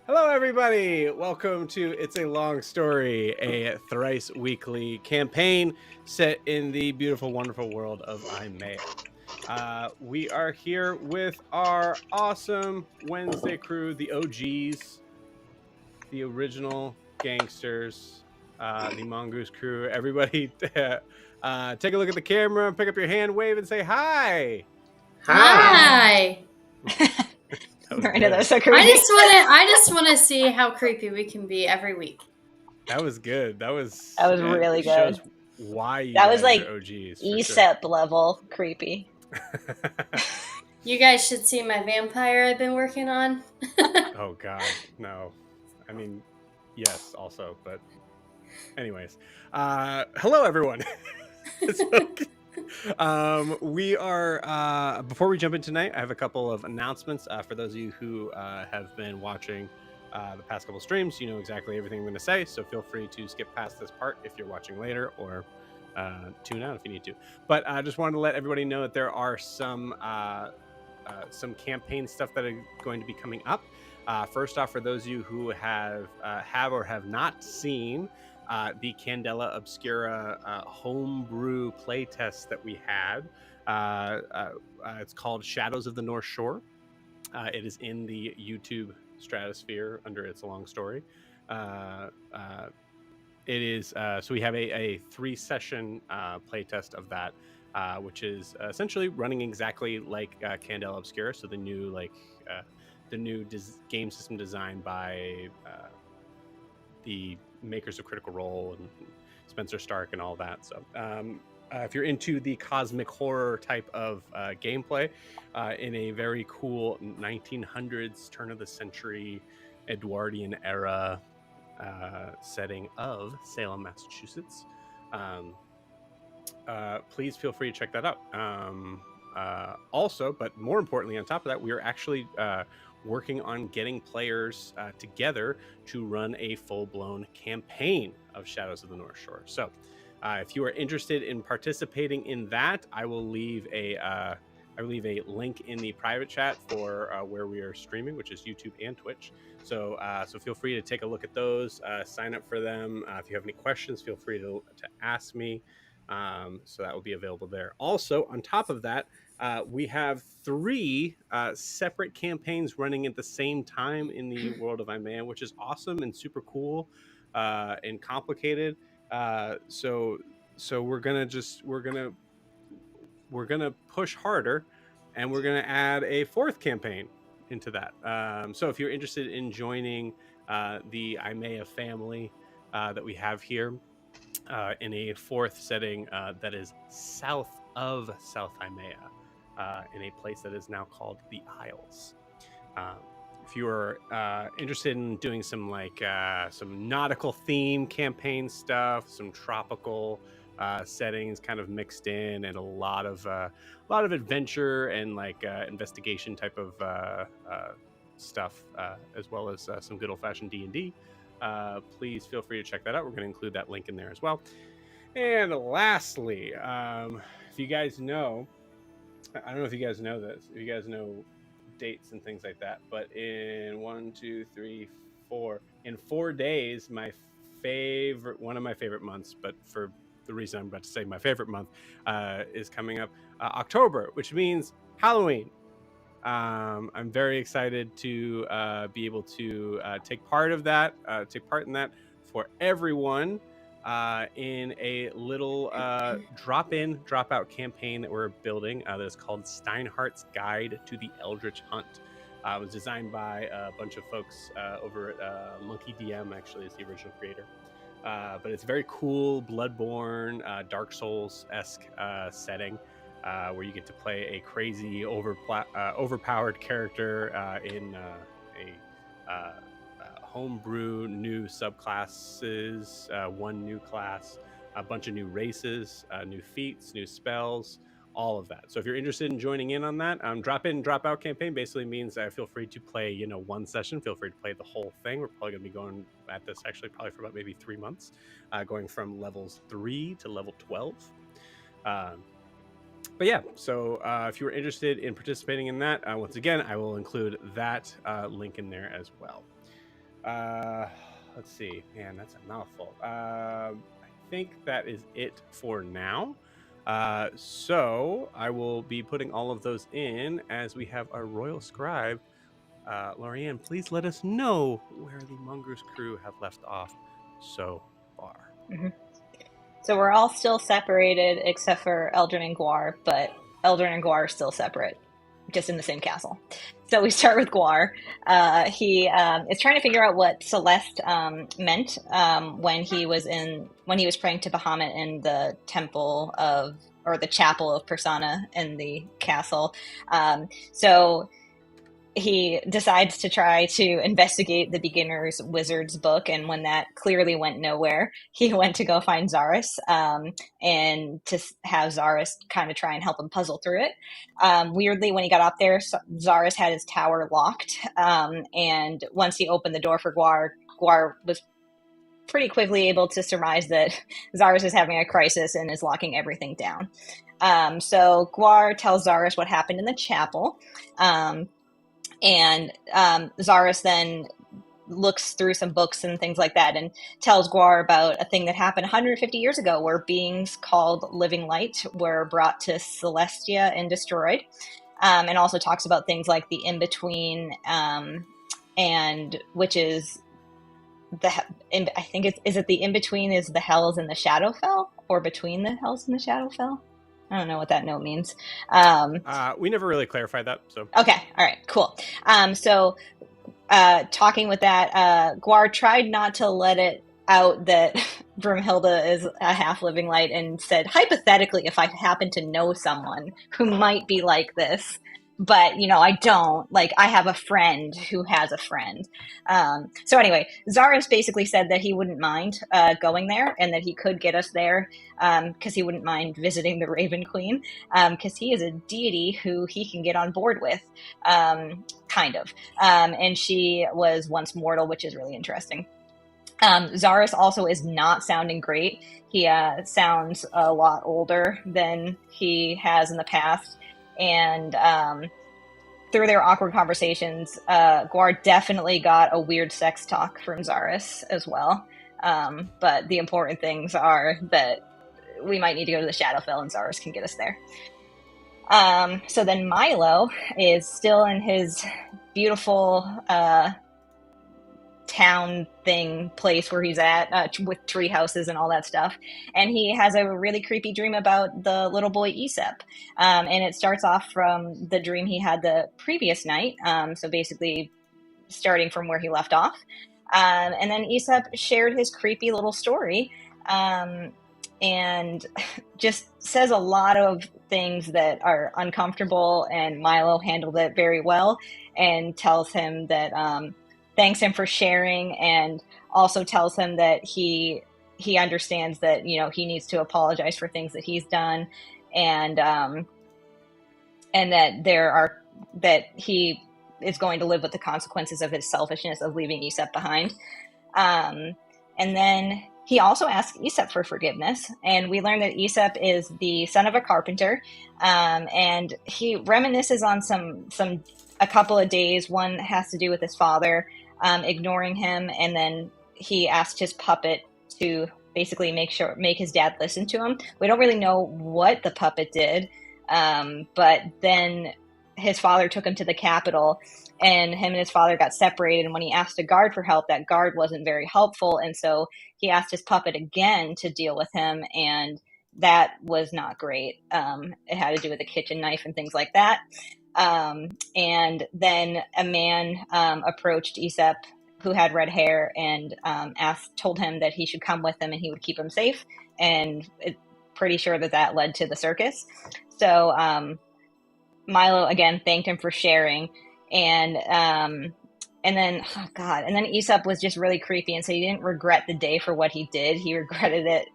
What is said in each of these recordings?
Hello, everybody. Welcome to It's a Long Story, a thrice weekly campaign set in the beautiful, wonderful world of Imea. We are here with our awesome Wednesday crew, the OGs, the original gangsters, the Mongoose Crew. Everybody, take a look at the camera, pick up your hand, wave, and say hi. Hi. Hi. That was I know that good. was so creepy. I just want to see how creepy we can be every week. That was good. That was really it shows good. why you That was guys like are OGs for sure. ESEP level creepy. You guys should see my vampire I've been working on. Oh God, no. I mean, yes, also, but anyways, hello everyone. We are before we jump in tonight, I have a couple of announcements for those of you who have been watching the past couple streams. You know exactly everything I'm going to say, so feel free to skip past this part if you're watching later, or tune out if you need to. But I just wanted to let everybody know that there are some campaign stuff that are going to be coming up. First off, for those of you who have or have not seen the Candela Obscura homebrew playtest that we had, it's called Shadows of the North Shore. It is in the YouTube stratosphere under It's a Long Story. It is so we have a 3-session playtest of that, which is essentially running exactly like Candela Obscura. So the new game system designed by the makers of Critical Role and Spencer Stark and all that. So if you're into the cosmic horror type of gameplay in a very cool 1900s turn of the century Edwardian era setting of Salem, Massachusetts, please feel free to check that out. Also, but more importantly, on top of that, we are actually working on getting players together to run a full-blown campaign of Shadows of the North Shore. So if you are interested in participating in that, I will leave a link in the private chat for where we are streaming, which is YouTube and Twitch. So feel free to take a look at those, sign up for them. If you have any questions, feel free to ask me. So that will be available there. Also, on top of that, we have 3 separate campaigns running at the same time in the world of Imea, which is awesome and super cool and complicated. So we're gonna push harder, and we're gonna add a 4th campaign into that. So if you're interested in joining the Imea family that we have here in a 4th setting that is south of South Imea, in a place that is now called the Isles. If you are interested in doing some some nautical theme campaign stuff, some tropical settings kind of mixed in, and a lot of adventure and investigation type of stuff, as well as some good old-fashioned D&D, please feel free to check that out. We're going to include that link in there as well. And lastly, if you guys know, I don't know if you guys know this, if you guys know dates and things like that, but in 4 days, one of my favorite months, but for the reason I'm about to say my favorite month, is coming up, October, which means Halloween. I'm very excited to be able to take part in that for everyone in a little drop-in, drop-out campaign that we're building that is called Steinhardt's Guide to the Eldritch Hunt. It was designed by a bunch of folks over at Monkey DM, actually, is the original creator. But it's a very cool, Bloodborne, Dark Souls-esque setting, where you get to play a crazy, overpowered character in a homebrew new subclasses, 1 new class, a bunch of new races, new feats, new spells, all of that. So if you're interested in joining in on that, drop in, drop out campaign basically means feel free to play 1 session, feel free to play the whole thing. We're probably going to be going at this actually probably for about maybe 3 months, going from levels 3 to level 12. But yeah, so if you were interested in participating in that, once again, I will include that link in there as well. Let's see. Man, that's a mouthful. I think that is it for now. So I will be putting all of those in as we have our royal scribe. Lorianne, please let us know where the Mongoose Crew have left off so far. Mm-hmm. So we're all still separated except for Eldryn and Gwar, but Eldryn and Gwar are still separate, just in the same castle. So we start with Gwar. He is trying to figure out what Celeste meant when he was praying to Bahamut in the temple of, or the chapel of Persana in the castle. So he decides to try to investigate the beginner's wizard's book, and when that clearly went nowhere, he went to go find Zaris and to have Zaris kind of try and help him puzzle through it. Weirdly, when he got up there, Zaris had his tower locked, and once he opened the door for Gwar, Gwar was pretty quickly able to surmise that Zaris is having a crisis and is locking everything down. So Gwar tells Zaris what happened in the chapel. And Zaris then looks through some books and things like that and tells Gwar about a thing that happened 150 years ago where beings called Living Light were brought to Celestia and destroyed. And also talks about things like the in-between, and which is I think is it the in-between is the hells and the Shadowfell, or between the hells and the Shadowfell? I don't know what that note means. We never really clarified that. So okay, all right, cool. So talking with that, Gwar tried not to let it out that Broomhilda is a half living light, and said, hypothetically, if I happen to know someone who might be like this, but I don't, like, I have a friend who has a friend. So anyway, Zaris basically said that he wouldn't mind going there, and that he could get us there, because he wouldn't mind visiting the Raven Queen, because he is a deity who he can get on board with, kind of. And she was once mortal, which is really interesting. Zaris also is not sounding great. He sounds a lot older than he has in the past. And through their awkward conversations, Gwar definitely got a weird sex talk from Zaris as well. But the important things are that we might need to go to the Shadowfell, and Zaris can get us there. So then Milo is still in his beautiful town place where he's at, with tree houses and all that stuff, and he has a really creepy dream about the little boy Aesop, and it starts off from the dream he had the previous night, so basically starting from where he left off, and then Aesop shared his creepy little story, and just says a lot of things that are uncomfortable, and Milo handled it very well, and tells him that thanks him for sharing, and also tells him that he understands that he needs to apologize for things that he's done, and that he is going to live with the consequences of his selfishness of leaving Aesop behind. And then he also asks Aesop for forgiveness, and we learn that Aesop is the son of a carpenter, and he reminisces on a couple of days. One has to do with his father ignoring him, and then he asked his puppet to basically make his dad listen to him. We don't really know what the puppet did, but then his father took him to the capital, and him and his father got separated, and when he asked a guard for help, that guard wasn't very helpful, and so he asked his puppet again to deal with him, and that was not great. It had to do with a kitchen knife and things like that. And then a man approached Aesop, who had red hair, and told him that he should come with him and he would keep him safe, and pretty sure that led to the circus. So Milo again thanked him for sharing, and then Aesop was just really creepy, and so he didn't regret the day for what he did. He regretted it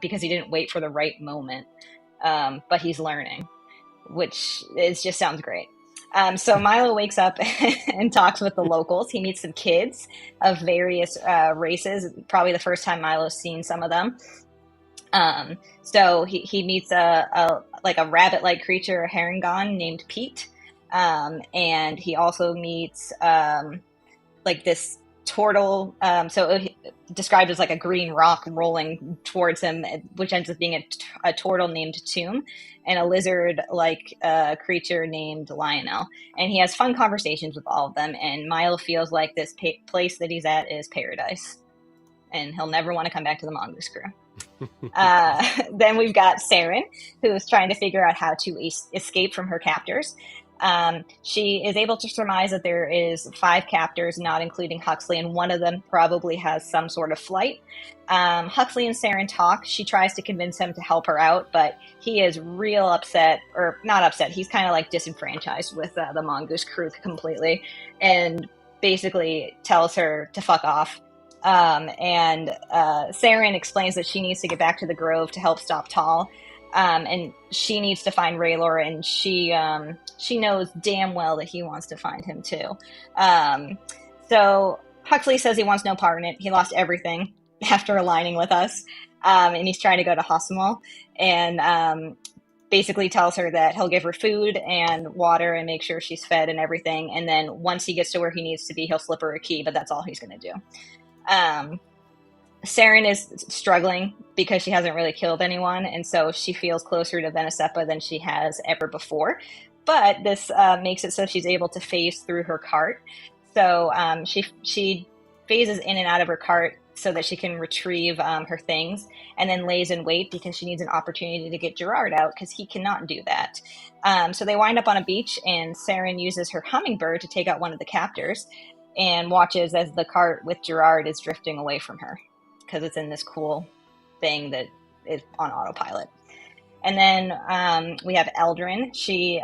because he didn't wait for the right moment. But he's learning, which just sounds great. So Milo wakes up and talks with the locals. He meets some kids of various races. Probably the first time Milo's seen some of them. So he meets a rabbit-like creature, a herringon named Pete. And he also meets this turtle, described as like a green rock rolling towards him, which ends up being a turtle named Tomb, and a lizard-like creature named Lionel. And he has fun conversations with all of them, and Milo feels like this place that he's at is paradise, and he'll never want to come back to the Mongoose Crew. Then we've got Saren, who's trying to figure out how to escape from her captors. She is able to surmise that there is 5 captors, not including Huxley, and one of them probably has some sort of flight. Huxley and Saren talk. She tries to convince him to help her out, but he is real upset, or not upset. He's kind of like disenfranchised with the Mongoose Crew completely, and basically tells her to fuck off. And Saren explains that she needs to get back to the Grove to help stop Tal. And she needs to find Raylor, and she knows damn well that he wants to find him too. So Huxley says he wants no part in it. He lost everything after aligning with us, and he's trying to go to Hossimel, and basically tells her that he'll give her food and water and make sure she's fed and everything. And then once he gets to where he needs to be, he'll slip her a key, but that's all he's going to do. Saren is struggling because she hasn't really killed anyone, and so she feels closer to Venesepa than she has ever before. But this makes it so she's able to phase through her cart. So she phases in and out of her cart so that she can retrieve her things, and then lays in wait because she needs an opportunity to get Gerard out because he cannot do that. So they wind up on a beach, and Saren uses her hummingbird to take out one of the captors and watches as the cart with Gerard is drifting away from her, because it's in this cool thing that is on autopilot. And then we have Eldryn. She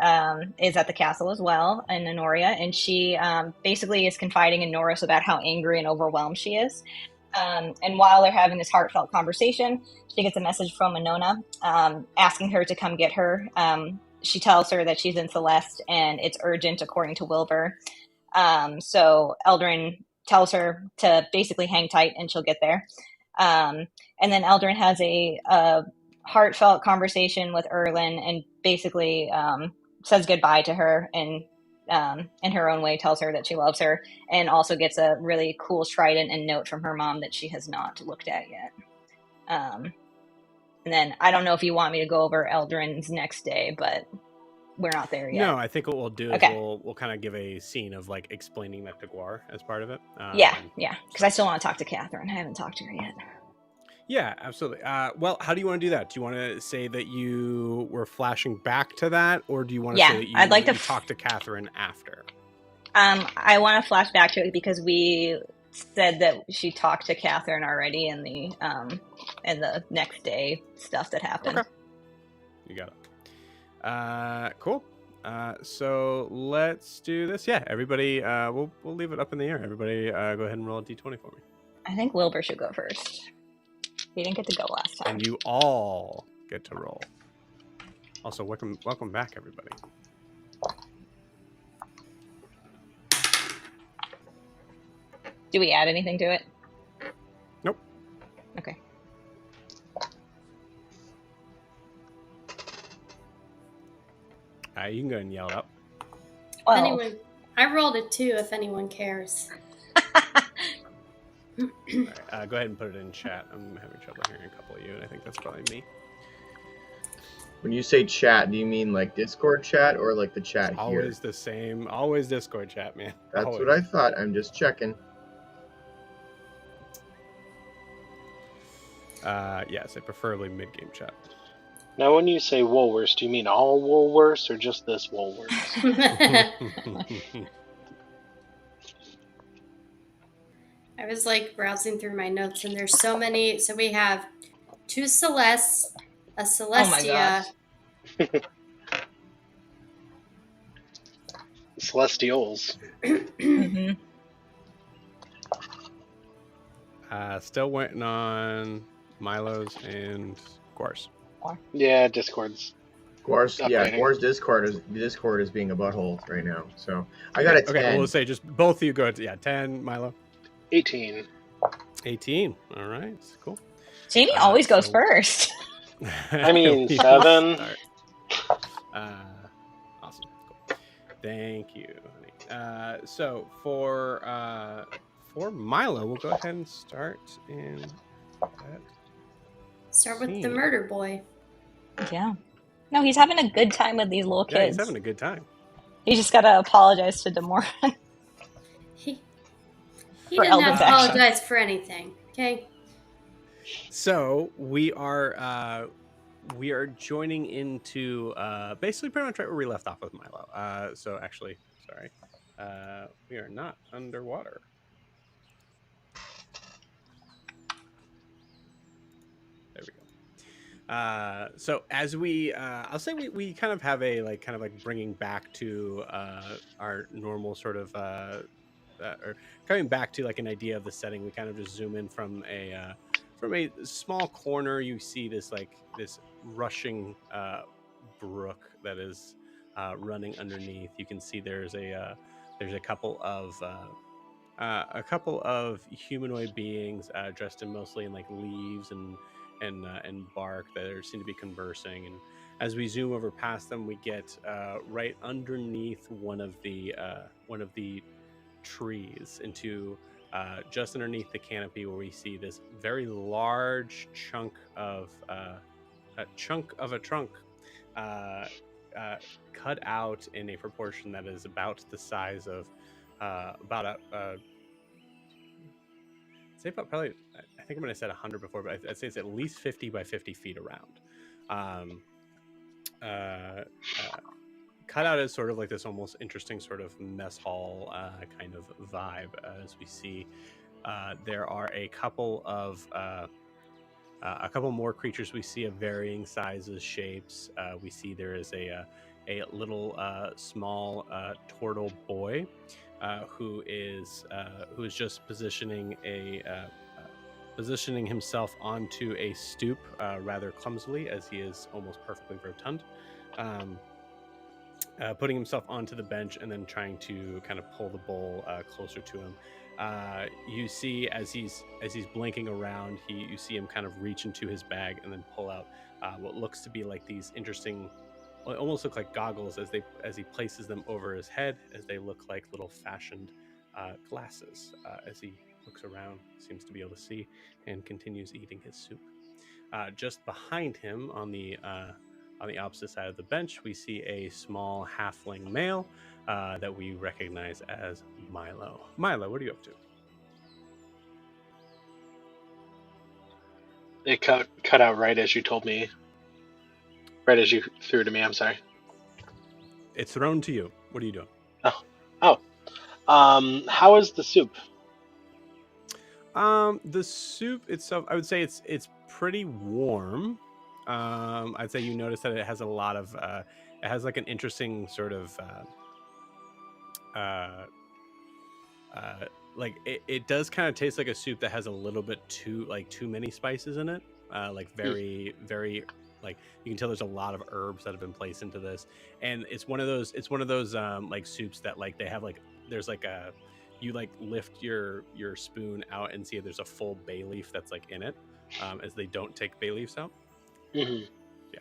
is at the castle as well in Enoria, and she basically is confiding in Norris about how angry and overwhelmed she is. And while they're having this heartfelt conversation, she gets a message from Winona asking her to come get her. She tells her that she's in Celeste and it's urgent according to Wilbur. So Eldryn tells her to basically hang tight and she'll get there. And then Eldryn has a heartfelt conversation with Erlin and basically says goodbye to her, and in her own way tells her that she loves her, and also gets a really cool trident and note from her mom that she has not looked at yet. And then I don't know if you want me to go over Eldrin's next day, but we're not there yet. No, I think what we'll do is we'll kind of give a scene of like explaining that to Gwar as part of it. Yeah, because I still want to talk to Catherine. I haven't talked to her yet. Yeah, absolutely. Well, how do you want to do that? Do you want to say that you were flashing back to that, or do you want to say that you, I'd like to talk to Catherine after? I want to flash back to it because we said that she talked to Catherine already in the next day stuff that happened. Okay. You got it. Cool. So let's do this. Yeah, everybody. We'll leave it up in the air. Everybody, go ahead and roll a d20 for me. I think Wilbur should go first. He didn't get to go last time. And you all get to roll. Also, welcome back, everybody. Do we add anything to it? Nope. Okay. You can go and yell it up. Well, Anyone, I rolled a 2 if anyone cares. Right, go ahead and put it in chat. I'm having trouble hearing a couple of you, and I think that's probably me. When you say chat, do you mean like Discord chat or like the chat here? Always the same. Always Discord chat, man. That's always. what I thought. I'm just checking. Yes, preferably mid-game chat. Now, when you say Woolworths, do you mean all Woolworths or just this Woolworths? I was like browsing through my notes, and there's so many. So we have 2 Celestes, a Celestia. Oh my Celestials. Mm-hmm. Still waiting on Milo's and Gwar's. Yeah, Discord's. Gwar's Discord is being a butthole right now. So I got a 10. Okay, we'll say just both of you go. 10, Milo. 18. 18. All right, cool. Jamie always goes first. I mean, 7. Awesome. Cool. Thank you, honey. So for for Milo, we'll go ahead and start in that. Start with the scene. murder boy. Yeah. No, he's having a good time with these little kids. Yeah, he's having a good time. He just gotta apologize to Demore. He For didn't have Eldrin's to action. apologize for anything. Okay. So we are joining into basically pretty much right where we left off with Milo. So actually, sorry, we are not underwater. There we go. So as we, I'll say we kind of have a kind of bringing back to our normal sort of, or coming back to an idea of the setting. We kind of just zoom in from a small corner. You see this this rushing brook that is running underneath. You can see there's a couple of humanoid beings dressed in mostly in leaves and bark that seem to be conversing. And as we zoom over past them, we get right underneath one of the trees into just underneath the canopy, where we see this very large chunk of a trunk cut out in a proportion that is about the size of about say about probably, I think I'm going to say 100 before, but I'd say it's at least 50 by 50 feet around. Cut out as sort of this almost interesting sort of mess hall kind of vibe. As we see, there are a couple more creatures we see of varying sizes, shapes. We see there is a little small turtle boy who is just positioning himself onto a stoop rather clumsily, as he is almost perfectly rotund. Putting himself onto the bench and then trying to kind of pull the bowl closer to him. You see as he's blinking around, you see him kind of reach into his bag and then pull out what looks to be these interesting, well, almost look like goggles as he places them over his head, as they look like little fashioned glasses. As he looks around, seems to be able to see, and continues eating his soup. Just behind him on the opposite side of the bench, we see a small halfling male that we recognize as Milo. Milo, what are you up to? It cut out right as you told me. Right as you threw it to me, I'm sorry. It's thrown to you. What are you doing? How is the soup? The soup itself, I would say it's pretty warm. I'd say you notice that it has a lot of it has an interesting sort of it does kind of taste like a soup that has a little bit too many spices in it. Very you can tell there's a lot of herbs that have been placed into this, and it's one of those soups that they have there's a, you lift your spoon out and see there's a full bay leaf that's in it, as they don't take bay leaves out. Mm-hmm. Yeah.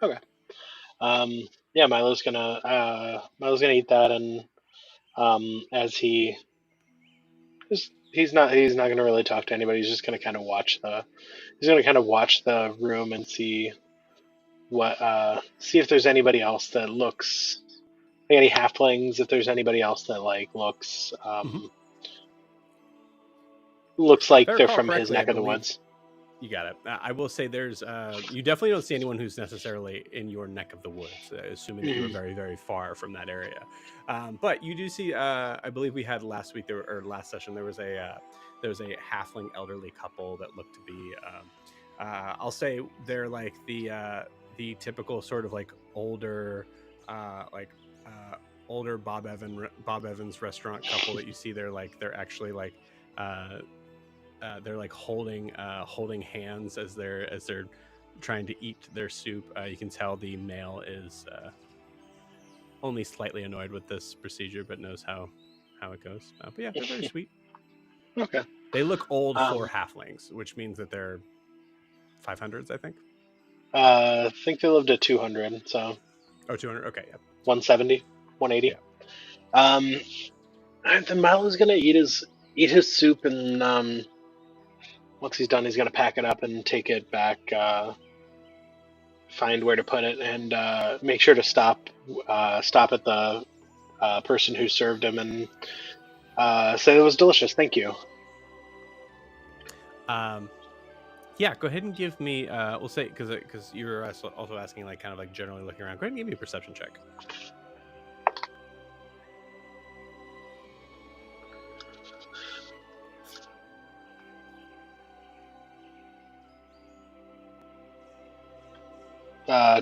Okay. Yeah, Milo's gonna eat that, and as he's not gonna really talk to anybody. He's just gonna kind of watch the room and see if there's anybody else that looks any halflings, if there's anybody else that looks looks like they're from his neck of the woods. You got it. I will say there's you definitely don't see anyone who's necessarily in your neck of the woods, assuming that you were very, very far from that area. But you do see, I believe we had last session, there was a halfling elderly couple that looked to be, I'll say they're the typical sort of older, older Bob Evans restaurant couple that you see. They're actually they're holding hands as they're trying to eat their soup. You can tell the male is only slightly annoyed with this procedure, but knows how it goes. But yeah, they're very sweet. Okay. They look old for halflings, which means that they're 500s, I think. I think they lived at 200, so. Oh, 200. Okay, yeah. 170, 180. Yeah. Then Milo's gonna eat his eat his soup, and once he's done, he's going to pack it up and take it back, find where to put it, and make sure to stop at the person who served him and say it was delicious. Thank you. Yeah, go ahead and give me. We'll say because you were also asking like kind of like generally looking around. Go ahead and give me a perception check.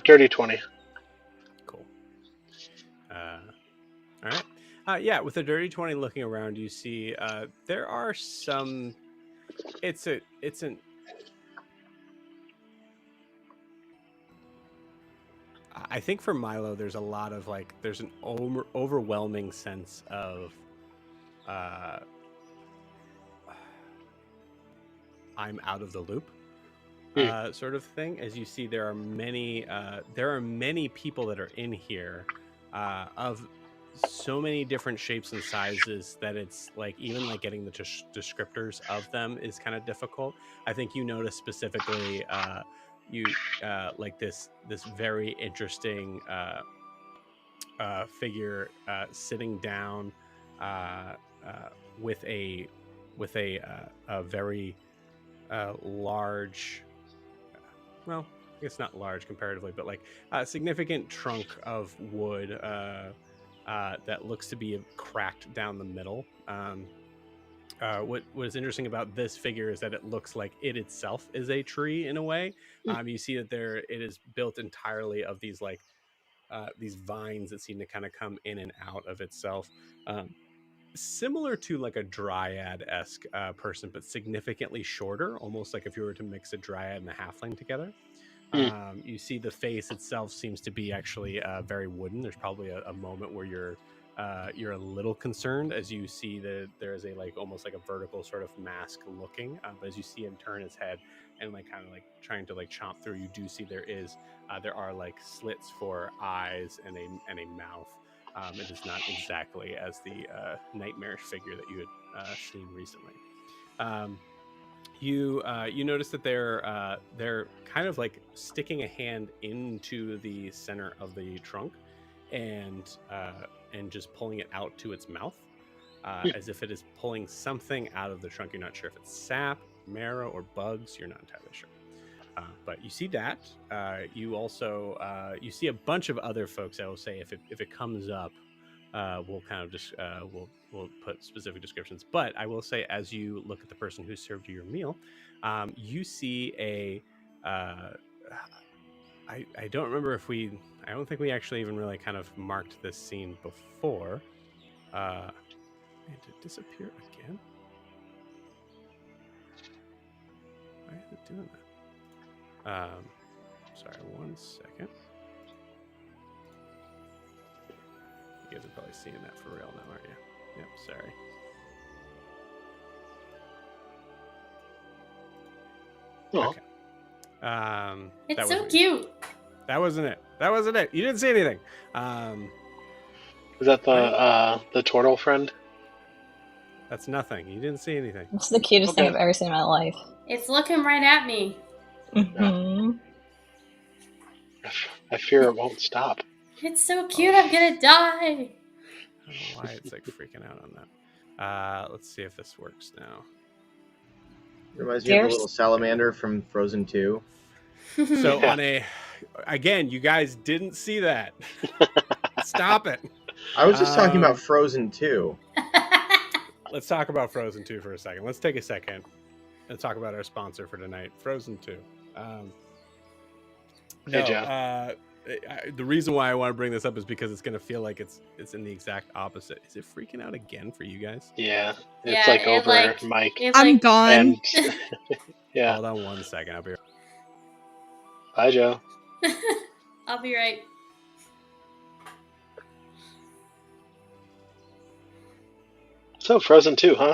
Dirty 20. Cool. All right. Yeah, with a dirty 20 looking around, you see there are some. It's an. I think for Milo, there's a lot of like, there's an overwhelming sense of, I'm out of the loop, sort of thing. As you see, there are many people that are in here, of so many different shapes and sizes that it's like even like getting the descriptors of them is kind of difficult. I think you notice specifically. You like this very interesting figure sitting down with a very large, well, I guess not large comparatively, but like a significant trunk of wood that looks to be cracked down the middle. What is interesting about this figure is that it looks like it itself is a tree in a way. You see that it is built entirely of these like these vines that seem to kind of come in and out of itself, similar to like a dryad-esque person, but significantly shorter, almost like if you were to mix a dryad and a halfling together. You see the face itself seems to be actually very wooden. There's probably a moment where you're a little concerned as you see that there is a like almost like a vertical sort of mask looking, but as you see him turn his head and like kind of like trying to like chomp through, you do see there are like slits for eyes and a mouth. It is not exactly as the nightmarish figure that you had seen recently. You notice that they're kind of like sticking a hand into the center of the trunk and just pulling it out to its mouth, as if it is pulling something out of the trunk. You're not sure if it's sap, marrow, or bugs. You're not entirely sure. But you see that. You also you see a bunch of other folks. I will say if it comes up, we'll kind of just we'll put specific descriptions. But I will say, as you look at the person who served you your meal, you see a. I don't remember if I don't think we actually even really kind of marked this scene before. And did it disappear again? Why is it doing that? Sorry, 1 second. You guys are probably seeing that for real now, aren't you? Yep, sorry. Oh. Okay. It's so cute. That wasn't it. You didn't see anything. Is that the turtle friend? That's nothing. You didn't see anything. It's the cutest thing I've ever seen in my life. It's looking right at me. Mm-hmm. I fear it won't stop. It's so cute. I'm gonna die. I don't know why it's like freaking out on that. Let's see if this works now. Reminds me of the little salamander from Frozen 2. So again, you guys didn't see that. Stop it. I was just talking about Frozen 2. Let's talk about Frozen 2 for a second. Let's take a second and talk about our sponsor for tonight, Frozen 2. Hey, Jeff. The reason why I want to bring this up is because it's going to feel like it's in the exact opposite. Is it freaking out again for you guys? Yeah, it's like over Mike. I'm gone. And, yeah. Hold on 1 second. I'll be right. Bye, Joe. I'll be right. So Frozen 2, huh?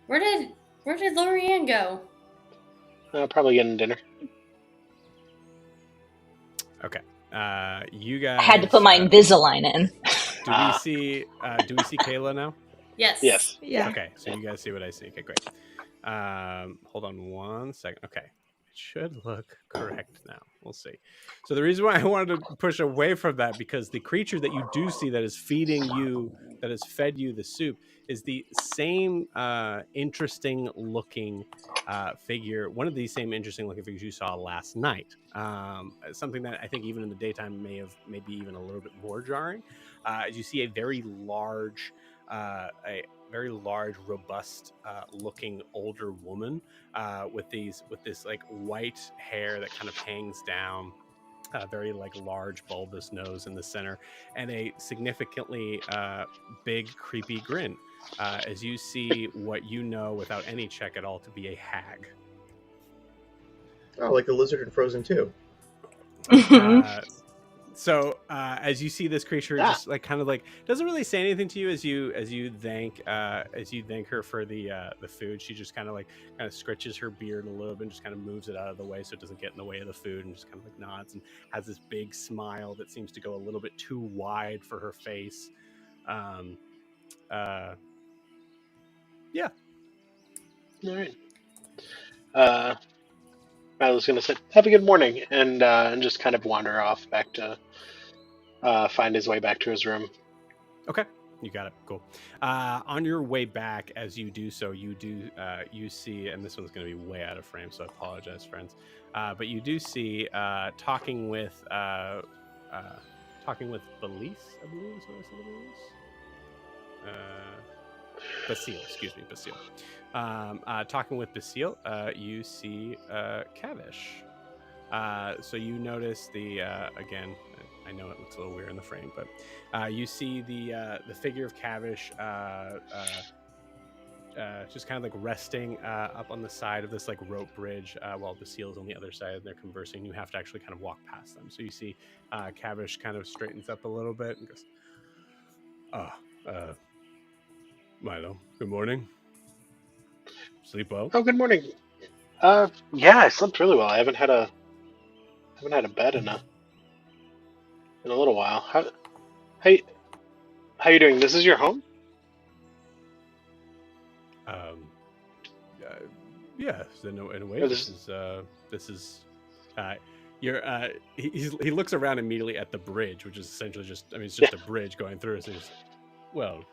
Where did Lorianne go? Probably getting dinner. Okay. You guys. I had to put my Invisalign in. Do we see Kayla now? Yes. Yes. Yeah. Okay, so you guys see what I see. Okay, great. Hold on 1 second. Okay, it should look correct now. We'll see. So the reason why I wanted to push away from that, because the creature that you do see that is feeding you, that has fed you the soup, is the same interesting looking figure, one of these same interesting looking figures you saw last night. Something that I think even in the daytime maybe even a little bit more jarring. As you see a very large, robust looking older woman with this like white hair that kind of hangs down, very like large bulbous nose in the center, and a significantly big creepy grin, as you see what you know without any check at all to be a hag. Oh, like the lizard in Frozen 2. So as you see this creature, just like kind of like doesn't really say anything to you as you thank her for the food. She just kind of scratches her beard a little bit and just kind of moves it out of the way so it doesn't get in the way of the food, and just kind of like nods and has this big smile that seems to go a little bit too wide for her face. Yeah. All right. Milo's gonna say, "Have a good morning," and just kind of wander off back to find his way back to his room. Okay, you got it. Cool. On your way back, as you do so, you see, and this one's going to be way out of frame, so I apologize, friends. But you do see talking with Belize, I believe is what I said. Basile, excuse me, Basile. Talking with Basile, you see Kavish. So you notice the again, I know it looks a little weird in the frame, but you see the figure of Kavish just kind of like resting up on the side of this like rope bridge, while Basile's on the other side and they're conversing. You have to actually kind of walk past them. So you see Kavish kind of straightens up a little bit and goes, Milo, good morning. Sleep well? Oh, good morning. Yeah, I slept really well. I haven't had a bed in a little while. How you doing? This is your home? Yeah, in a way, Or this is he looks around immediately at the bridge, which is essentially just, I mean, it's just a bridge going through. So he's, well,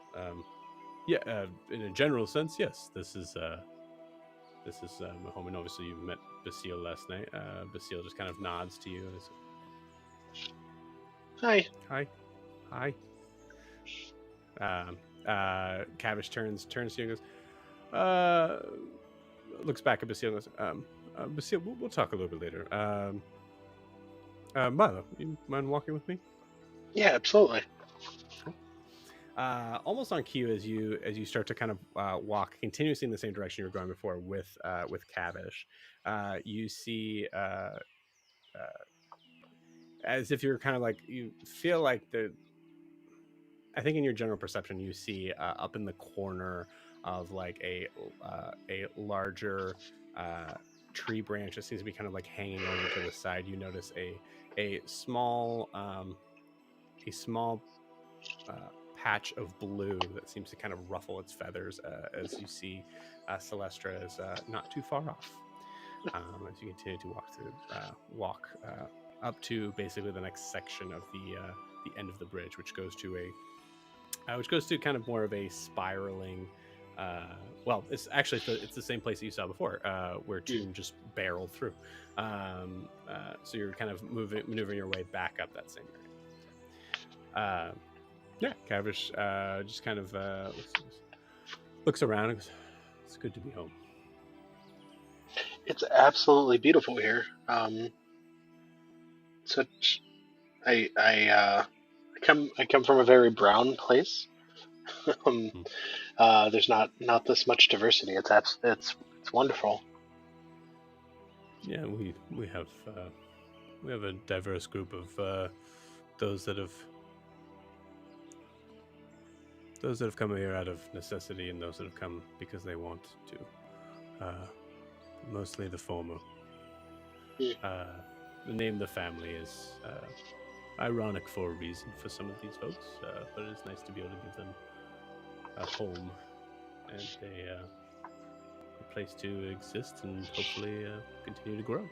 yeah, in a general sense, yes, this is my home, and obviously you met Basile last night. Basile just kind of nods to you. And Hi. Kavish turns to you and goes, looks back at Basile and goes, Basile, we'll talk a little bit later. Milo, you mind walking with me? Yeah, absolutely. Almost on cue, as you start to kind of walk continuously in the same direction you were going before with Kavish, you see as if you're kind of like, you feel like I think in your general perception you see up in the corner of like a larger tree branch that seems to be kind of like hanging over to the side. You notice a small patch of blue that seems to kind of ruffle its feathers as you see Celestra is not too far off. As you continue to walk up to basically the next section of the end of the bridge, which goes to kind of more of a spiraling. Well, it's actually it's the same place that you saw before, where Toon just barreled through. So you're kind of maneuvering your way back up that same area. Yeah, Kavish just kind of looks around and goes, "It's good to be home." It's absolutely beautiful here. Such I come from a very brown place. There's not this much diversity. It's wonderful. Yeah, we have a diverse group of those that have come here out of necessity, and those that have come because they want to. Mostly the former. The name of the family is ironic for a reason for some of these folks, but it's nice to be able to give them home and a place to exist and hopefully continue to grow.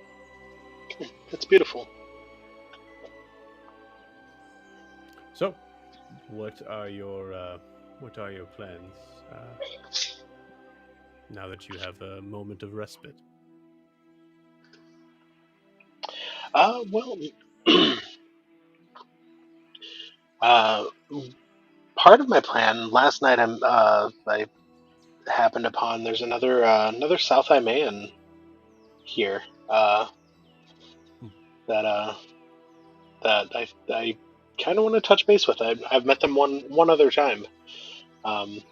That's beautiful. So, what are your plans now that you have a moment of respite? Well, part of my plan last night, I happened upon there's another South Eye man here that I kind of want to touch base with. I've met them one other time, and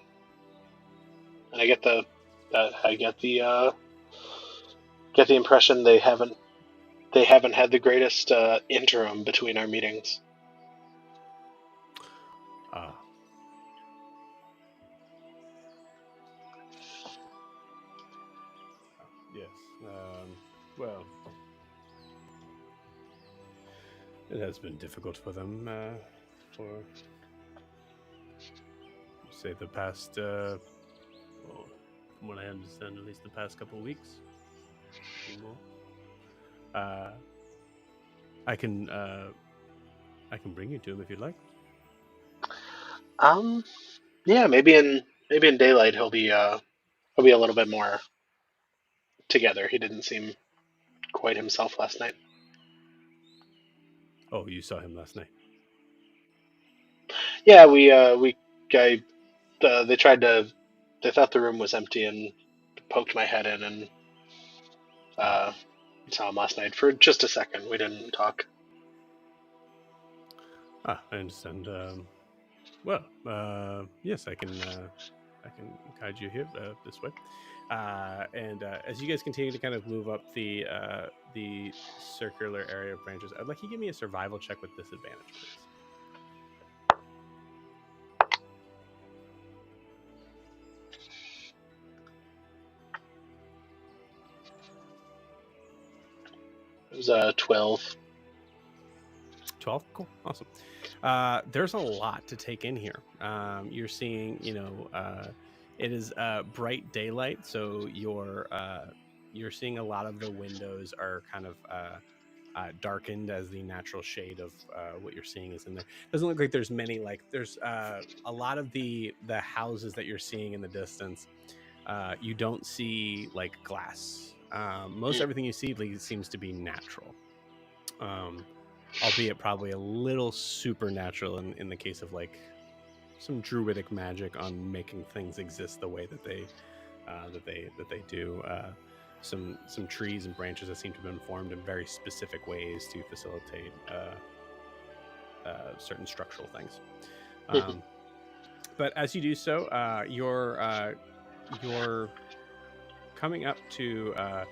I get the get the impression they haven't had the greatest interim between our meetings. Yes. Well, it has been difficult for them for, say, the past, well, from what I understand, at least the past couple of weeks. More. I can bring you to him if you'd like. Yeah, maybe in daylight he'll be a little bit more together. He didn't seem quite himself last night. Oh, you saw him last night? Yeah, they thought the room was empty and poked my head in and saw him last night for just a second. We didn't talk. I understand. Well, yes, I can guide you here this way. And as you guys continue to kind of move up the circular area of branches, I'd like you to give me a survival check with disadvantage, please. It was 12. 12? Cool. Awesome. There's a lot to take in here. You're seeing, it is bright daylight, so you're seeing a lot of the windows are kind of darkened as the natural shade of what you're seeing is in there. Doesn't look like there's many, there's a lot of the houses that you're seeing in the distance. You don't see glass. Most everything you see seems to be natural. Albeit probably a little supernatural in the case of some druidic magic on making things exist the way that they do. Some trees and branches that seem to have been formed in very specific ways to facilitate certain structural things. But as you do so, you're coming up to an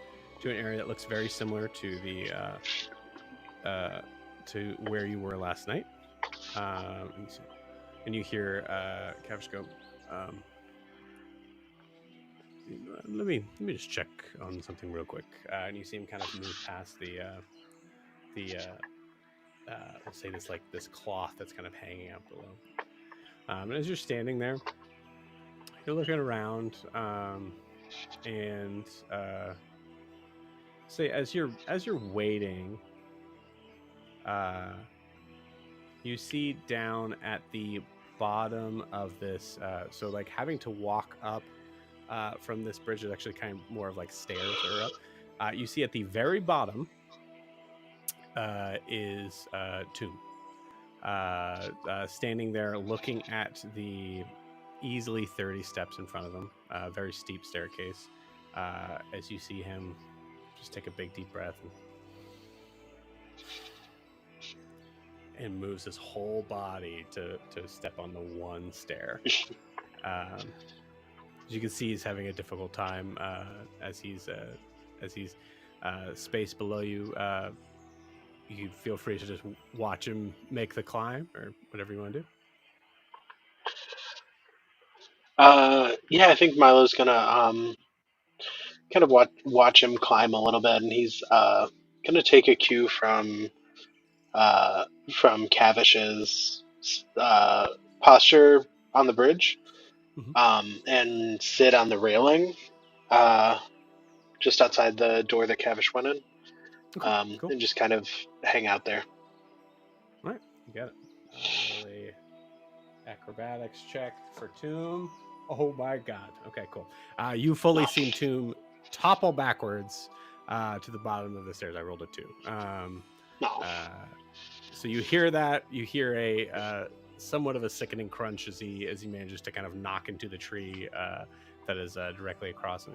area that looks very similar to the to where you were last night, and you hear Kavish go, let me just check on something real quick, and you see him kind of move past the let's say this cloth that's kind of hanging out below, and as you're standing there, you're looking around, and say as you're waiting, you see down at the bottom of this, so having to walk up from this bridge is actually kind of more of stairs or up. You see at the very bottom is Tomb, standing there looking at the easily 30 steps in front of him, very steep staircase. As you see him just take a big deep breath and moves his whole body to step on the one stair. As you can see, he's having a difficult time as he's spaced below you. You feel free to just watch him make the climb or whatever you want to do. Yeah, I think Milo's gonna kind of watch him climb a little bit, and he's gonna take a cue from Kavish's posture on the bridge, and sit on the railing, just outside the door that Kavish went in, Cool. and just kind of hang out there. All right, you got it. Roll a acrobatics check for Tomb. Oh my god. Okay, cool. You fully seen Tomb topple backwards to the bottom of the stairs. I rolled a 2. So you hear that. You hear a somewhat of a sickening crunch as he manages to kind of knock into the tree that is directly across him.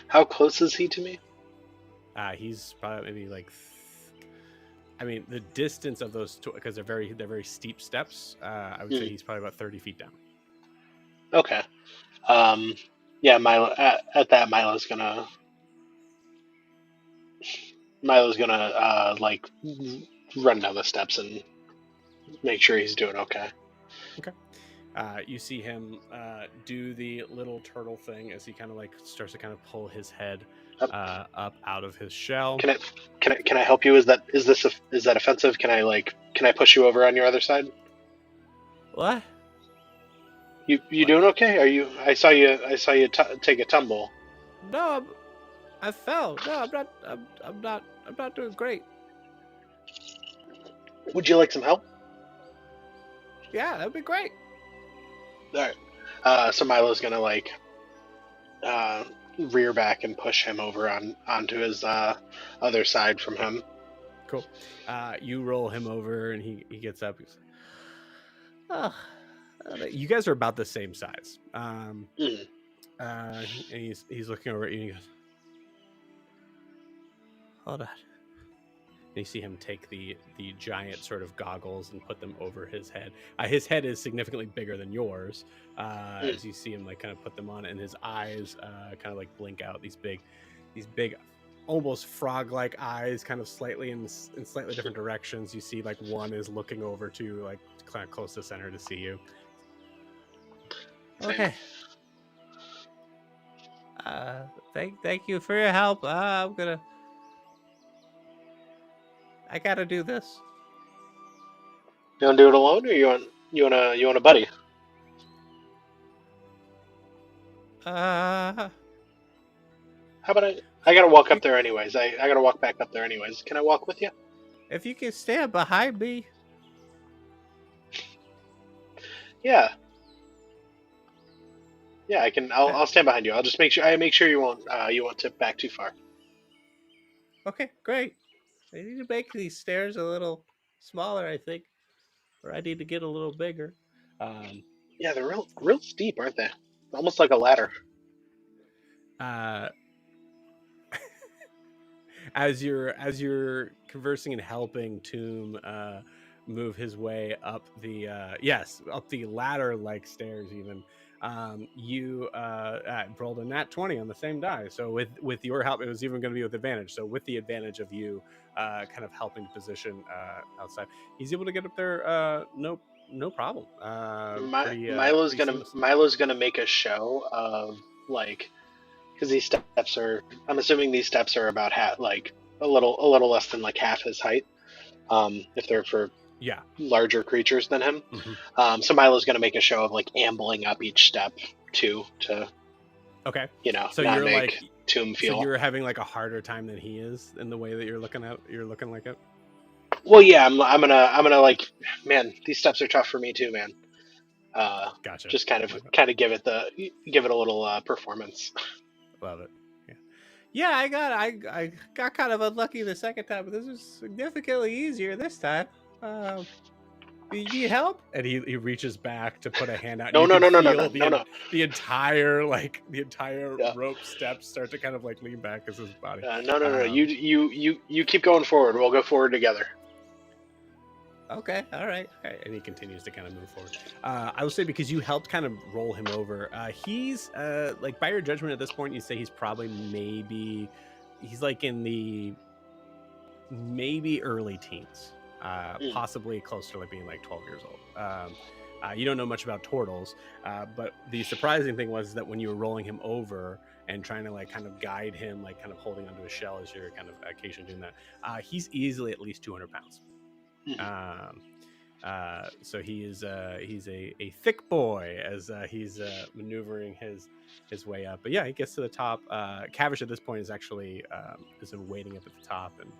How close is he to me? He's probably maybe like. I mean, the distance of those two, because they're very steep steps. I would say he's probably about 30 feet down. Okay. Yeah, Milo. At that, Milo's gonna like run down the steps and make sure he's doing okay. Okay. You see him do the little turtle thing as he kind of like starts to kind of pull his head up out of his shell. Can I help you? Is that offensive? Can I push you over on your other side? What? You doing okay? Are you? I saw you take a tumble. No, I fell. No, I'm not doing great. Would you like some help? Yeah, that'd be great. All right. So Milo's gonna like rear back and push him over onto his other side from him. Cool. You roll him over, and he gets up. He's like, oh, you guys are about the same size. And he's looking over at you, and he goes, hold on. And you see him take the giant sort of goggles and put them over his head. His head is significantly bigger than yours. As you see him like kind of put them on, and his eyes kind of like blink out. These big, almost frog-like eyes, kind of slightly in slightly different directions. You see like one is looking over to like kind of close to center to see you. Okay. Thank you for your help. I gotta do this. You want to do it alone, or you want a buddy? How about I gotta walk up there anyways. I gotta walk back up there anyways. Can I walk with you? If you can stand behind me. Yeah. Yeah, I can. I'll stand behind you. I'll just make sure you won't tip back too far. Okay, great. I need to make these stairs a little smaller, I think, or I need to get a little bigger. Yeah, they're real steep, aren't they? Almost like a ladder. As you're conversing and helping Tomb move his way up the up the ladder-like stairs, even you rolled a nat 20 on the same die. So with your help, it was even going to be with advantage. So with the advantage of you kind of helping to position outside, he's able to get up there no problem. Milo's gonna make a show of like, because these steps are, I'm assuming these steps are about half, like a little less than like half his height, if they're for larger creatures than him. Mm-hmm. So Milo's gonna make a show of like ambling up each step to okay, so not you're make like Tomb feel. So you're having like a harder time than he is in the way that you're looking like it. Well, yeah, I'm gonna like, man, these steps are tough for me too, man. Gotcha. Just kind of give it a little performance. Love it. Yeah, I got kind of unlucky the second time, but this is significantly easier this time. Do you need help? And he reaches back to put a hand out. No. The entire rope steps start to kind of like lean back as his body. No. You keep going forward. We'll go forward together. Okay, all right. And he continues to kind of move forward. I will say, because you helped kind of roll him over, he's like, by your judgment at this point, you say he's probably he's like in the maybe early teens, possibly close to like being like 12 years old. You don't know much about turtles, but the surprising thing was that when you were rolling him over and trying to like kind of guide him, like kind of holding onto his shell as you're kind of occasionally doing that, he's easily at least 200 pounds. So he's a thick boy as he's maneuvering his way up. But yeah, he gets to the top. Kavish at this point is actually is waiting up at the top, and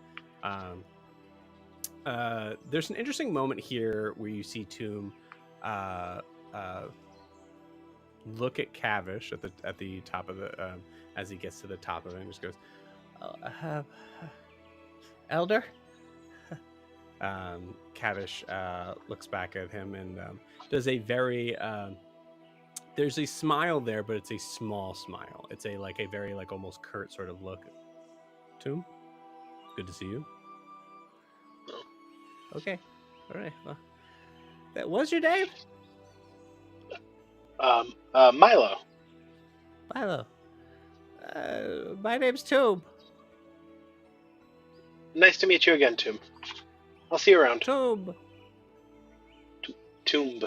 there's an interesting moment here where you see Tomb look at Kavish at the top of the as he gets to the top of it, and just goes, "Elder." Kavish looks back at him and does a very there's a smile there, but it's a small smile. It's a very almost curt sort of look. Tomb, good to see you. Okay, all right. Well, that was your name. Milo. Milo. My name's Tomb. Nice to meet you again, Tomb. I'll see you around. Tomb. Tomb.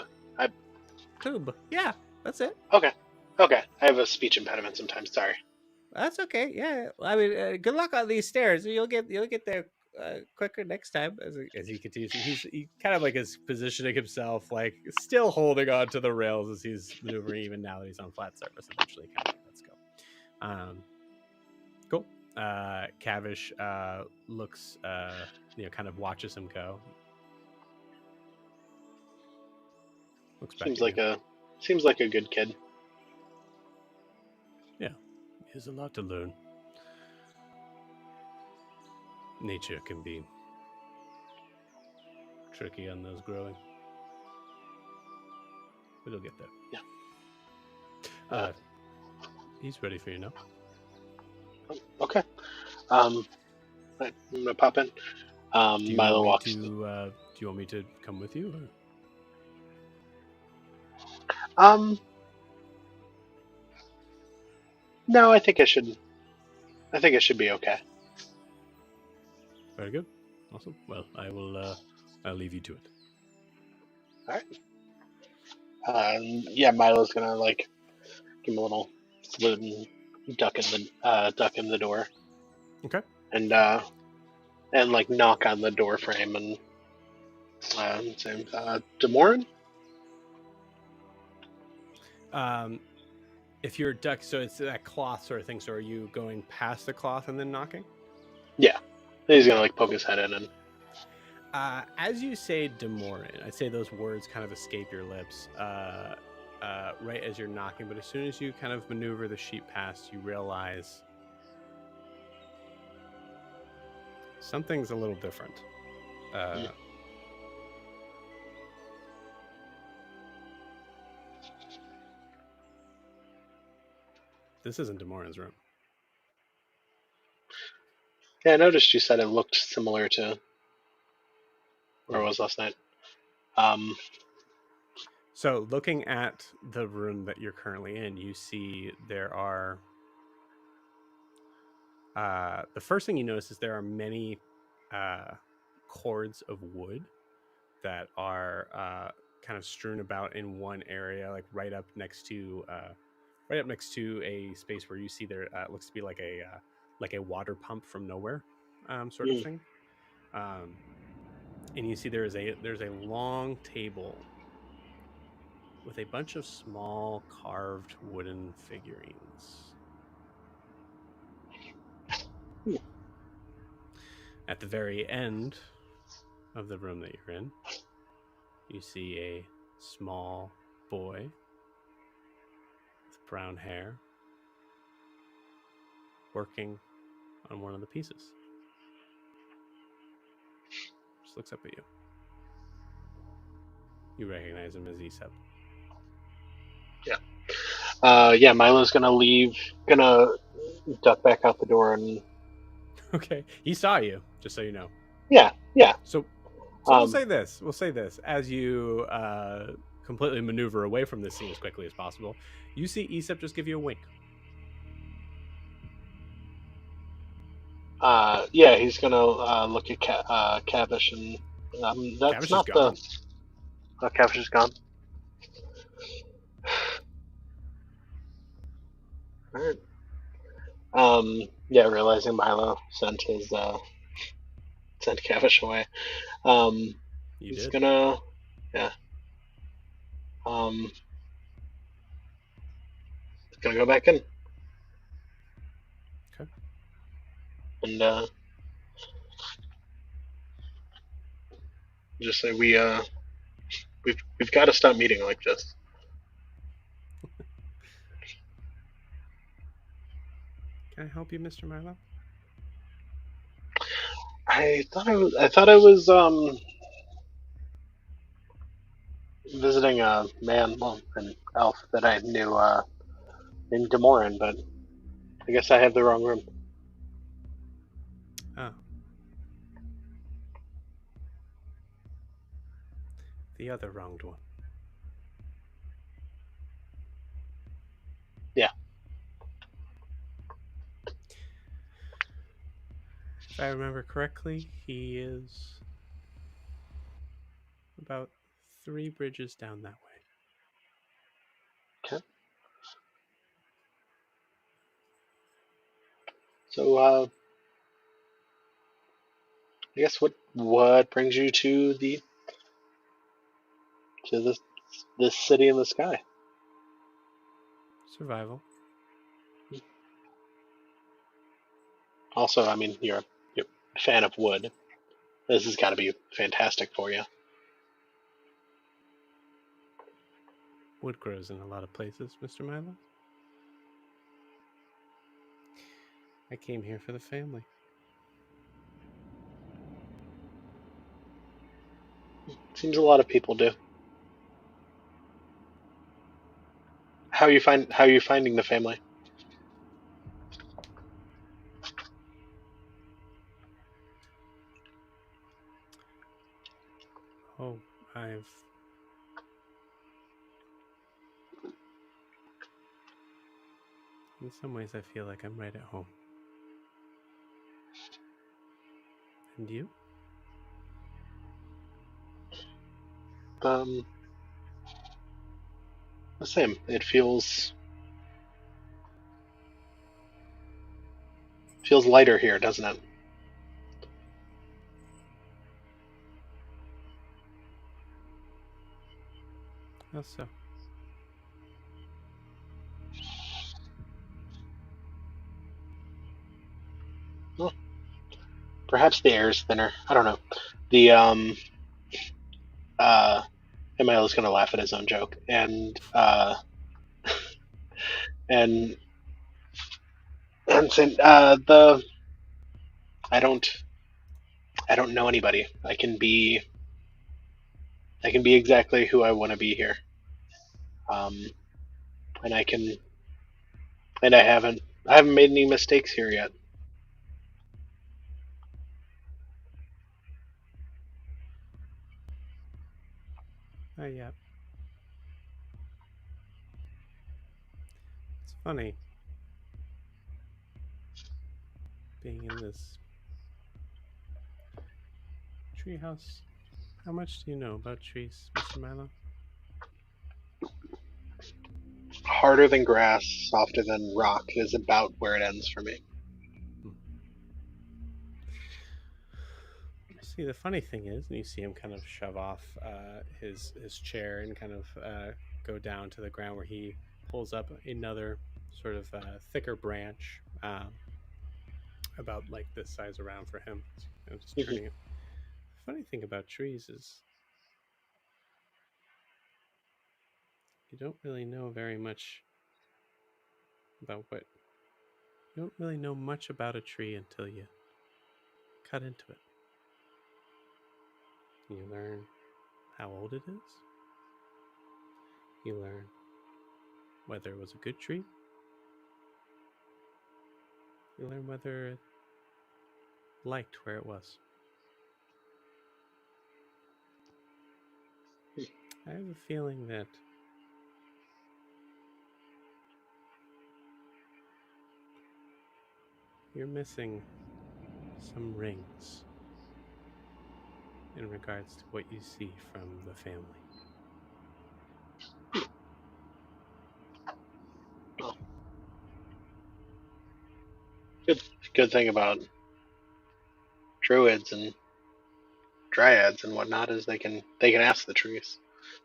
Tomb. Yeah, that's it. Okay. I have a speech impediment sometimes. Sorry. That's okay. Yeah, I mean, good luck on these stairs. You'll get there quicker next time. As he continues, he kind of is positioning himself, still holding on to the rails as he's maneuvering, even now that he's on flat surface. Eventually, kind of let's go. Cool. Kavish looks, kind of watches him go. Looks back. Seems like a good kid. Yeah, he has a lot to learn. Nature can be tricky on those growing, but he'll get there. Yeah. He's ready for you now. Okay. I'm gonna pop in. Milo walks. Do you want me to come with you? Or? No, I think I should be okay. Very good. Awesome. Well, I will. I'll leave you to it. All right. Yeah, Milo's gonna give him a little salute and duck in the door. Okay. And knock on the door frame and say, Demorin? If you're duck, so it's that cloth sort of thing. So are you going past the cloth and then knocking? Yeah. He's gonna poke his head in and. As you say Demorin, I'd say those words kind of escape your lips right as you're knocking. But as soon as you kind of maneuver the sheep past, you realize something's a little different. This isn't Demorin's room. Yeah, I noticed you said it looked similar to where it was last night. So looking at the room that you're currently in, you see there are... the first thing you notice is there are many cords of wood that are kind of strewn about in one area, right up next to a space where you see there looks to be like a water pump from nowhere sort of thing. And you see there's a long table with a bunch of small carved wooden figurines. At the very end of the room that you're in, you see a small boy with brown hair working on one of the pieces. Just looks up at you. You recognize him as Aesop. Yeah. Yeah, Milo's gonna duck back out the door and... Okay. He saw you, just so you know. Yeah. So we'll say this. As you completely maneuver away from this scene as quickly as possible, you see Aesop just give you a wink. Yeah, he's gonna look at Kavish and that's Kavish not is gone. Kavish is gone. Alright. Yeah, realizing Milo sent Kavish away. He's gonna Yeah. Gonna go back in. Okay. And just say we've got to stop meeting like this. Can I help you, Mr. Milo? I thought I was visiting a man, well, an elf that I knew named Gamoran, but I guess I have the wrong room. Oh. The other wronged one. Yeah. If I remember correctly, he is about 3 bridges down that way. Okay. So I guess what brings you to this city in the sky? Survival. Also, I mean, you're a fan of wood. This has got to be fantastic for you. Wood grows in a lot of places, Mr. Milo. I came here for the family. Seems a lot of people do. How are you finding the family? Oh, in some ways I feel like I'm right at home. And you? The same. It feels lighter here, doesn't it? How so? Well, perhaps the air is thinner. I don't know. The Milo's gonna laugh at his own joke, and and saying I don't know anybody. I can be exactly who I want to be here. And I haven't made any mistakes here yet. Not yet. It's funny being in this treehouse. How much do you know about trees, Mr. Milo? Harder than grass, softer than rock is about where it ends for me. See, the funny thing is, and you see him kind of shove off his chair and kind of go down to the ground where he pulls up another sort of thicker branch, about like this size around for him. Just turning it. The funny thing about trees is you don't really know very much about what. You don't really know much about a tree until you cut into it. You learn how old it is. You learn whether it was a good tree. You learn whether it liked where it was. I have a feeling that you're missing some rings in regards to what you see from the family. Good thing about druids and dryads and whatnot is they can ask the trees.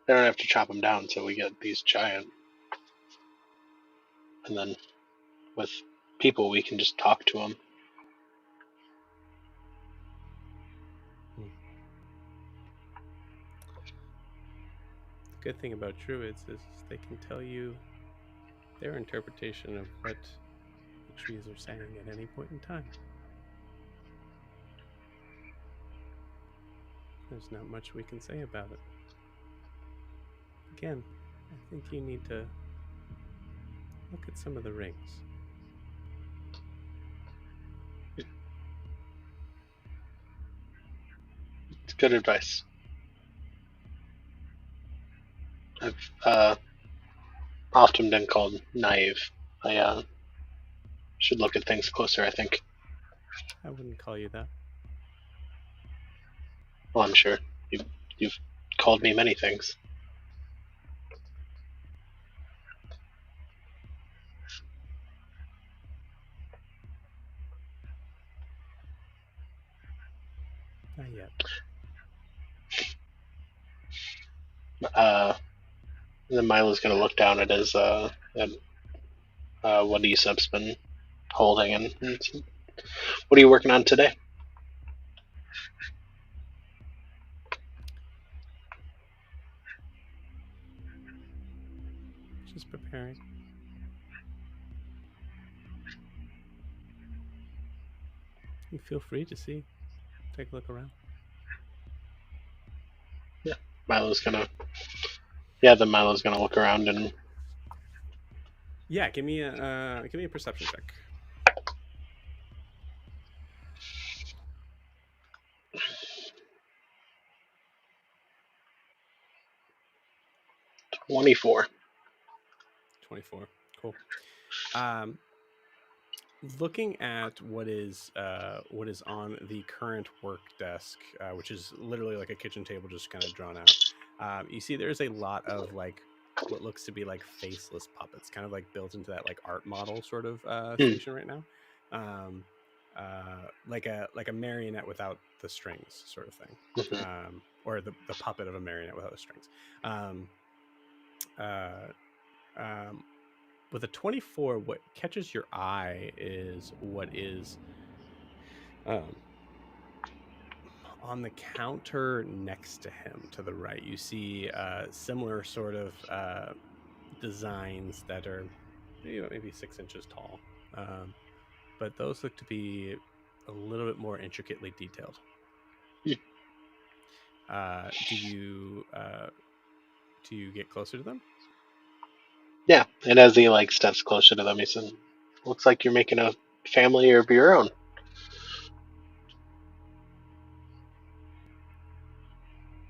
They don't have to chop them down, so we get these giant. And then with people, we can just talk to them. The good thing about druids is they can tell you their interpretation of what the trees are saying at any point in time. There's not much we can say about it. Again, I think you need to look at some of the rings. It's good advice. I've often been called naive. I should look at things closer, I think. I wouldn't call you that. Well, I'm sure. You've called me many things. Not yet. Then Milo's going to look down at his what Aesop's been holding, and what are you working on today? Just preparing. You feel free to see. Take a look around. Yeah, Milo's gonna look around and. Yeah, give me a perception check. $24. 24. Cool. Looking at what is on the current work desk, which is literally like a kitchen table just kind of drawn out, you see there's a lot of like what looks to be like faceless puppets kind of like built into that like art model sort of station right now, like a marionette without the strings sort of thing, or the puppet of a marionette without the strings. With a 24, what catches your eye is what is on the counter next to him to the right. You see similar sort of designs that are maybe 6 inches tall, but those look to be a little bit more intricately detailed. Do you get closer to them? Yeah, and as he like steps closer to them, he says, "Looks like you're making a family of your own."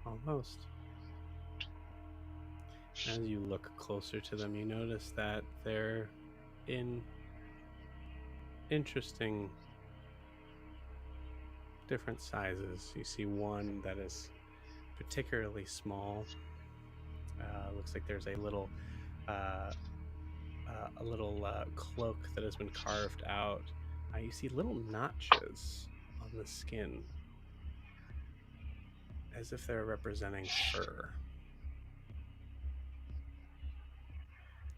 Almost. As you look closer to them, you notice that they're in interesting different sizes. You see one that is particularly small. Looks like there's a little cloak that has been carved out. You see little notches on the skin, as if they're representing fur.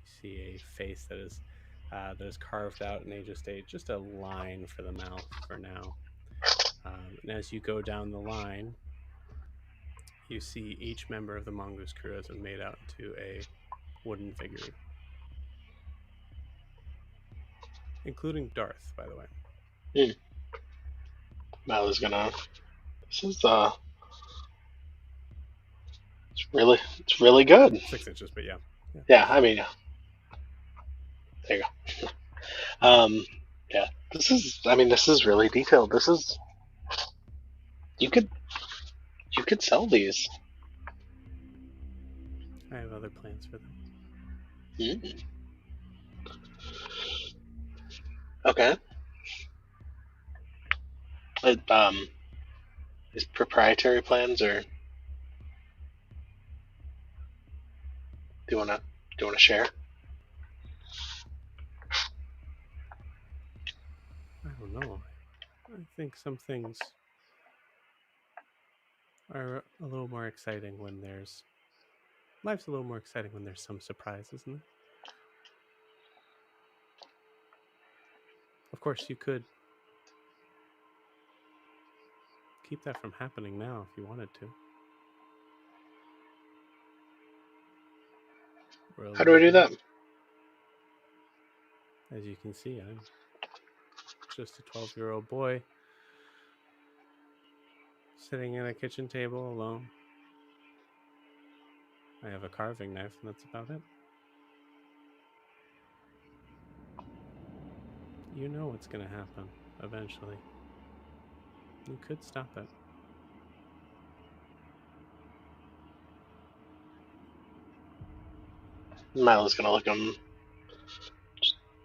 You see a face that is carved out, and just a line for the mouth for now. And as you go down the line, you see each member of the Mongoose Crew has been made out into a wooden figurine, including Darth, by the way. Milo's gonna. This is it's really good. 6 inches, but yeah. Yeah, I mean, there you go. Yeah, this is really detailed. This is you could sell these. I have other plans for them. Okay. Is proprietary plans, or do you wanna share? I don't know. I think some things are a little more exciting when there's... Life's a little more exciting when there's some surprise, isn't it? Of course, you could keep that from happening now if you wanted to. How do I do that? As you can see, I'm just a 12-year-old boy sitting at a kitchen table alone. I have a carving knife, and that's about it. You know what's going to happen eventually. You could stop it. Milo's gonna look him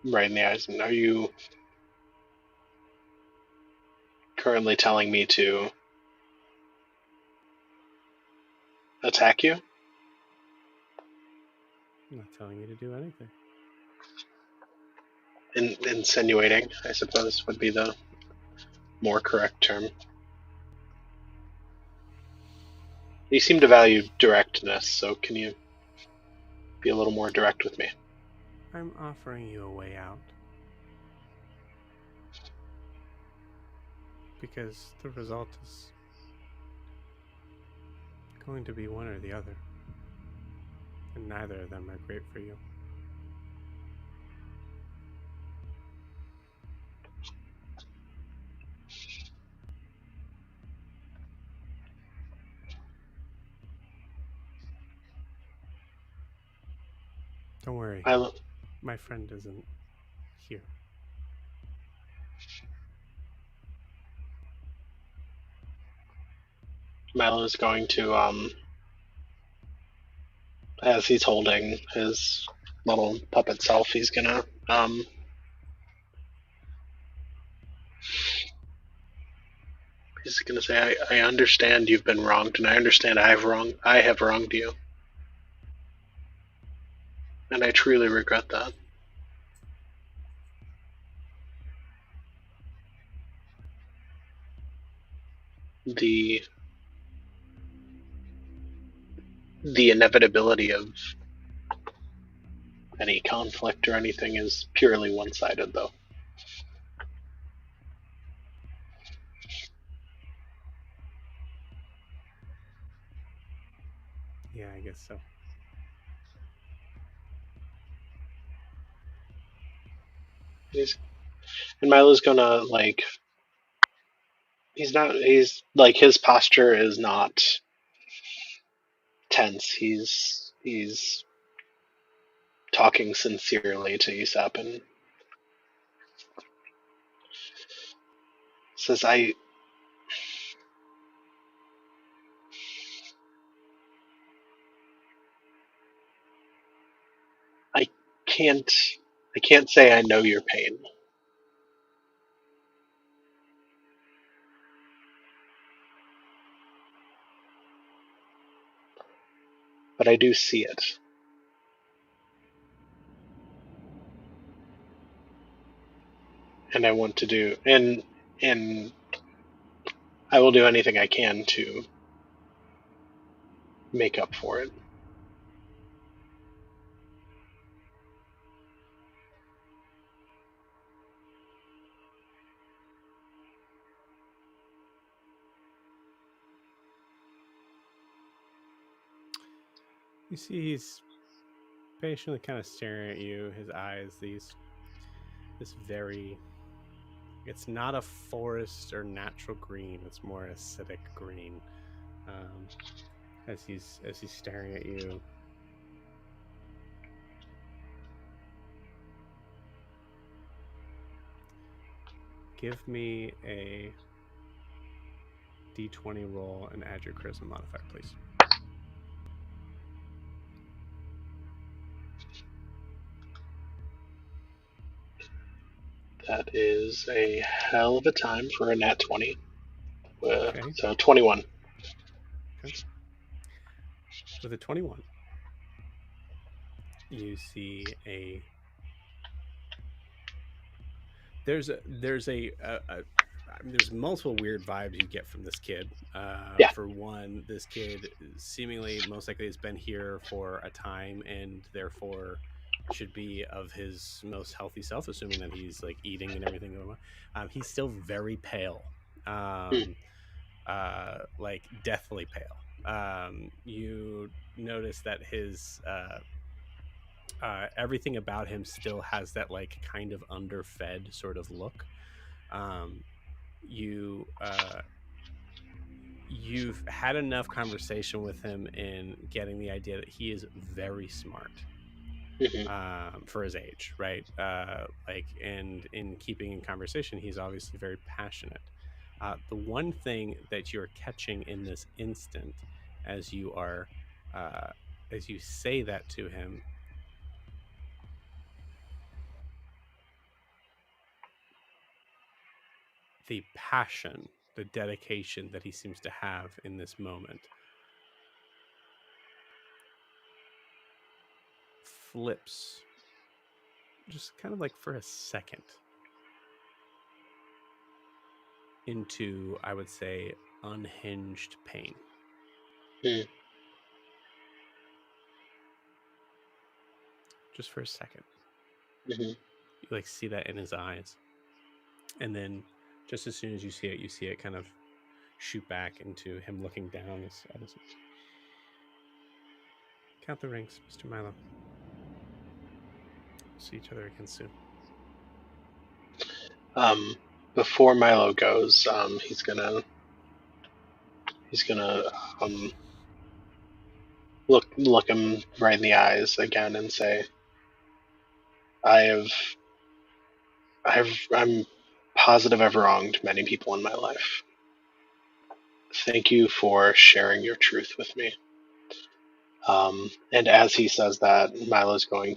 right in the eyes. And are you currently telling me to attack you? I'm not telling you to do anything. Insinuating, I suppose, would be the more correct term. You seem to value directness, so can you be a little more direct with me? I'm offering you a way out. Because the result is going to be one or the other. And neither of them are great for you. Don't worry. My friend isn't here. Milo is going to, as he's holding his little puppet self, he's gonna, he's gonna say, I understand you've been wronged, and I understand I have wronged you. And I truly regret that. The inevitability of any conflict or anything is purely one-sided, though. Yeah, I guess so. And Milo's gonna, he's like, his posture is not tense. He's talking sincerely to Aesop and says, I can't say I know your pain. But I do see it. And I want to do, and I will do anything I can to make up for it. You see, he's patiently kind of staring at you. His eyes, this very... It's not a forest or natural green. It's more acidic green. As he's staring at you. Give me a D20 roll and add your charisma modifier, please. That is a hell of a time for a nat 20. Okay. So 21. Okay. With a 21, you see there's a there's multiple weird vibes you get from this kid. For one, this kid seemingly most likely has been here for a time and therefore should be of his most healthy self, assuming that he's like eating and everything. He's still very pale, like deathly pale. You notice that his everything about him still has that like kind of underfed sort of look. You've had enough conversation with him in getting the idea that he is very smart for his age, right? And in keeping in conversation, he's obviously very passionate. The one thing that you're catching in this instant, as you say that to him, the passion, the dedication that he seems to have in this moment flips just kind of like for a second into, I would say, unhinged pain. Just for a second. You like see that in his eyes. And then just as soon as you see it kind of shoot back into him looking down at his... Count the rings, Mr. Milo. See each other again soon. Before Milo goes, he's gonna look him right in the eyes again and say, I'm positive I've wronged many people in my life. Thank you for sharing your truth with me. And as he says that, Milo's gonna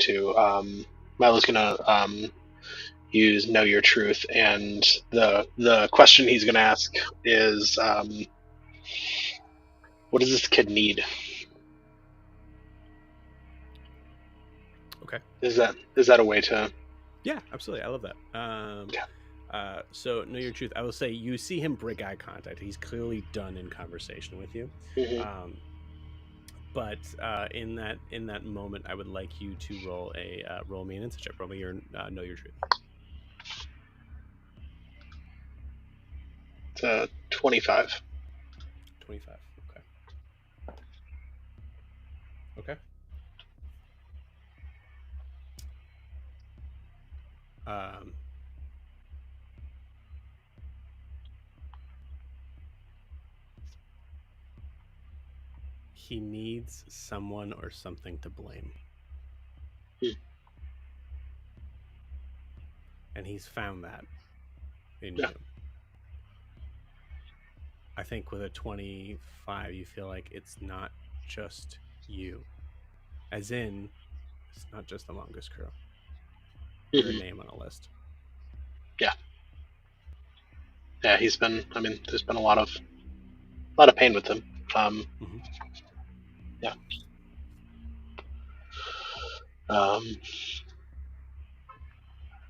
use Know Your Truth, and the question he's gonna ask is, what does this kid need? Okay. Is that a way to? Yeah, absolutely. I love that. So Know Your Truth. I will say you see him break eye contact. He's clearly done in conversation with you. But in that moment, I would like you to roll me an insight check. Roll me your Know Your Truth. It's 25. 25. Okay. He needs someone or something to blame. And he's found that in you. I think with a 25, you feel like it's not just you. As in, it's not just the Mongoose Crew. Your name on a list. Yeah, there's been a lot of pain with him. Yeah.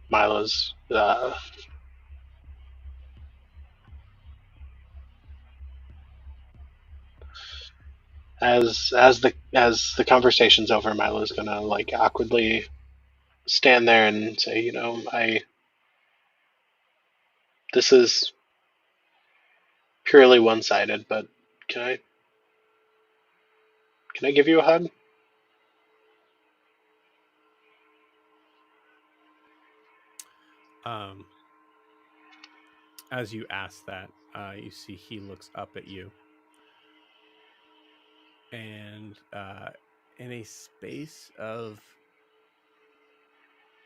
Milo's as the conversation's over, Milo's gonna like awkwardly stand there and say, this is purely one-sided, but can I give you a hug? As you ask that, you see he looks up at you. And in a space of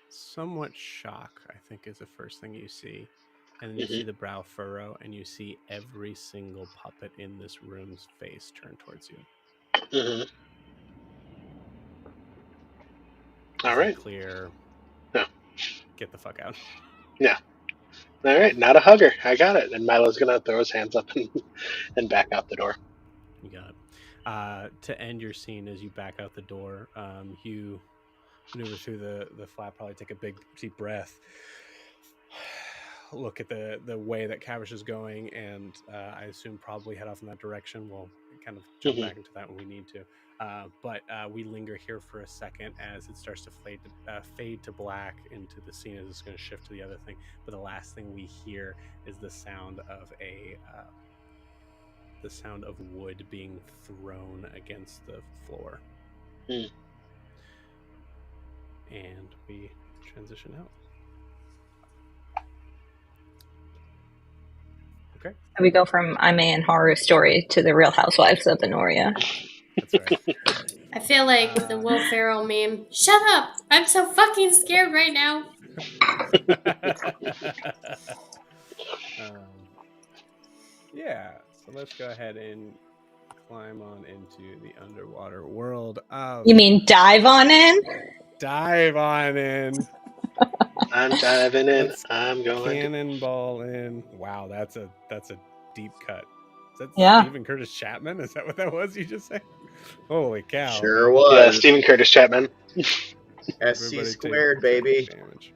somewhat shock, I think is the first thing you see. And then you see the brow furrow, and you see every single puppet in this room's face turn towards you. All right. Clear. Yeah. Get the fuck out. Yeah. All right, not a hugger. I got it. And Milo's gonna throw his hands up and back out the door. You got it. To end your scene, as you back out the door, you maneuver through the flap, probably take a big deep breath. look at the way that Kavish is going, and I assume probably head off in that direction. We'll kind of jump back into that when we need to. But we linger here for a second as it starts to fade to black into the scene as it's going to shift to the other thing. But the last thing we hear is the sound of wood being thrown against the floor. And we transition out. Okay. So we go from I'm a Horror Story to the Real Housewives of Enoria. That's right. I feel like the Will Ferrell meme. Shut up! I'm so fucking scared right now. Yeah, so let's go ahead and climb on into the underwater world of... You mean dive on in? Dive on in. I'm diving in. I'm going. Cannonball in. Wow, that's a deep cut. Is that Stephen Curtis Chapman? Is that what that was you just said? Holy cow. Sure was. Yeah, Stephen Curtis Chapman. SC squared, baby. Damage.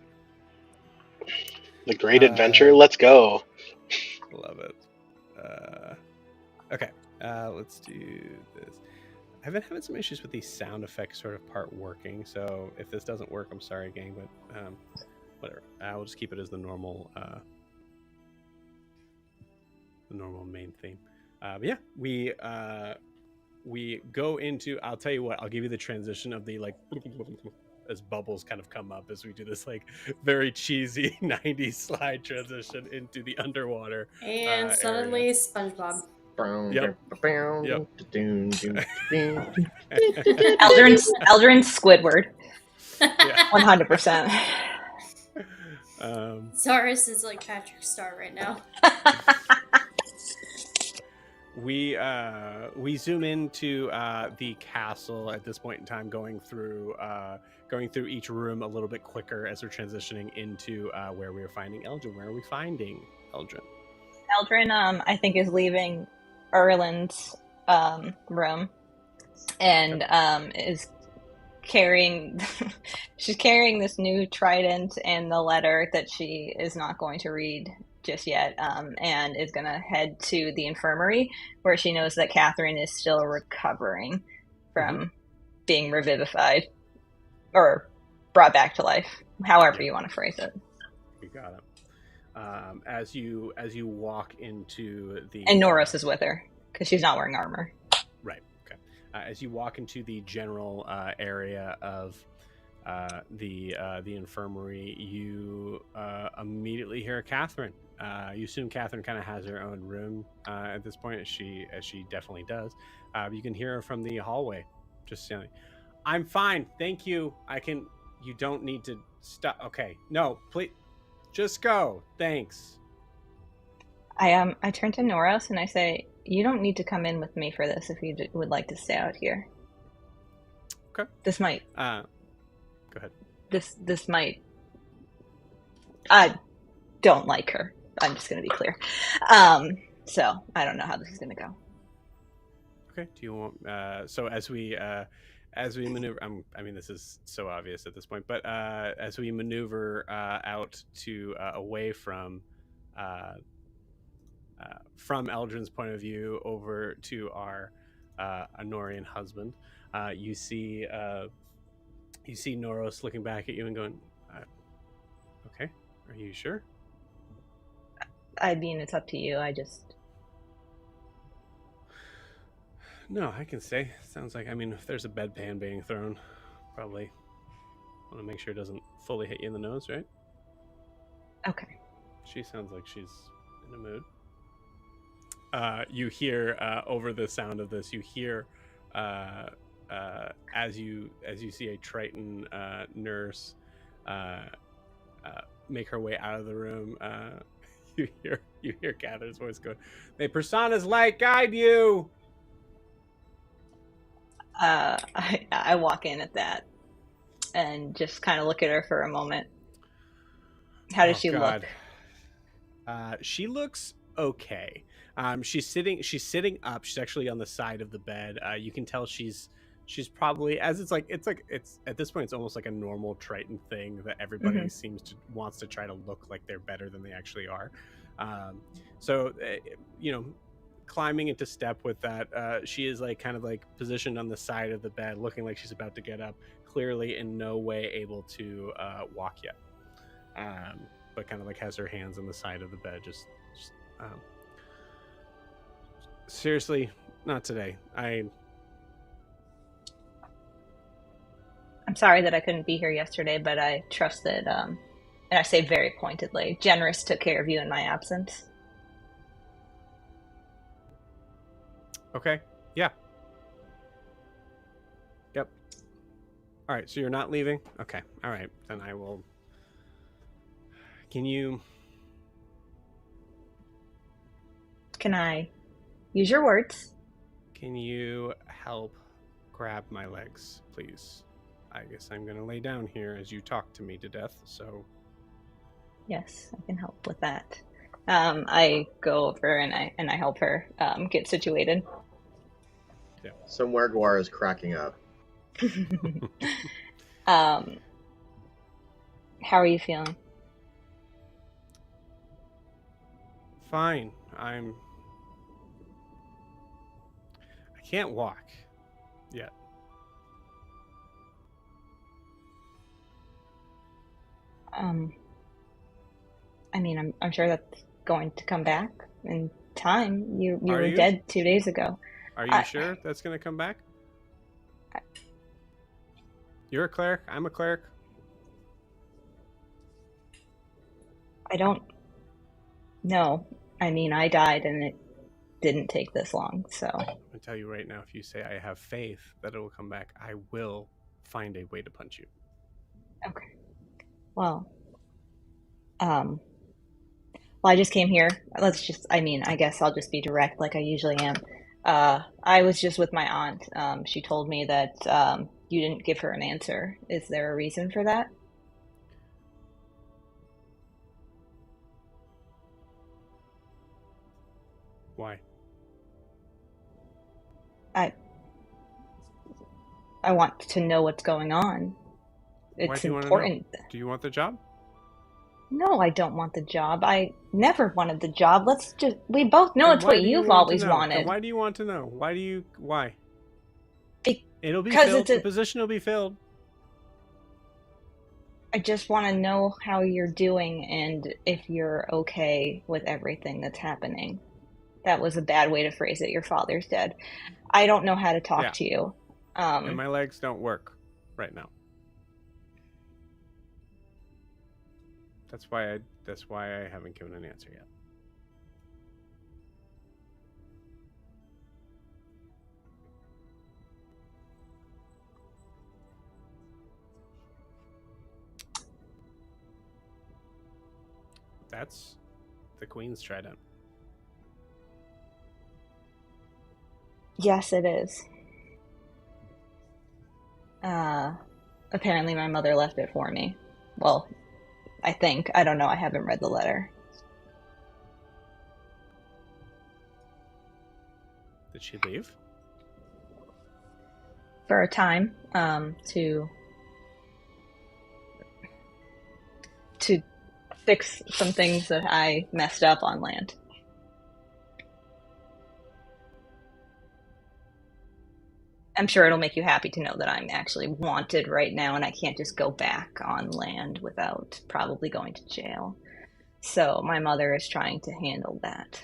The Great Adventure. Let's go. Love it. Okay. Let's do this. I've been having some issues with the sound effects sort of part working, so if this doesn't work, I'm sorry, gang, but whatever. I'll just keep it as the normal main theme. But yeah, we go into, I'll tell you what, I'll give you the transition of the like as bubbles kind of come up as we do this like very cheesy 90s slide transition into the underwater and suddenly area. SpongeBob. Yep. Eldryn Squidward. Yeah. 100%. Zaris is like Patrick Star right now. We zoom into the castle at this point in time, going through each room a little bit quicker as we're transitioning into where we are finding Eldryn. Where are we finding Eldryn? Eldryn, I think, is leaving Erland's room and is carrying she's carrying this new trident and the letter that she is not going to read just yet, and is going to head to the infirmary where she knows that Catherine is still recovering from being revivified or brought back to life, however you want to phrase it. You got it. As you walk into the... And Norris is with her because she's not wearing armor. Right. Okay. As you walk into the general area of the infirmary, you immediately hear Catherine. You assume Catherine kind of has her own room at this point, as she definitely does. You can hear her from the hallway, just saying, "I'm fine, thank you. You don't need to stop. Okay, no, please, just go. Thanks." I turn to Norris and I say, "You don't need to come in with me for this if you would like to stay out here." Okay. This might. Go ahead. This might. I don't like her. I'm just going to be clear. So I don't know how this is going to go. Okay. Do you want? So as we maneuver, I mean, this is so obvious at this point, but as we maneuver out to away from Eldryn's point of view over to our Enorian husband, you see Noros looking back at you and going, "Okay, are you sure?" I mean, it's up to you. No, I can say. Sounds like, I mean, if there's a bedpan being thrown, probably want to make sure it doesn't fully hit you in the nose, right? Okay. She sounds like she's in a mood. You hear over the sound of this, you hear as you see a Triton nurse make her way out of the room. You hear Catherine's voice go, "May Persana's light guide you." I walk in at that and just kind of look at her for a moment. How does she look? She looks okay. She's sitting up. She's actually on the side of the bed. You can tell she's she's probably, as it's at this point it's almost like a normal Triton thing that everybody wants to try to look like they're better than they actually are. So climbing into step with that, she is like kind of like positioned on the side of the bed, looking like she's about to get up, clearly in no way able to walk yet, but kind of like has her hands on the side of the bed, just seriously, not today. I'm sorry that I couldn't be here yesterday, but I trust that, and I say very pointedly, Generous took care of you in my absence. Okay. Yeah. Yep. All right. So you're not leaving? Okay. All right. Then I will. Can I use your words? Can you help grab my legs, please? I guess I'm going to lay down here as you talk to me to death, so... Yes, I can help with that. I go over and I help her get situated. Yeah. Somewhere Gwar is cracking up. How are you feeling? Fine. I can't walk yet. I mean, I'm sure that's going to come back in time. You were dead 2 days ago. Are you sure that's going to come back? You're a cleric. I'm a cleric. I don't know. I mean, I died and it didn't take this long, so... I'll tell you right now, if you say I have faith that it will come back, I will find a way to punch you. Okay. Well, I just came here. I guess I'll just be direct like I usually am. I was just with my aunt. She told me that you didn't give her an answer. Is there a reason for that? Why? I want to know what's going on. It's important. Do you want the job? No, I don't want the job. I never wanted the job. We both know it's what you've always wanted. And why do you want to know? Why? It'll be because filled. The position will be filled. I just want to know how you're doing and if you're okay with everything that's happening. That was a bad way to phrase it. Your father's dead. I don't know how to talk to you. And my legs don't work right now. That's why I haven't given an answer yet. That's the Queen's trident. Yes, it is. Apparently my mother left it for me. Well, I think. I don't know. I haven't read the letter. Did she leave? For a time, to fix some things that I messed up on land. I'm sure it'll make you happy to know that I'm actually wanted right now and I can't just go back on land without probably going to jail. So my mother is trying to handle that.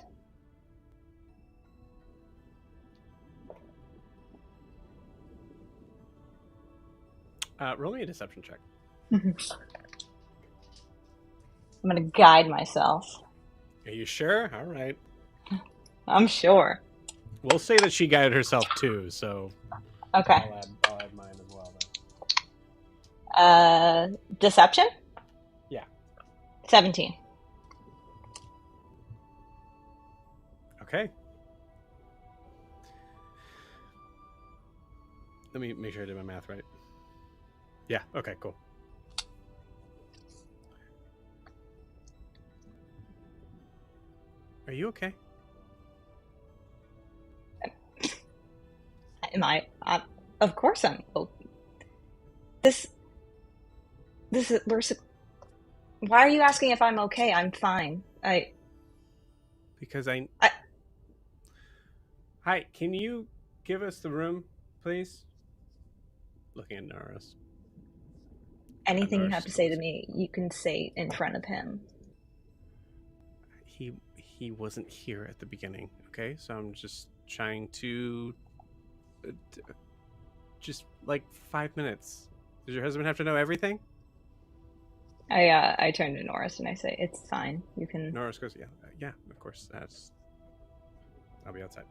Roll me a deception check. I'm going to guide myself. Are you sure? All right. I'm sure. We'll say that she guided herself too, so... Okay. I'll add mine as well then. Deception? Yeah. 17. Okay. Let me make sure I did my math right. Yeah, okay, cool. Are you okay? Of course I'm. Oh, this is. Why are you asking if I'm okay? I'm fine. Because Hi, can you give us the room, please? Looking at Norris. Anything you have to say to me, you can say in front of him. He wasn't here at the beginning, okay? So I'm just trying to... just, like, 5 minutes. Does your husband have to know everything? I turn to Norris and I say, it's fine. You can... Norris goes, yeah, of course. I'll be outside.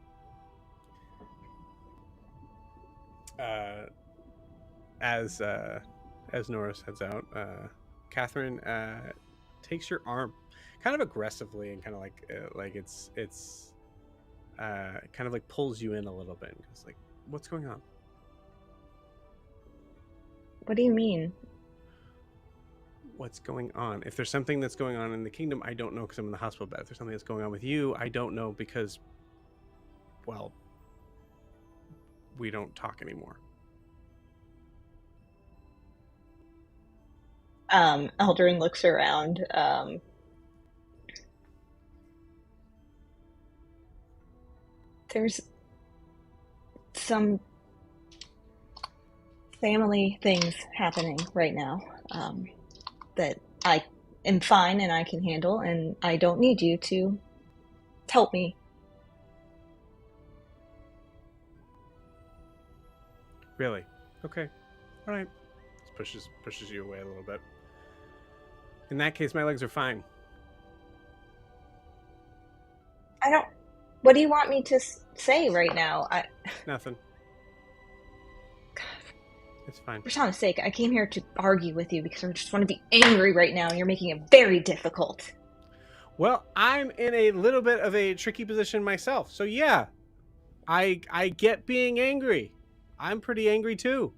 As Norris heads out, Catherine takes your arm, kind of aggressively, and kind of like it's kind of like pulls you in a little bit. It's like, what's going on? What do you mean? What's going on? If there's something that's going on in the kingdom, I don't know because I'm in the hospital bed. If there's something that's going on with you, I don't know because, well, we don't talk anymore. Eldryn looks around. There's some family things happening right now that I am fine and I can handle, and I don't need you to help me. Really? Okay. All right. Just pushes you away a little bit. In that case, my legs are fine. What do you want me to say right now? Nothing. God. It's fine. For Shauna's sake, I came here to argue with you because I just want to be angry right now, and you're making it very difficult. Well, I'm in a little bit of a tricky position myself. So yeah, I get being angry. I'm pretty angry too.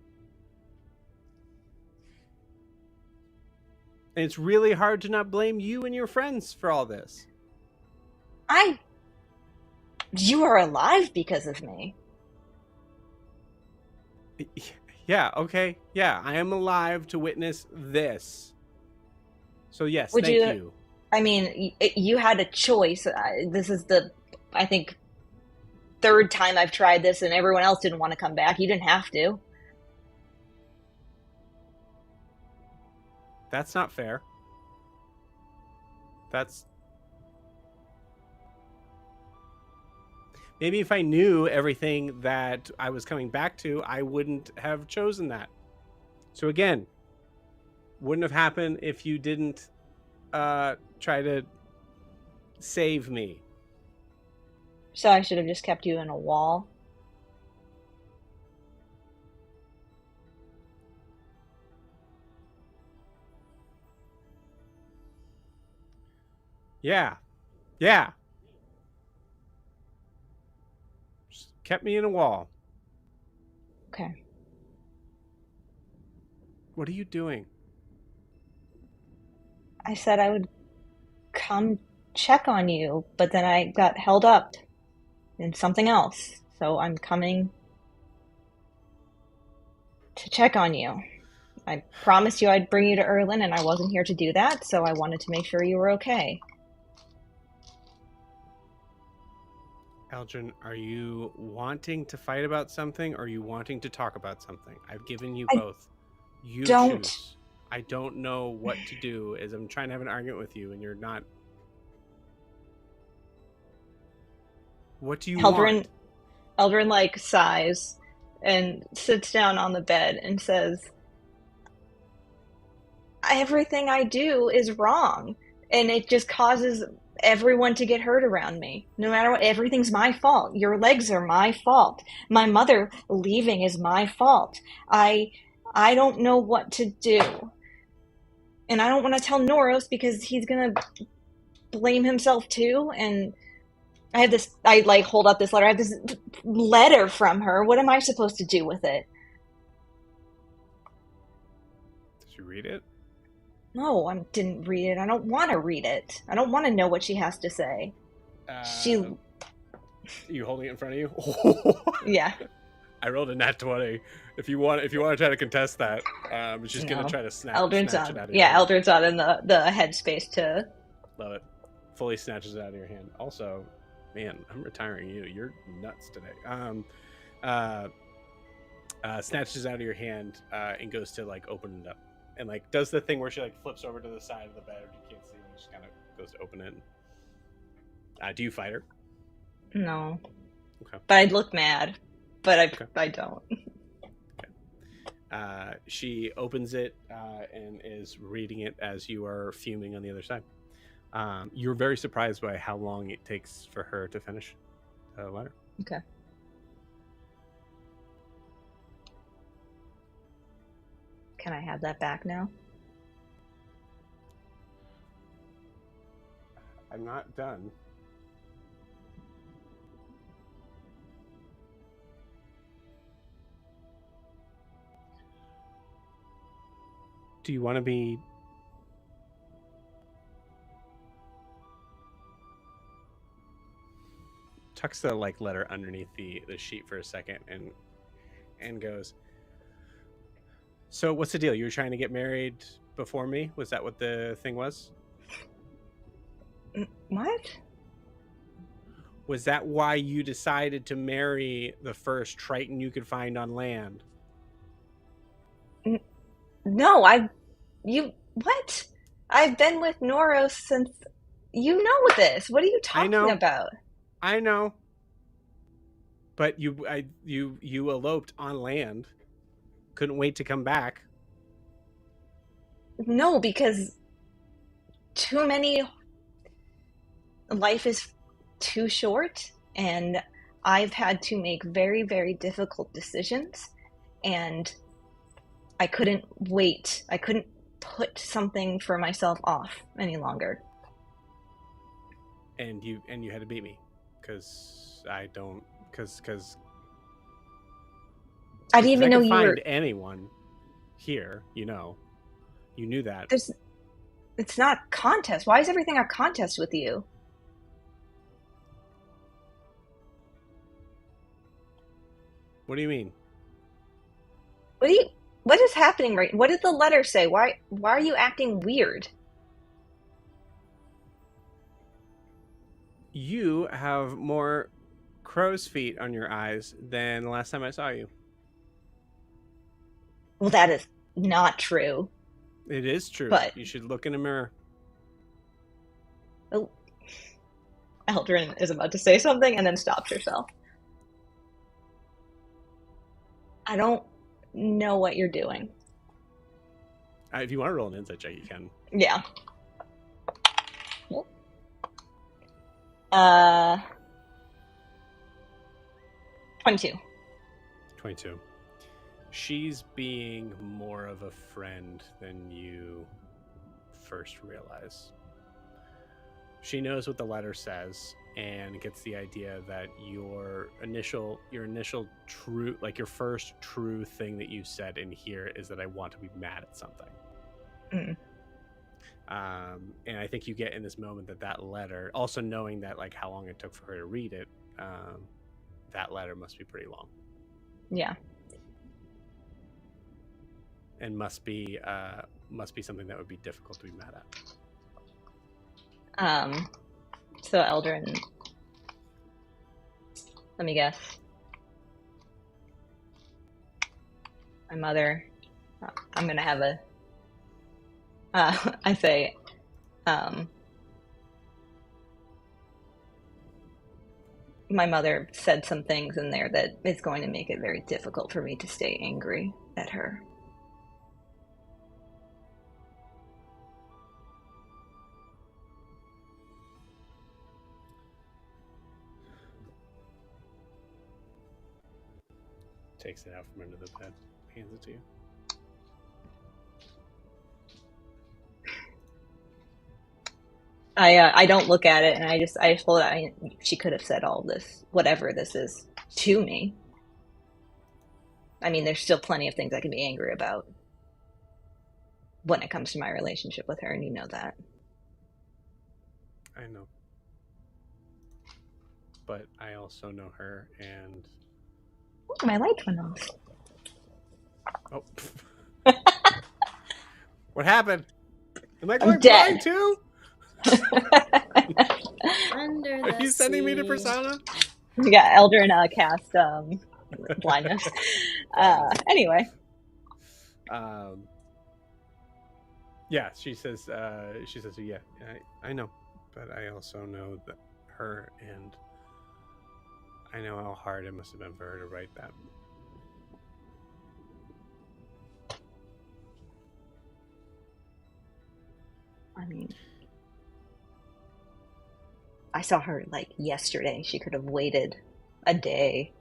And it's really hard to not blame you and your friends for all this. You are alive because of me. Yeah, okay. Yeah, I am alive to witness this. So yes, thank you. I mean, you had a choice. This is I think, third time I've tried this and everyone else didn't want to come back. You didn't have to. That's not fair. Maybe if I knew everything that I was coming back to, I wouldn't have chosen that. So again, wouldn't have happened if you didn't try to save me. So I should have just kept you in a wall? Yeah. Just kept me in a wall. Okay. What are you doing? I said I would come check on you, but then I got held up in something else. So I'm coming to check on you. I promised you I'd bring you to Erlin, and I wasn't here to do that, so I wanted to make sure you were okay. Eldryn, are you wanting to fight about something, or are you wanting to talk about something? I've given you both. You choose. I don't know what to do, as I'm trying to have an argument with you, and you're not. What do you want? Eldryn, sighs and sits down on the bed and says, everything I do is wrong, and it just causes everyone to get hurt around me. No matter what, everything's my fault. Your legs are my fault. My mother leaving is my fault. I don't know what to do. And I don't want to tell Noros because he's going to blame himself too. And I have this, I hold up this letter. I have this letter from her. What am I supposed to do with it? Did you read it? No, I didn't read it. I don't want to read it. I don't want to know what she has to say. You holding it in front of you? Yeah. I rolled a nat 20. If you want to try to contest that, she's gonna try to snatch it out of your hand. Eldrin's not in the headspace to. Love it. Fully snatches it out of your hand. Also, man, I'm retiring you. You're nuts today. Snatches it out of your hand and goes to like open it up, and like does the thing where she like flips over to the side of the bed. You can't see, and just kind of goes to open it. Do you fight her? No. Okay. But I'd look mad. But I don't. Okay. She opens it and is reading it as you are fuming on the other side. You're very surprised by how long it takes for her to finish the letter. Okay. Can I have that back now? I'm not done. Do you want to be... Tucks the like letter underneath the sheet for a second and goes, so what's the deal? You were trying to get married before me? Was that what the thing was? What? Was that why you decided to marry the first Triton you could find on land? No, what? I've been with Noros since, you know this. What are you talking about? I know. But you eloped on land. Couldn't wait to come back. No, because life is too short, and I've had to make very, very difficult decisions, and I couldn't wait. I couldn't put something for myself off any longer. And you had to beat me, because I didn't even know you find anyone here. You knew that. It's not a contest. Why is everything a contest with you? What do you mean? What is happening what did the letter say? Why are you acting weird? You have more crow's feet on your eyes than the last time I saw you. Well, that is not true. It is true. But you should look in a mirror. Oh, Eldryn is about to say something and then stops herself. I don't know what you're doing. If you want to roll an insight check, you can. Yeah. 22. 22. She's being more of a friend than you first realize. She knows what the letter says and gets the idea that your initial true, like your first true thing that you said in here is that I want to be mad at something. Mm. And I think you get in this moment that letter, also knowing that like how long it took for her to read it, that letter must be pretty long. Yeah. And must be something that would be difficult to be mad at. So Eldryn, let me guess. My mother, I'm gonna have I say, my mother said some things in there that is going to make it very difficult for me to stay angry at her. Takes it out from under the bed, hands it to you. I don't look at it, and I just told her she could have said all this, whatever this is, to me. I mean, there's still plenty of things I can be angry about when it comes to my relationship with her, and you know that. I know. But I also know her, and Oh, my light went off. Oh. What happened? Am I going dead. blind too? Under Are the you sending me to sea. Persona? Yeah, Eldryn cast blindness. Anyway. Yeah, she says, yeah, I know, but I also know that her, and I know how hard it must have been for her to write that. I mean, I saw her like yesterday. She could have waited a day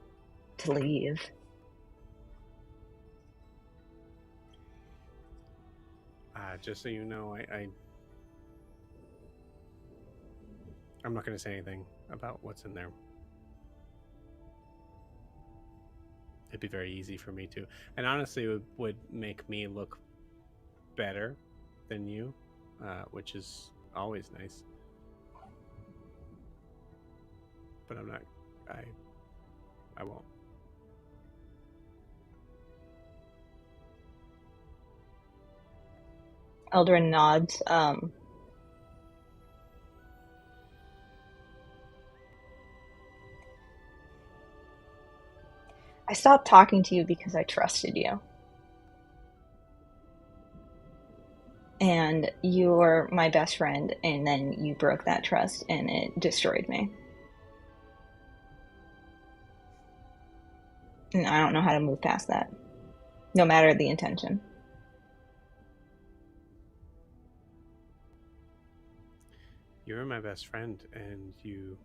to leave. Just so you know, I'm not going to say anything about what's in there. It'd be very easy for me to, and honestly, it would make me look better than you, which is always nice. But I'm not. I won't. Eldryn nods. I stopped talking to you because I trusted you. And you were my best friend, and then you broke that trust, and it destroyed me. And I don't know how to move past that, no matter the intention. You were my best friend, and you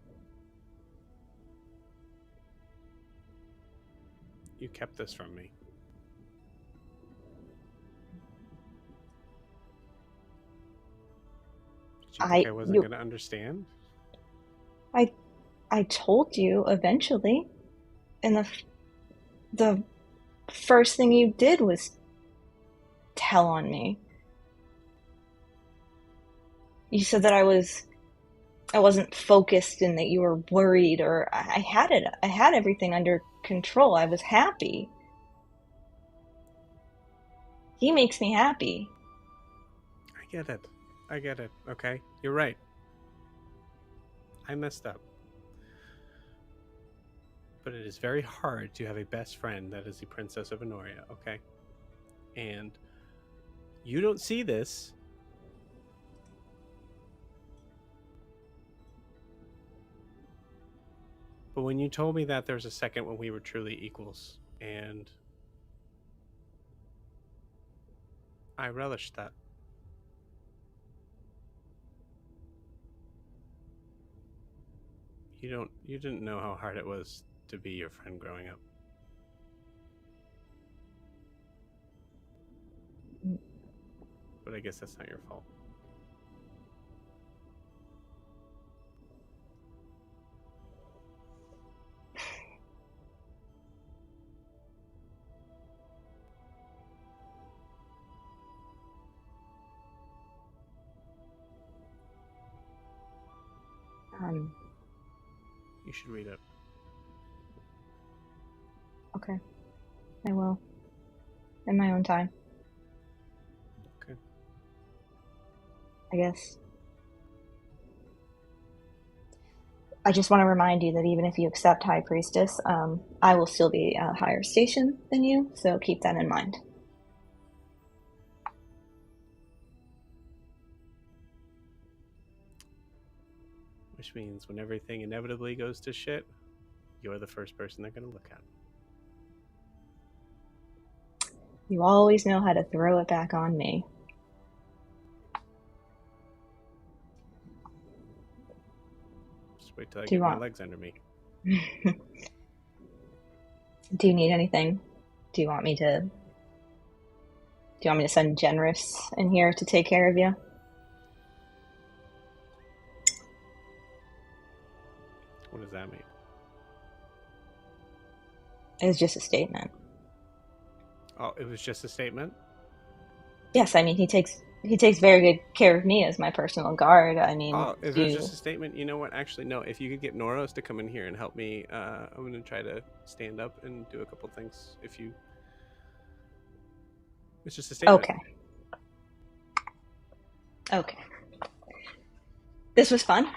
kept this from me. Did you think I wasn't going to understand? I told you eventually, and the first thing you did was tell on me. You said that I wasn't focused and that you were worried, or I had everything under control. I was happy. He makes me happy. I get it. Okay, you're right. I messed up. But it is very hard to have a best friend that is the Princess of Enoria, okay? And you don't see this. But when you told me that there was a second when we were truly equals, and I relished that. You didn't know how hard it was to be your friend growing up. But I guess that's not your fault. You should read it. Okay. I will. In my own time. Okay. I guess. I just want to remind you that even if you accept High Priestess, I will still be a higher station than you, so keep that in mind. Which means when everything inevitably goes to shit, you're the first person they're going to look at. You always know how to throw it back on me. Just wait till I get my legs under me. Do you need anything? Do you want me to send Generous in here to take care of you? What does that mean? It was just a statement. Oh, it was just a statement? Yes, I mean, he takes he takes very good care of me as my personal guard. I mean, if it's just a statement, you know what? Actually, no. If you could get Noros to come in here and help me, I'm going to try to stand up and do a couple things. It's just a statement. Okay. This was fun.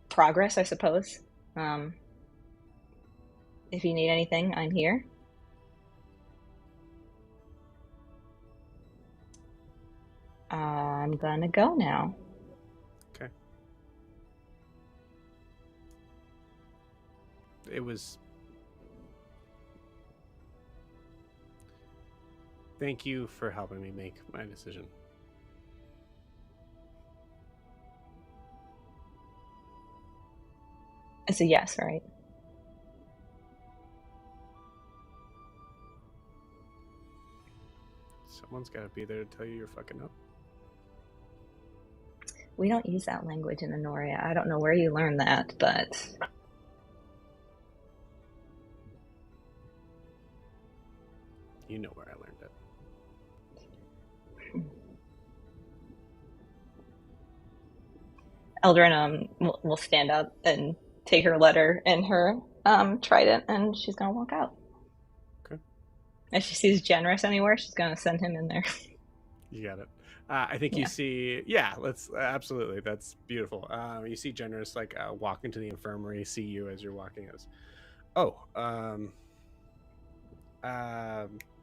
Progress, I suppose. If you need anything, I'm here. I'm gonna go now. Okay. It was... Thank you for helping me make my decision. It's a yes, right? Someone's got to be there to tell you you're fucking up. We don't use that language in Enoria. I don't know where you learned that, but... You know where I learned it. Eldryn will stand up and take her letter and her trident, and she's going to walk out. Okay. If she sees Generous anywhere, she's going to send him in there. You got it. I think you see... Yeah, let's... absolutely. That's beautiful. You see Generous, like, walk into the infirmary, see you as you're walking. As,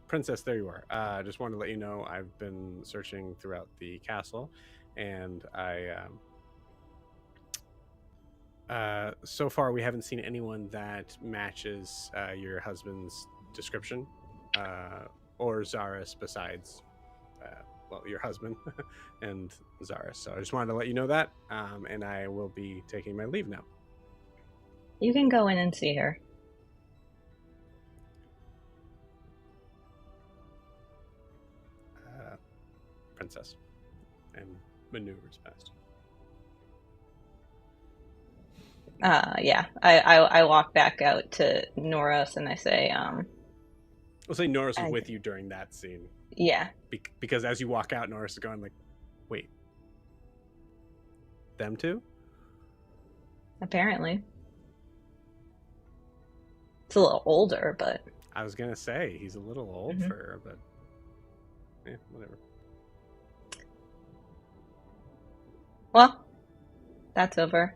Princess, there you are. Just wanted to let you know I've been searching throughout the castle, and so far we haven't seen anyone that matches your husband's description, or Zaris besides... well, your husband and Zaris. So I just wanted to let you know that, and I will be taking my leave now. You can go in and see her. Princess, and maneuvers past. Yeah, I walk back out to Noros and I say, We'll say Noros was with you during that scene. Yeah. Because as you walk out, Noros is going like, wait, them two? Apparently. It's a little older, but... I was going to say, he's a little old for her, but... Yeah, whatever. Well, that's over.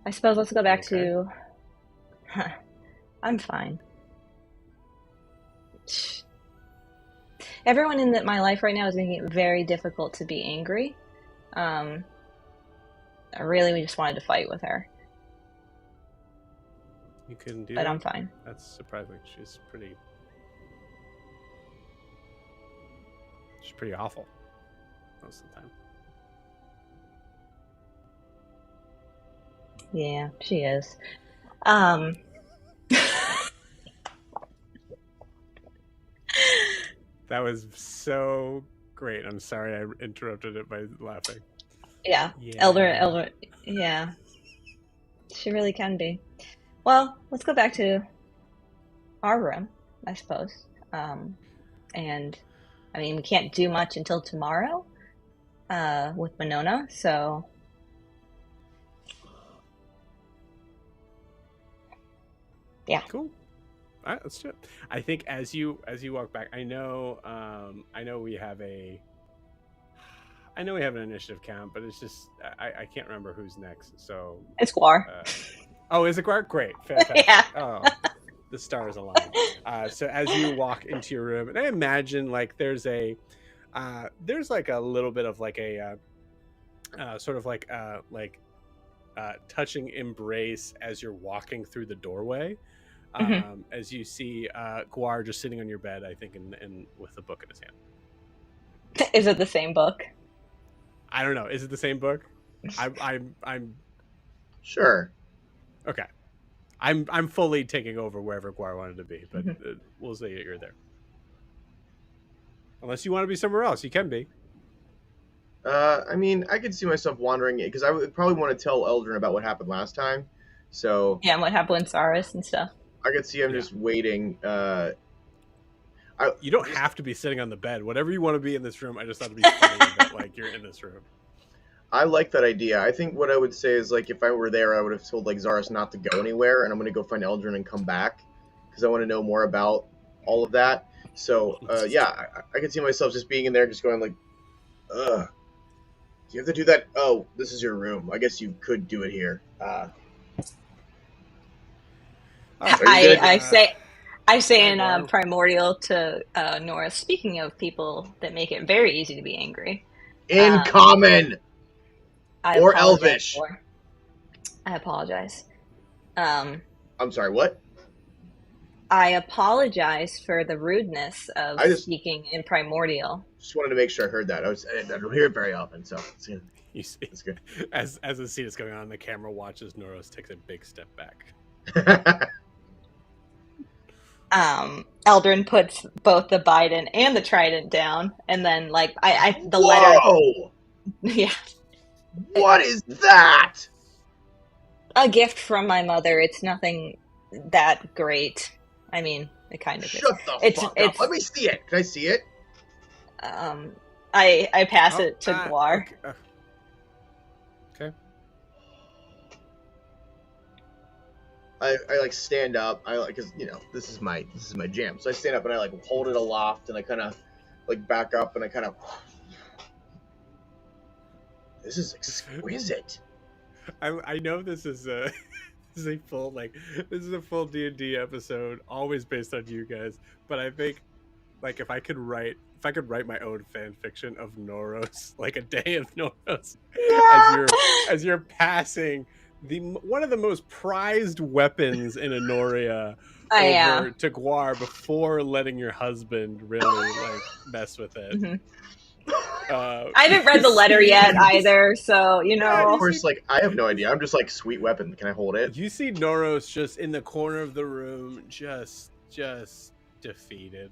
I suppose let's go back to... I'm fine. Everyone in my life right now is making it very difficult to be angry. I really just wanted to fight with her. You couldn't do but that? I'm fine. That's surprising. She's pretty awful most of the time. Yeah, she is. That was so great. I'm sorry I interrupted it by laughing. Yeah. Eldryn, yeah. She really can be. Well, let's go back to our room, I suppose. And, I mean, we can't do much until tomorrow with Winona, so... Yeah. Cool. All right, let's do it. I think as you walk back, I know we have an initiative count, but it's just I can't remember who's next. So it's Gwar. Is it Gwar? Great, fantastic. Yeah. Oh, the stars align. So as you walk into your room, and I imagine like there's like a little bit of like a sort of like touching embrace as you're walking through the doorway. As you see Gwar just sitting on your bed, I think, and with a book in his hand. Is it the same book? I don't know. Is it the same book? I'm sure. Okay. I'm fully taking over wherever Gwar wanted to be, but we'll say you're there. Unless you want to be somewhere else, you can be. I mean, I could see myself wandering because I would probably want to tell Eldryn about what happened last time. So yeah, and what happened with Zaris and stuff. I could see him just waiting. I You don't have to be sitting on the bed. Whatever you want to be in this room, I just thought it'd be funny that like you're in this room. I like that idea. I think what I would say is like if I were there, I would have told like Zaris not to go anywhere, and I'm gonna go find Eldryn and come back because I want to know more about all of that. So yeah, I could see myself just being in there, just going like, ugh. Do you have to do that? Oh, this is your room. I guess you could do it here. I say in Primordial to Nora, speaking of people that make it very easy to be angry. In common! Or Elvish. I apologize. I'm sorry, what? I apologize for the rudeness of speaking in Primordial. Just wanted to make sure I heard that. I don't hear it very often, so you see, it's good. As the scene is going on, the camera watches Noros takes a big step back. Eldryn puts both the Biden and the trident down, and then like the Whoa! letter. Yeah. What is that? A gift from my mother. It's nothing that great. I mean, it kind of is. Shut the fuck up. Let me see it. Can I see it? I pass it to Gwar. Okay. I like stand up. I like because this is my jam. So I stand up and I like hold it aloft and I kind of like back up and I kind of. This is exquisite. I know this is a full D&D episode, always based on you guys. But I think, like, if I could write my own fan fiction of Noros, like a day of Noros, as you're passing one of the most prized weapons in Enoria over to Gwar before letting your husband really like mess with it. Mm-hmm. I haven't read the letter yet either, so Of course, like I have no idea. I'm just like, sweet weapon. Can I hold it? You see Noros just in the corner of the room, just defeated.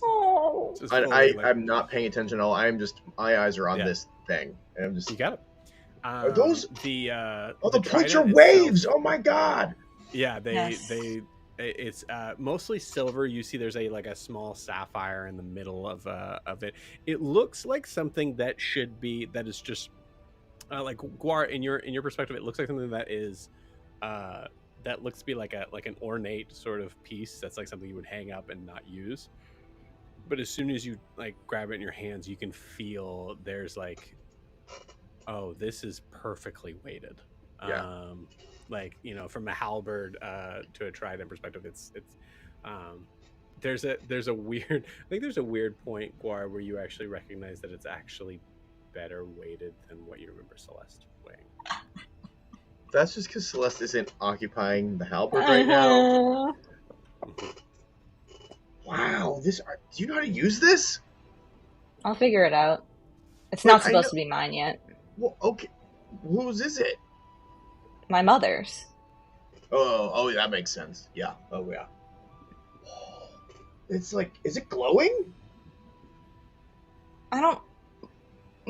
Oh, I'm not paying attention at all. I'm just my eyes are on this thing, and I'm just. You got it. Are those the points are waves? Oh my god! Yeah, it's mostly silver. You see there's a small sapphire in the middle of it. It looks like something that is just like Gwar, in your perspective, it looks like something that is that looks to be like an ornate sort of piece that's like something you would hang up and not use. But as soon as you like grab it in your hands, you can feel there's like, oh, this is perfectly weighted. Yeah. Like, from a halberd to a trident perspective, it's there's a weird point, Gwar, where you actually recognize that it's actually better weighted than what you remember Celeste weighing. That's just because Celeste isn't occupying the halberd right now. Wow, do you know how to use this? I'll figure it out. It's not supposed to be mine yet. Well, okay. Whose is it? My mother's. Oh, that makes sense. Yeah. Oh, yeah. It's like, is it glowing? I don't.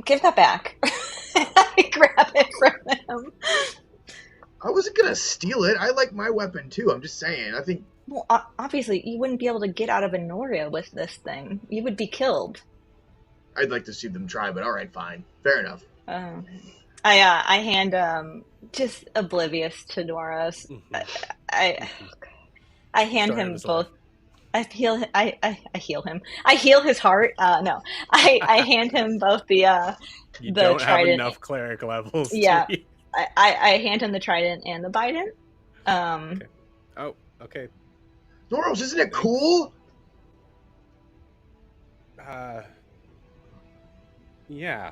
Give that back. I grab it from him. I wasn't gonna steal it. I like my weapon too. I'm just saying. I think. Well, obviously, you wouldn't be able to get out of Enoria with this thing. You would be killed. I'd like to see them try, but all right, fine, fair enough. I hand just oblivious to Noros. I hand him both. I heal him. I heal his heart. No, I hand him both the you the don't trident. have enough cleric levels. Yeah, I hand him the trident and the bident. Okay. Oh, okay. Noros, isn't it cool? Yeah.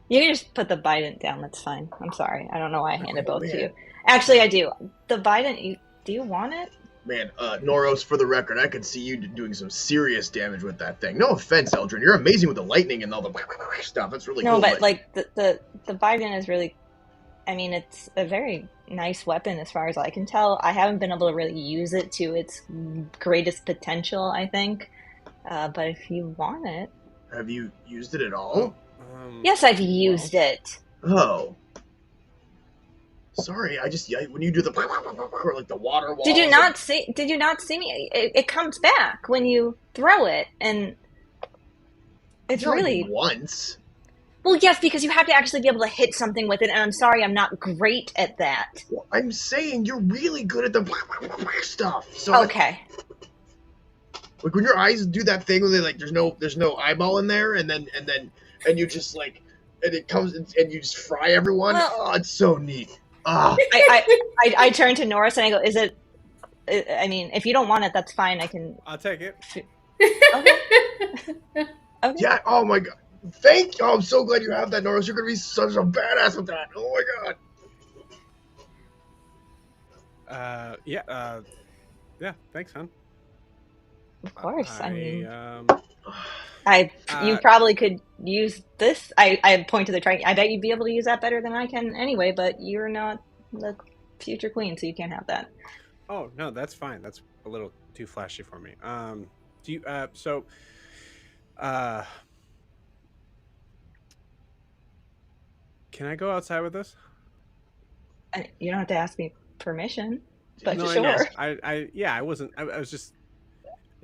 You can just put the bident down. That's fine. I'm sorry. I don't know why I handed both to you. Actually, I do. The bident. Do you want it? Man, Noros, for the record, I could see you doing some serious damage with that thing. No offense, Eldryn. You're amazing with the lightning and all the stuff. That's really cool. No, but like the bident is really. I mean, it's a very nice weapon as far as I can tell. I haven't been able to really use it to its greatest potential, I think. But if you want it. Have you used it at all? Yes, I've used it. Oh. Sorry, when you do the or like the water wall. Did you not see me? It comes back when you throw it, and it's really once. Well, yes, because you have to actually be able to hit something with it, and I'm sorry, I'm not great at that. Well, I'm saying you're really good at the stuff. So okay. Like when your eyes do that thing where they like there's no eyeball in there, and you just like and it comes and you just fry everyone. Well, it's so neat. I turn to Norris and I go, "Is it? I mean, if you don't want it, that's fine. I'll take it." Okay. Okay. Yeah. Oh my god. Thank you. Oh, I'm so glad you have that, Norris. You're gonna be such a badass with that. Oh my god. Yeah. Thanks, hon. Of course. I mean, you probably could use this. I point to the trident. I bet you'd be able to use that better than I can anyway. But you're not the future queen, so you can't have that. Oh no, that's fine. That's a little too flashy for me. Do you? Can I go outside with this? You don't have to ask me permission, but no, sure. I wasn't. I was just.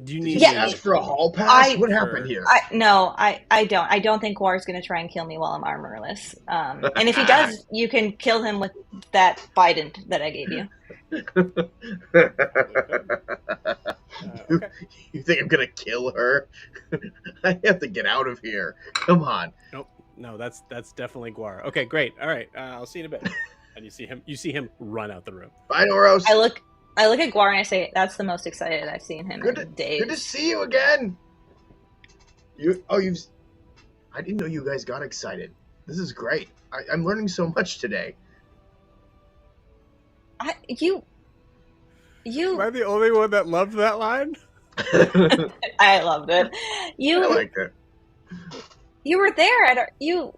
Do you need? Did you ask for a hall pass? What happened here? I don't. I don't think Gwar is going to try and kill me while I'm armorless. And if he does, you can kill him with that bident that I gave you. Okay. You think I'm going to kill her? I have to get out of here. Come on. Nope. No, that's definitely Gwar. Okay, great. All right, I'll see you in a bit. And you see him run out the room. Bye, Noros. I look at Gwar and I say, "That's the most excited I've seen him in days." Good to see you again. I didn't know you guys got excited. This is great. I'm learning so much today. You. Am I the only one that loved that line? I loved it. I liked it. You were there you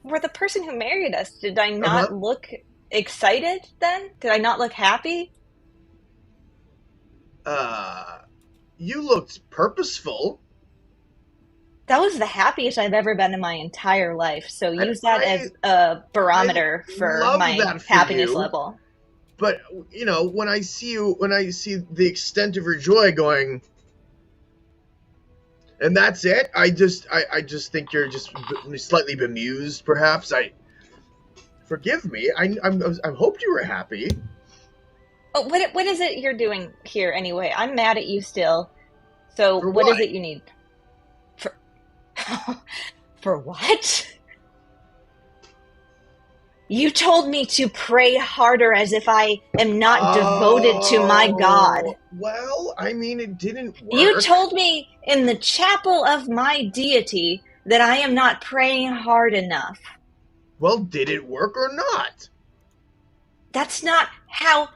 were the person who married us. Did I not look excited then? Did I not look happy? You looked purposeful. That was the happiest I've ever been in my entire life. So use that as a barometer for my happiness level. But when I see the extent of your joy going, and that's it. I just think you're just slightly bemused, perhaps. Forgive me. I hoped you were happy. Oh, what is it you're doing here anyway? I'm mad at you still. So what is it you need? For what? You told me to pray harder as if I am not devoted to my God. Well, I mean, it didn't work. You told me in the chapel of my deity that I am not praying hard enough. Well, did it work or not? That's not how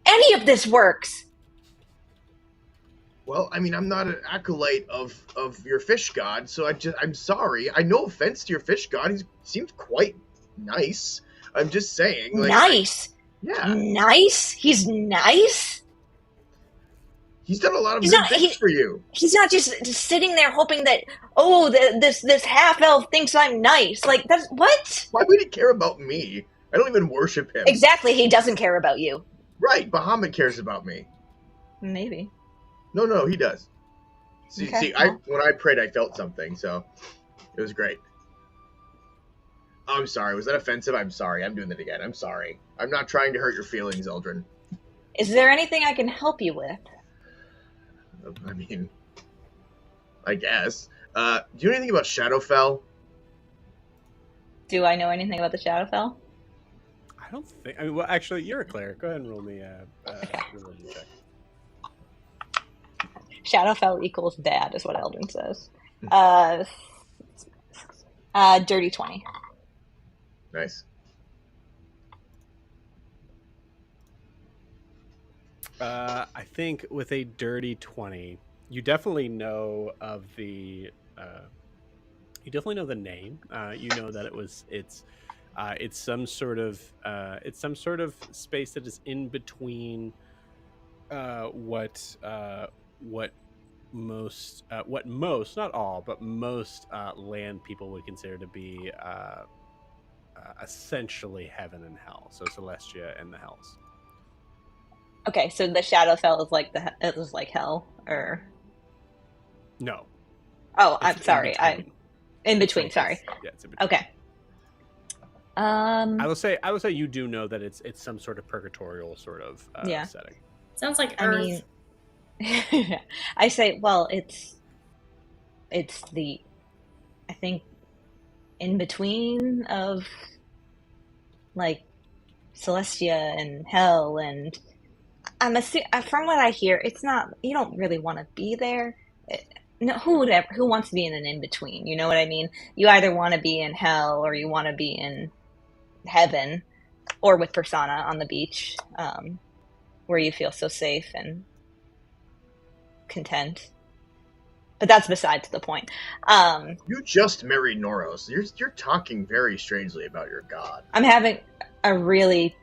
any of this works. Well, I mean, I'm not an acolyte of your fish god, so I'm sorry. No offense to your fish god. He seems quite nice. I'm just saying. Nice? Yeah. Nice? He's nice? He's done a lot of good things for you. He's not just sitting there hoping that, this half-elf thinks I'm nice. Like, that's, what? Why would he care about me? I don't even worship him. Exactly, he doesn't care about you. Right, Bahamut cares about me. Maybe. No, he does. See, when I prayed, I felt something, so it was great. I'm sorry. Was that offensive? I'm sorry. I'm doing it again. I'm sorry. I'm not trying to hurt your feelings, Eldryn. Is there anything I can help you with? I mean, I guess. Do you know anything about Shadowfell? Do I know anything about the Shadowfell? I don't think. I mean, well, actually, you're a cleric. Go ahead and roll me a religion check. Shadowfell equals dad, is what Eldryn says. Dirty 20. Nice. I think with a dirty 20, you definitely know of the. You definitely know the name. You know that it's some sort of space that is in between what most, not all, but most land people would consider to be essentially heaven and hell. So Celestia and the hells. Okay, so the Shadowfell is like it was like hell, or no? Oh, I'm sorry. In between. Sorry. Yeah, it's in between. Okay. I will say you do know that it's some sort of purgatorial sort of setting. Sounds like Earth. I say, well, it's the, I think, in between of like Celestia and hell, and I'm assuming, from what I hear, it's not, you don't really want to be there. No, who wants to be in an in-between? You know what I mean? You either want to be in hell or you want to be in heaven, or with Persona on the beach, where you feel so safe and content. But that's besides the point. You just married Noros. You're talking very strangely about your god. I'm having a really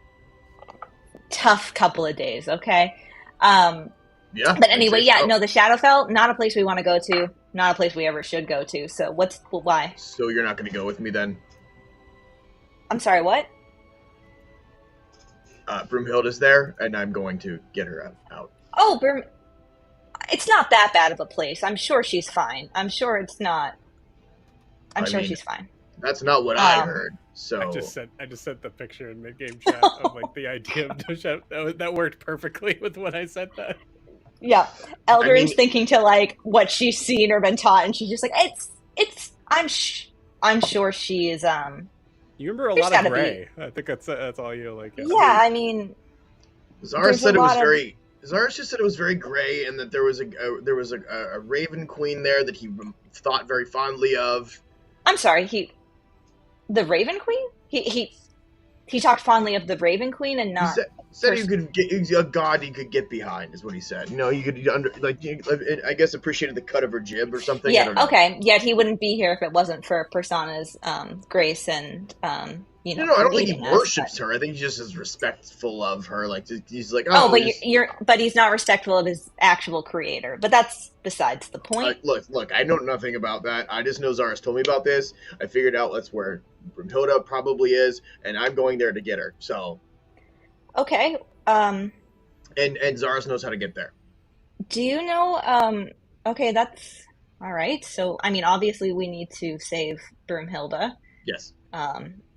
tough couple of days, okay? Yeah. But anyway, no, the Shadowfell, not a place we want to go to, not a place we ever should go to. So why? So you're not going to go with me then? I'm sorry, what? Broomhilda's there, and I'm going to get her out. Oh, it's not that bad of a place. I'm sure she's fine. I'm sure it's not. I'm sure she's fine. That's not what I heard. So I just sent the picture in mid-game chat of like the idea of that worked perfectly with when I said that. Yeah, Eldryn's thinking to like what she's seen or been taught, and she's just like, it's. I'm sure she is. You remember a lot of gray. I think that's all you like. Yeah, I mean, Zara said it was very. Zara just said it was very gray, and that there was a Raven Queen there that he thought very fondly of. I'm sorry, the Raven Queen. He talked fondly of the Raven Queen and not. He said he could get a god he could get behind, is what he said. He could I guess appreciated the cut of her jib or something. Yeah. Okay. Yet he wouldn't be here if it wasn't for Persona's grace and No, I don't think he worships her. I think he just is respectful of her. Like he's like, but he's not respectful of his actual creator. But that's besides the point. Look, I know nothing about that. I just know Zara's told me about this. I figured out that's where Broomhilda probably is, and I'm going there to get her. So, okay. And Zara knows how to get there. Do you know? Okay, that's all right. So, I mean, obviously, we need to save Broomhilda. Yes.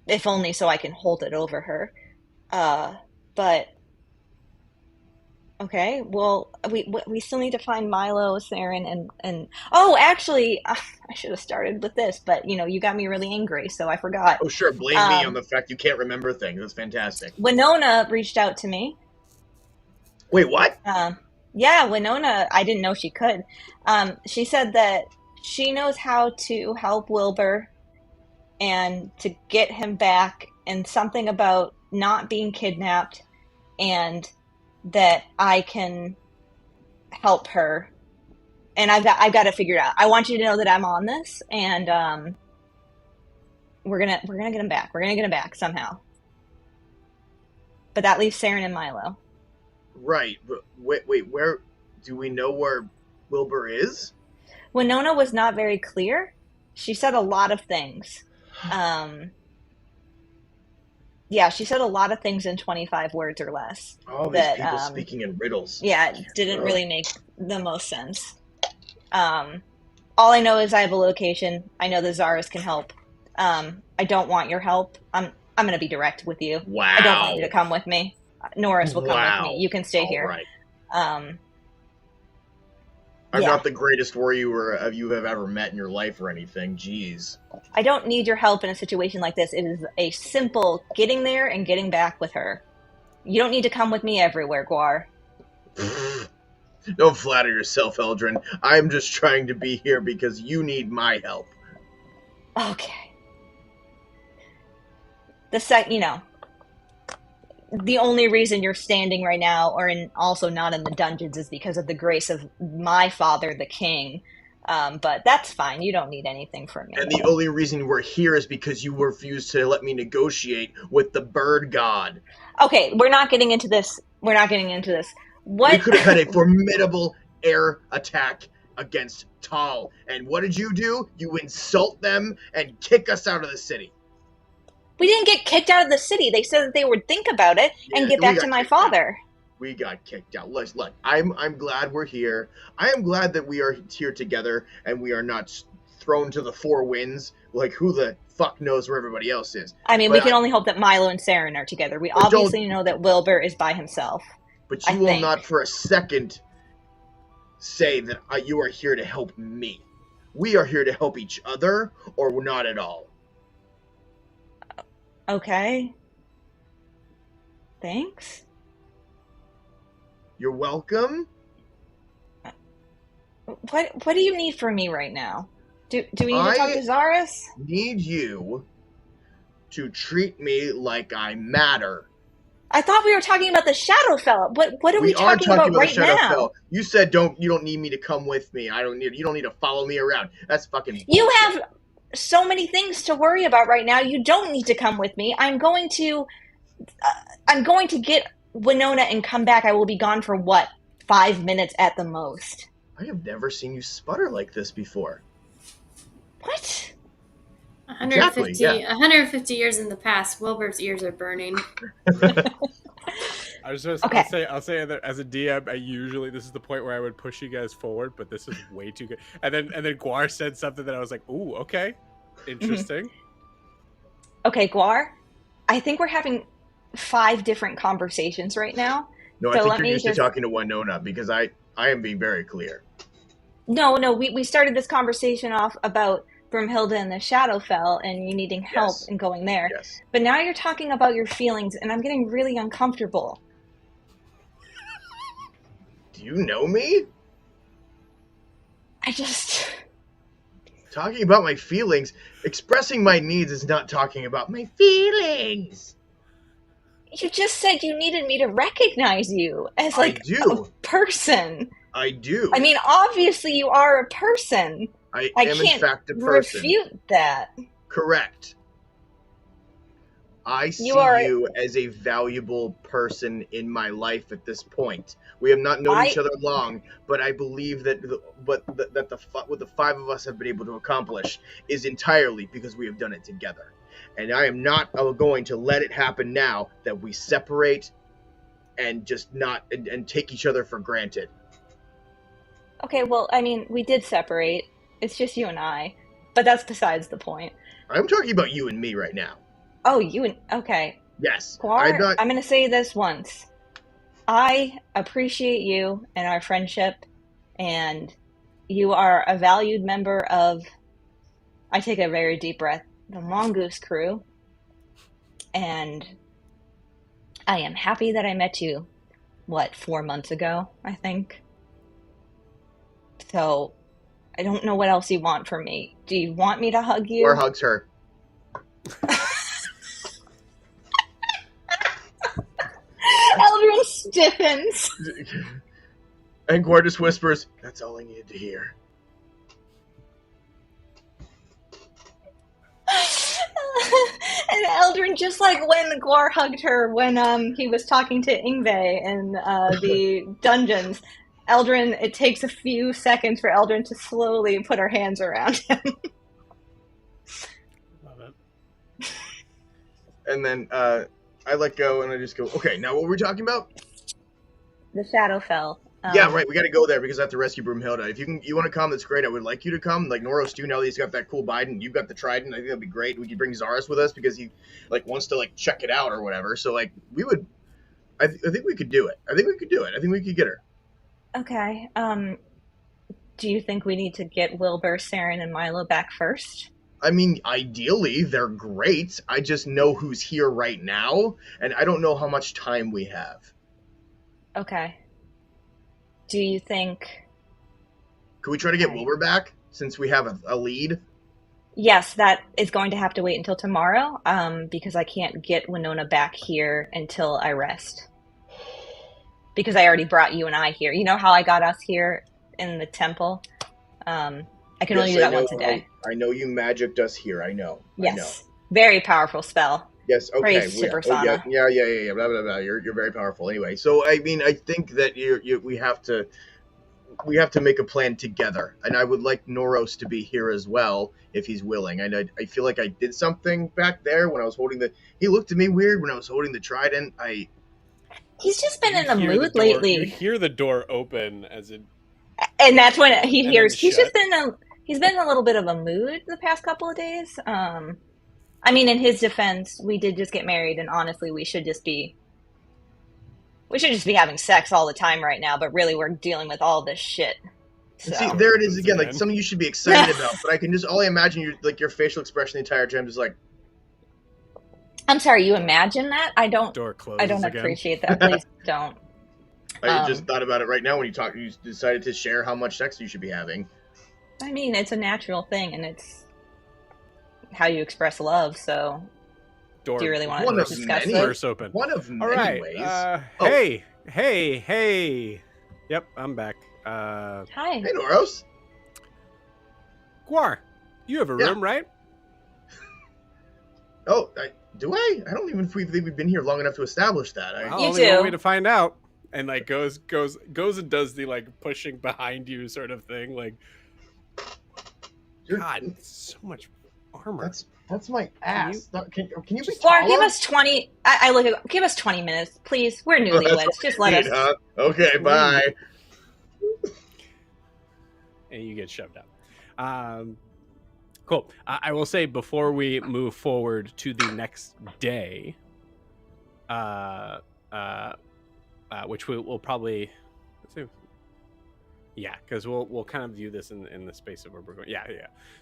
If only so I can hold it over her. But okay, well, we still need to find Milo, Saren, and oh, actually, I should have started with this, but you got me really angry, so I forgot. Oh, sure, blame me on the fact you can't remember things. That's fantastic. Winona reached out to me. Wait, what? Yeah, Winona. I didn't know she could. She said that she knows how to help Wilbur and to get him back, and something about not being kidnapped, and that I can help her. And I've got to figure it out. I want you to know that I'm on this, and we're gonna get him back. We're gonna get him back somehow. But that leaves Saren and Milo. Right, but wait, where do we know where Wilbur is? Winona was not very clear. She said a lot of things. Yeah, she said a lot of things in 25 words or less. All these people speaking in riddles. Yeah, it didn't really make the most sense. All I know is I have a location. I know the Zaras can help. I don't want your help. I'm going to be direct with you. Wow. I don't want you to come with me. Norris will come with me. You can stay here. Right. I'm not the greatest warrior you have ever met in your life or anything. Jeez. I don't need your help in a situation like this. It is a simple getting there and getting back with her. You don't need to come with me everywhere, Gwar. Don't flatter yourself, Eldryn. I'm just trying to be here because you need my help. Okay. The only reason you're standing right now, or also not in the dungeons, is because of the grace of my father, the king. But that's fine. You don't need anything from me. And the only reason we're here is because you refused to let me negotiate with the bird god. Okay, we're not getting into this. What? We could have had a formidable air attack against Tal. And what did you do? You insult them and kick us out of the city. We didn't get kicked out of the city. They said that they would think about it and get back to my father. We got kicked out. Look, I'm glad we're here. I am glad that we are here together and we are not thrown to the four winds. Like, who the fuck knows where everybody else is? I mean, we can only hope that Milo and Saren are together. We obviously know that Wilbur is by himself. But you will not for a second say that you are here to help me. We are here to help each other, or we're not at all. Okay. Thanks. You're welcome. What do you need from me right now? Do we need to talk to Zaris? I need you to treat me like I matter. I thought we were talking about the Shadowfell. What are we talking about right now? You said you don't need me to come with me. You don't need to follow me around. That's fucking bullshit. You have so many things to worry about right now. You don't need to come with me. I'm going to get Winona and come back. I will be gone for 5 minutes at the most. I have never seen you sputter like this before. What? 150, exactly, yeah. 150 years in the past, Wilbur's ears are burning. I'll say as a DM, usually this is the point where I would push you guys forward, but this is way too good. And then Gwar said something that I was like, ooh, okay, interesting. Okay, Gwar, I think we're having 5 different conversations right now. No, so I think you're used to talking to Winona, because I am being very clear. No, we started this conversation off about Broomhilda and the Shadowfell and you needing help in going there. Yes. But now you're talking about your feelings and I'm getting really uncomfortable. Do you know me? Talking about my feelings, expressing my needs is not talking about my feelings. You just said you needed me to recognize you as a person. I do. I mean, obviously you are a person. I am in fact a person. Refute that. Correct. I see you as a valuable person in my life at this point. We have not known each other long, but I believe that what the 5 of us have been able to accomplish is entirely because we have done it together. And I am not going to let it happen now that we separate and just and take each other for granted. Okay, well, I mean, we did separate. It's just you and I. But that's besides the point. I'm talking about you and me right now. Oh, you and... Okay. Yes. Gwar, I'm going to say this once. I appreciate you and our friendship, and you are a valued member of... I take a very deep breath. The Mongoose Crew. And I am happy that I met you, 4 months ago, I think? So... I don't know what else you want from me. Do you want me to hug you? Or hugs her. Eldryn stiffens. And Gwar just whispers, that's all I needed to hear. And Eldryn, just like when Gwar hugged her when he was talking to Ingve in the dungeons, Eldryn, it takes a few seconds for Eldryn to slowly put her hands around him. Love it. And then I let go and I just go, okay, now what were we talking about? The Shadowfell. Yeah, right, we gotta go there because I have to rescue Broomhilda. If you want to come, that's great. I would like you to come. Like Noros too, now that he's got that cool Biden, you've got the Trident, I think that'd be great. We could bring Zaris with us because he wants to check it out or whatever. So I think we could do it. I think we could get her. Okay. Do you think we need to get Wilbur, Saren, and Milo back first? I mean, ideally, they're great. I just know who's here right now, and I don't know how much time we have. Okay. Do you think... Could we try to get Wilbur back, since we have a lead? Yes, that is going to have to wait until tomorrow, because I can't get Winona back here until I rest. Because I already brought you and I here. You know how I got us here in the temple? I can only do that once a day. I know you magicked us here. I know. Yes. I know. Very powerful spell. Yes, okay. Praise to Persona. Yeah, blah, blah, blah. You're very powerful. Anyway, so, I mean, I think that we have to we have to make a plan together, and I would like Noros to be here as well if he's willing. I feel like I did something back there when I was holding the. He looked at me weird when I was holding the trident. He's just been in a hear the mood door- lately. You hear the door open as it, And that's when he and hears. then He's shut. just he's been in a little bit of a mood the past couple of days. I mean, in his defense, we did just get married, and honestly, we should just be having sex all the time right now. But really, we're dealing with all this shit. So. See, there it is again. Like something you should be excited about, but I can just only imagine your facial expression the entire time, just like. I'm sorry, you imagine that? I don't. Door closes I don't again. appreciate that. Please don't. I just thought about it right now when you talked. You decided to share how much sex you should be having. I mean, it's a natural thing, and it's how you express love. So, Door. do you really want One to of discuss many. this? Door's open. One of All many right. ways. Hey. Yep, I'm back. Hi. Hey, Noros. Gwar, you have a room, right? Oh, do I? I don't even think we've been here long enough to establish that. Well, You only one too. way to find out. And like goes and does the like pushing behind you sort of thing. Like, God, so much armor. That's my ass. Can you be Gwar, taller? give us 20. I look at. Give us 20 minutes, please. We're newlyweds. Just let us. Huh? Okay, bye. And you get shoved out. Cool. I will say before we move forward to the next day, which we'll probably, let's see. Yeah, because we'll kind of view this in the space of where we're going. Yeah.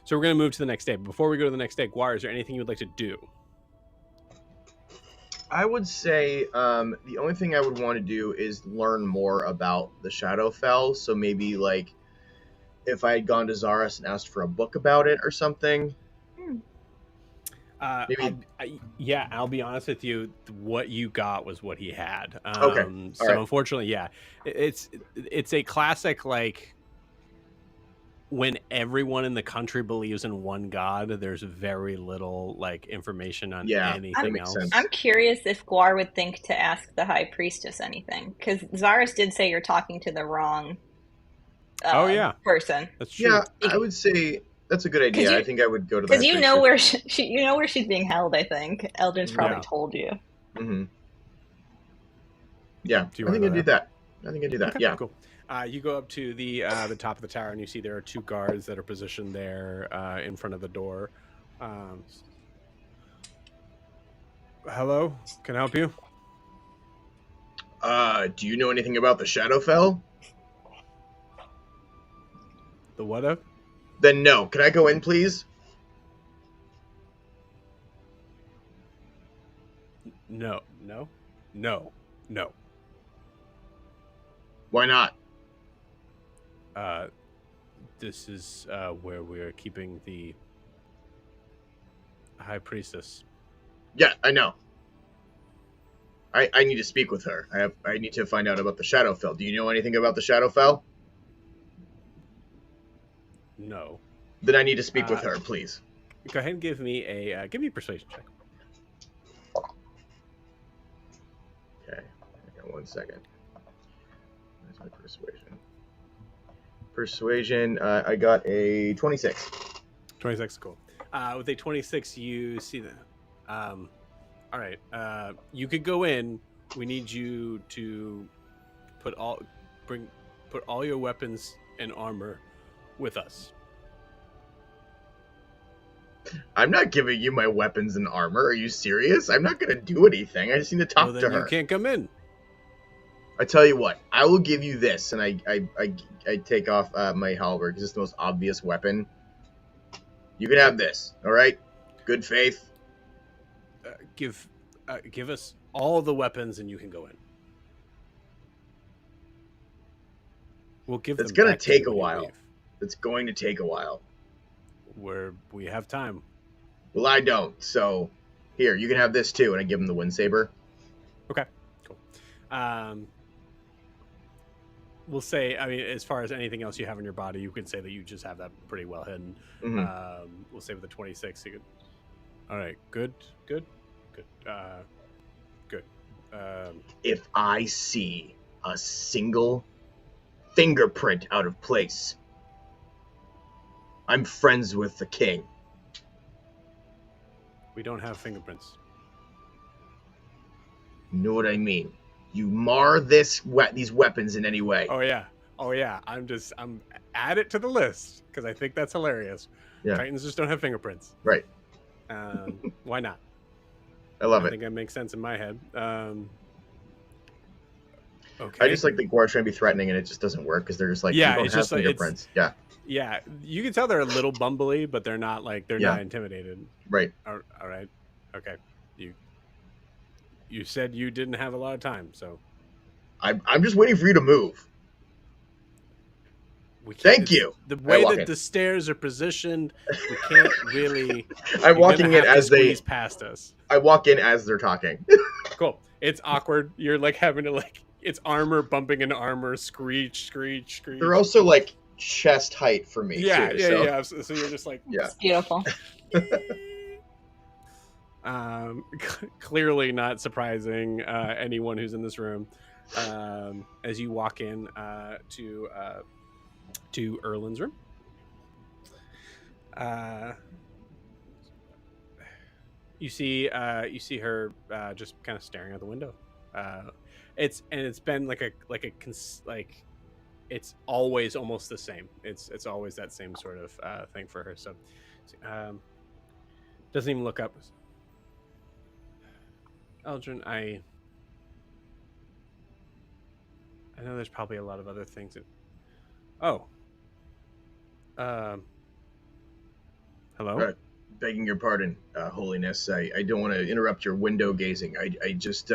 So we're gonna move to the next day. But before we go to the next day, Gwar, is there anything you would like to do? I would say the only thing I would want to do is learn more about the Shadowfell. So maybe like if I had gone to Zaris and asked for a book about it or something. Maybe. I'll be honest with you. What you got was what he had. Okay. So unfortunately, yeah, it's a classic like when everyone in the country believes in one god. There's very little like information on anything else. Sense. I'm curious if Gwar would think to ask the High Priestess anything, because Zaris did say you're talking to the wrong. Person. That's true. Yeah, I would say that's a good idea. I think I would go to because you know where she's being held. I think Eldryn's probably told you. Mm-hmm. Yeah, I think I do that. Okay, yeah, cool. You go up to the top of the tower and you see there are two guards that are positioned there in front of the door. Hello, can I help you? Do you know anything about the Shadowfell? The what of? Then no. Can I go in, please? No. Why not? This is where we're keeping the High Priestess. Yeah, I know. I need to speak with her. I need to find out about the Shadowfell. Do you know anything about the Shadowfell? No. Then I need to speak with her, please. Go ahead and give me a persuasion check. Okay, I got 1 second. Where's my persuasion? Persuasion, I got a 26. 26, cool. With a 26, you see that. All right, you could go in. We need you to put all your weapons and armor with us. I'm not giving you my weapons and armor. Are you serious? I'm not going to do anything. I just need to talk to her. You can't come in. I tell you what. I will give you this, and I take off my halberd because it's the most obvious weapon. You can have this. All right. Good faith. Give us all the weapons, and you can go in. We'll give them. It's going to back take you a when you while. leave. It's going to take a while. We have time. Well, I don't. So, here, you can have this too, and I give him the wind saber. Okay, cool. We'll say, I mean, as far as anything else you have in your body, you can say that you just have that pretty well hidden. Mm-hmm. We'll say with the 26, you could. All right, good. Good. If I see a single fingerprint out of place. I'm friends with the king. We don't have fingerprints. You know what I mean? You mar these weapons in any way. Oh yeah. I'm add it to the list because I think that's hilarious. Yeah. Titans just don't have fingerprints. Right. Why not? I love it. I think that makes sense in my head. Okay. I just like the Gwar trying to be threatening and it just doesn't work because they're just like, you don't have fingerprints. Yeah, you can tell they're a little bumbly, but they're not like not intimidated. Right. All right. Okay. You said you didn't have a lot of time, so I'm just waiting for you to move. Thank you. The way that the stairs are positioned, we can't really. I'm walking in as they past us. I walk in as they're talking. Cool. It's awkward. You're like having to it's armor bumping into armor, screech. They're also like chest height for me. Yeah, too, yeah. So you're just like, it's beautiful. Clearly not surprising anyone who's in this room as you walk in to Erlin's room. You see her just kind of staring out the window. It's been it's always almost the same. It's always that same sort of thing for her. So doesn't even look up. Eldryn, I know there's probably a lot of other things that... hello? Begging your pardon, Holiness. I don't want to interrupt your window gazing. I just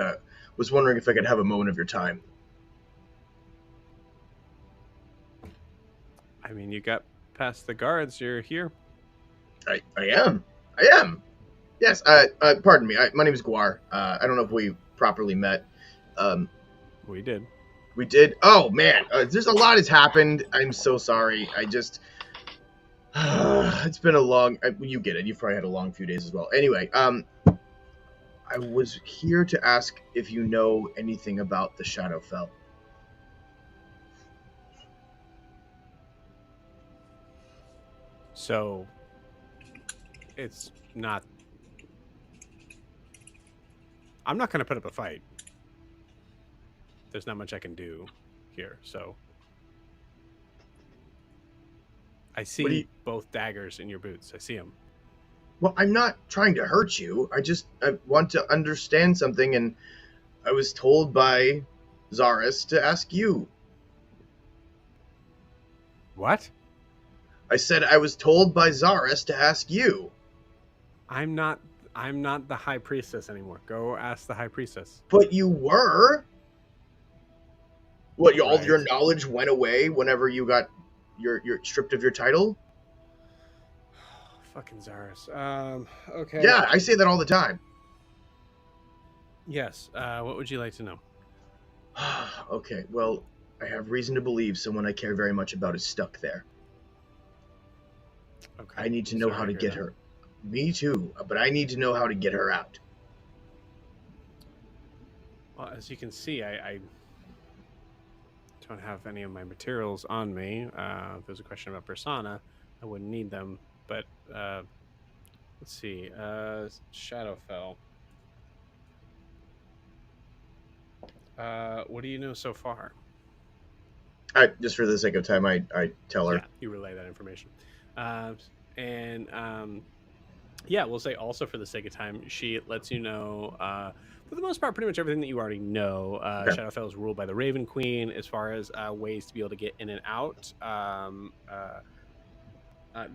was wondering if I could have a moment of your time. I mean, you got past the guards. You're here. I am. Yes, pardon me. My name is Gwar. I don't know if we properly met. We did. We did? Oh, man. There's a lot has happened. I'm so sorry. I just... it's been a long... you get it. You've probably had a long few days as well. Anyway, I was here to ask if you know anything about the Shadowfell. So, it's not... I'm not going to put up a fight. There's not much I can do here, so... I see both daggers in your boots. I see them. Well, I'm not trying to hurt you. I want to understand something, and I was told by Zaris to ask you. What? I said I was told by Zaris to ask you. I'm not the High Priestess anymore. Go ask the High Priestess. But you were? What, all Right. your knowledge went away whenever you got you're stripped of your title? Fucking Zaris. Okay. Yeah, I say that all the time. Yes. What would you like to know? Okay, well, I have reason to believe someone I care very much about is stuck there. Okay. I need to know how to get her. Me too, but I need to know how to get her out. Well, as you can see, I don't have any of my materials on me. If there's a question about Persona, I wouldn't need them. But let's see. Shadowfell. What do you know so far? Just for the sake of time, I tell her. Yeah, you relay that information. Yeah, we'll say also for the sake of time, she lets you know, for the most part, pretty much everything that you already know. Okay. Shadowfell is ruled by the Raven Queen. As far as ways to be able to get in and out,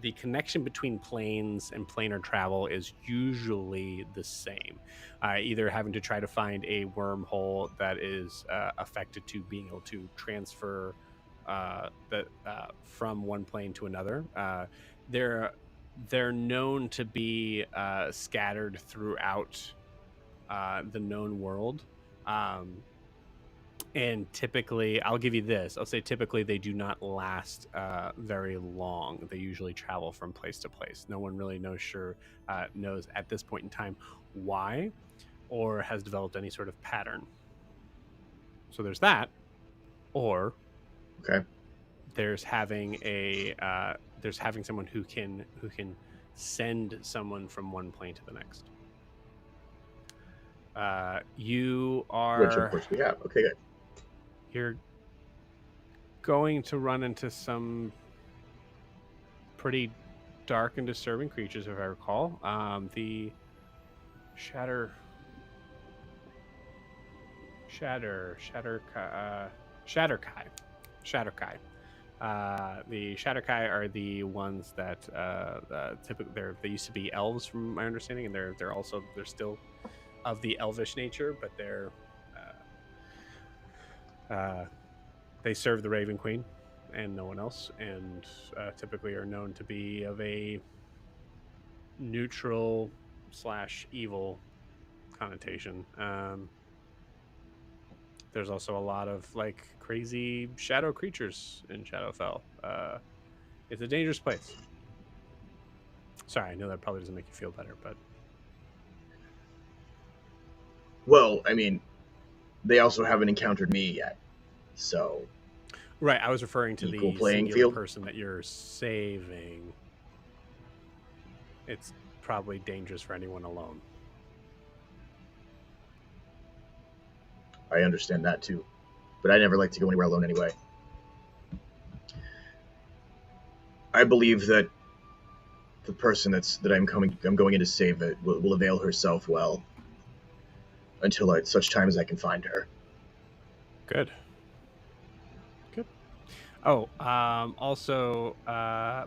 the connection between planes and planar travel is usually the same. Either having to try to find a wormhole that is affected to being able to transfer from one plane to another. They're known to be scattered throughout the known world. And typically, I'll give you this. I'll say typically they do not last very long. They usually travel from place to place. No one really knows at this point in time why or has developed any sort of pattern. So there's that. Or Okay. There's having someone who can send someone from one plane to the next. You are, which of course we have. Okay, good. You're going to run into some pretty dark and disturbing creatures, if I recall. The Shatterkai. The Shatterkai are the ones that typically they used to be elves, from my understanding, and they're still of the elvish nature, but they serve the Raven Queen and no one else, and typically are known to be of a neutral / evil connotation. There's also a lot of like crazy shadow creatures in Shadowfell. It's a dangerous place. Sorry, I know that probably doesn't make you feel better, but well, I mean, they also haven't encountered me yet, so right. I was referring to equal the playing singular field person that you're saving. It's probably dangerous for anyone alone. I understand that too, but I never like to go anywhere alone anyway. I believe that the person that I'm going in to save it will avail herself well until such time as I can find her. Good. Oh, also,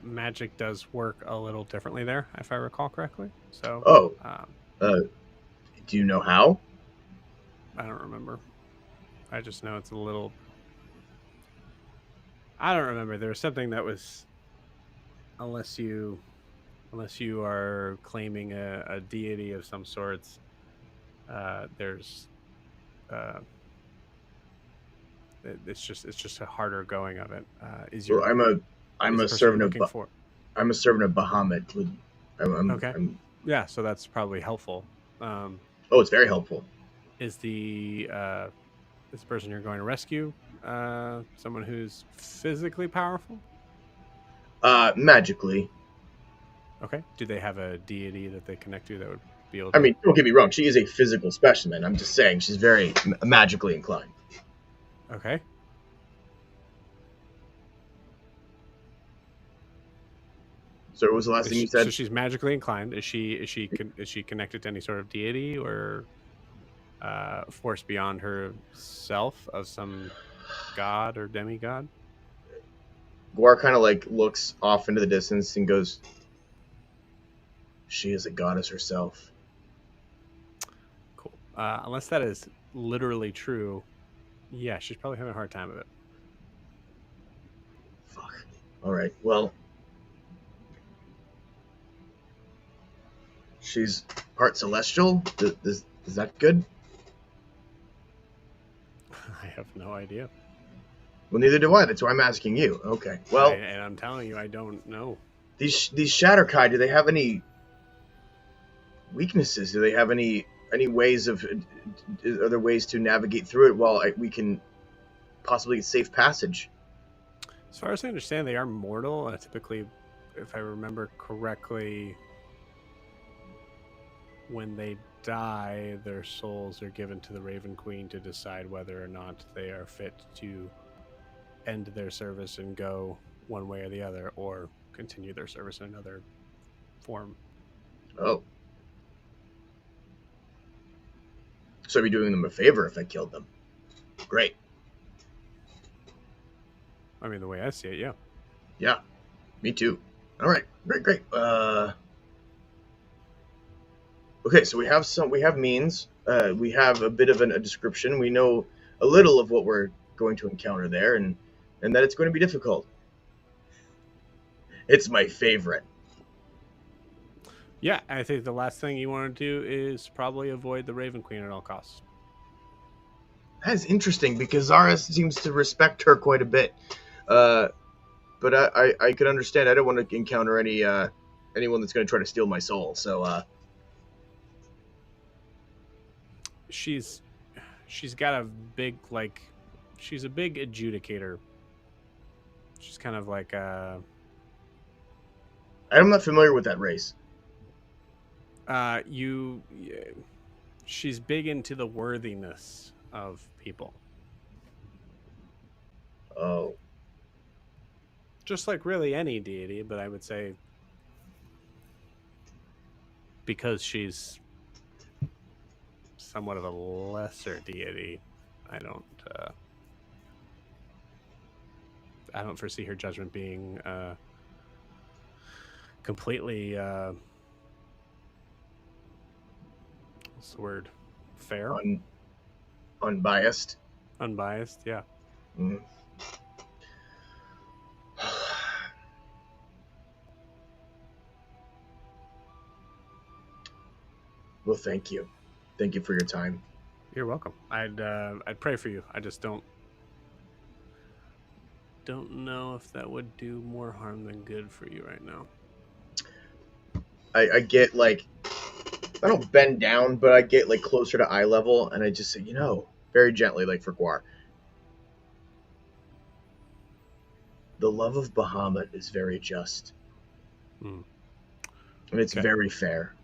magic does work a little differently there, if I recall correctly. So, Do you know how? I don't remember. I just know it's a little. I don't remember. There was something that was, unless you are claiming a deity of some sorts, there's. It's just a harder going of it. I'm a servant of I'm a servant of Bahamut. Okay. Yeah, so that's probably helpful. It's very helpful. Is the person you're going to rescue someone who's physically powerful? Magically. Okay. Do they have a deity that they connect to that would be able to... I mean, don't get me wrong. She is a physical specimen. I'm just saying she's very magically inclined. Okay. So what was the last thing you said? So she's magically inclined. Is she connected to any sort of deity or force beyond herself of some god or demigod? Gwar kind of like looks off into the distance and goes, "She is a goddess herself." Cool. Unless that is literally true, yeah, she's probably having a hard time of it. Fuck. All right. Well, she's part celestial. Is that good? I have no idea. Well, neither do I. That's why I'm asking you. Okay. Well, and I'm telling you, I don't know. These Shatterkai, do they have any weaknesses? Do they have any ways of other ways to navigate through it while we can possibly get safe passage? As far as I understand, they are mortal. Typically, if I remember correctly, when they die, their souls are given to the Raven Queen to decide whether or not they are fit to end their service and go one way or the other, or continue their service in another form. Oh. So I'd be doing them a favor if I killed them. Great. I mean, the way I see it, yeah. Yeah, me too. All right, great. Okay, so we have means. We have a bit of a description. We know a little of what we're going to encounter there, and that it's going to be difficult. It's my favorite. Yeah, I think the last thing you want to do is probably avoid the Raven Queen at all costs. That's interesting because Zara seems to respect her quite a bit. But I could understand. I don't want to encounter anyone that's going to try to steal my soul. So she's got a big she's a big adjudicator She's kind of like I'm not familiar with that race. She's big into the worthiness of people. Oh. Just like really any deity, but I would say because she's somewhat of a lesser deity, I don't foresee her judgment being completely what's the word? Fair? Unbiased. Unbiased, yeah. Mm. Well, thank you. Thank you for your time. You're welcome. I'd pray for you. I just don't know if that would do more harm than good for you right now. I get like, I don't bend down, but I get like closer to eye level, and I just say, very gently, like for Gwar. The love of Bahamut is very just. Mm. And it's very fair.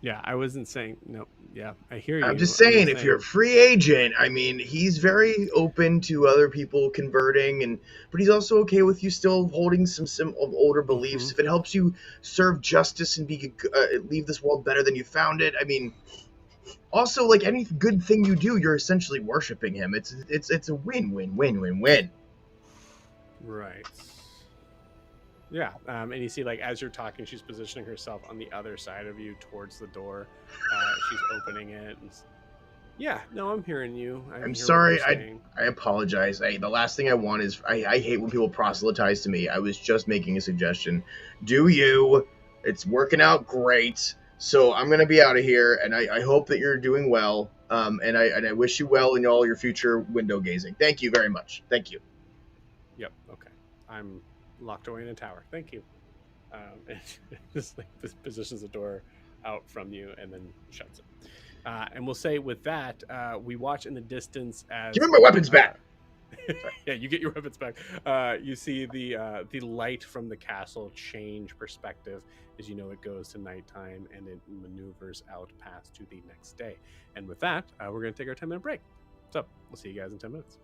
Yeah, I wasn't saying no. Yeah, I hear you. I'm just saying, if you're a free agent, I mean, he's very open to other people converting, but he's also okay with you still holding some older beliefs. If it helps you serve justice and leave this world better than you found it, I mean, also like any good thing you do, you're essentially worshiping him. It's a win-win-win-win-win. Right. Yeah, and you see, like, as you're talking, she's positioning herself on the other side of you towards the door. She's opening it. Yeah, no, I'm hearing you. I'm sorry. I apologize. The last thing I want is I hate when people proselytize to me. I was just making a suggestion. Do you? It's working out great. So I'm gonna be out of here, and I hope that you're doing well. And I wish you well in all your future window gazing. Thank you very much. Thank you. Yep. Okay. I'm locked away in a tower. Thank you. And just like this positions the door out from you and then shuts it. And we'll say with that, we watch in the distance as give me my weapons back. Yeah, you get your weapons back. You see the light from the castle change perspective as it goes to nighttime and it maneuvers out past to the next day. And with that, we're going to take our 10-minute break. So we'll see you guys in 10 minutes.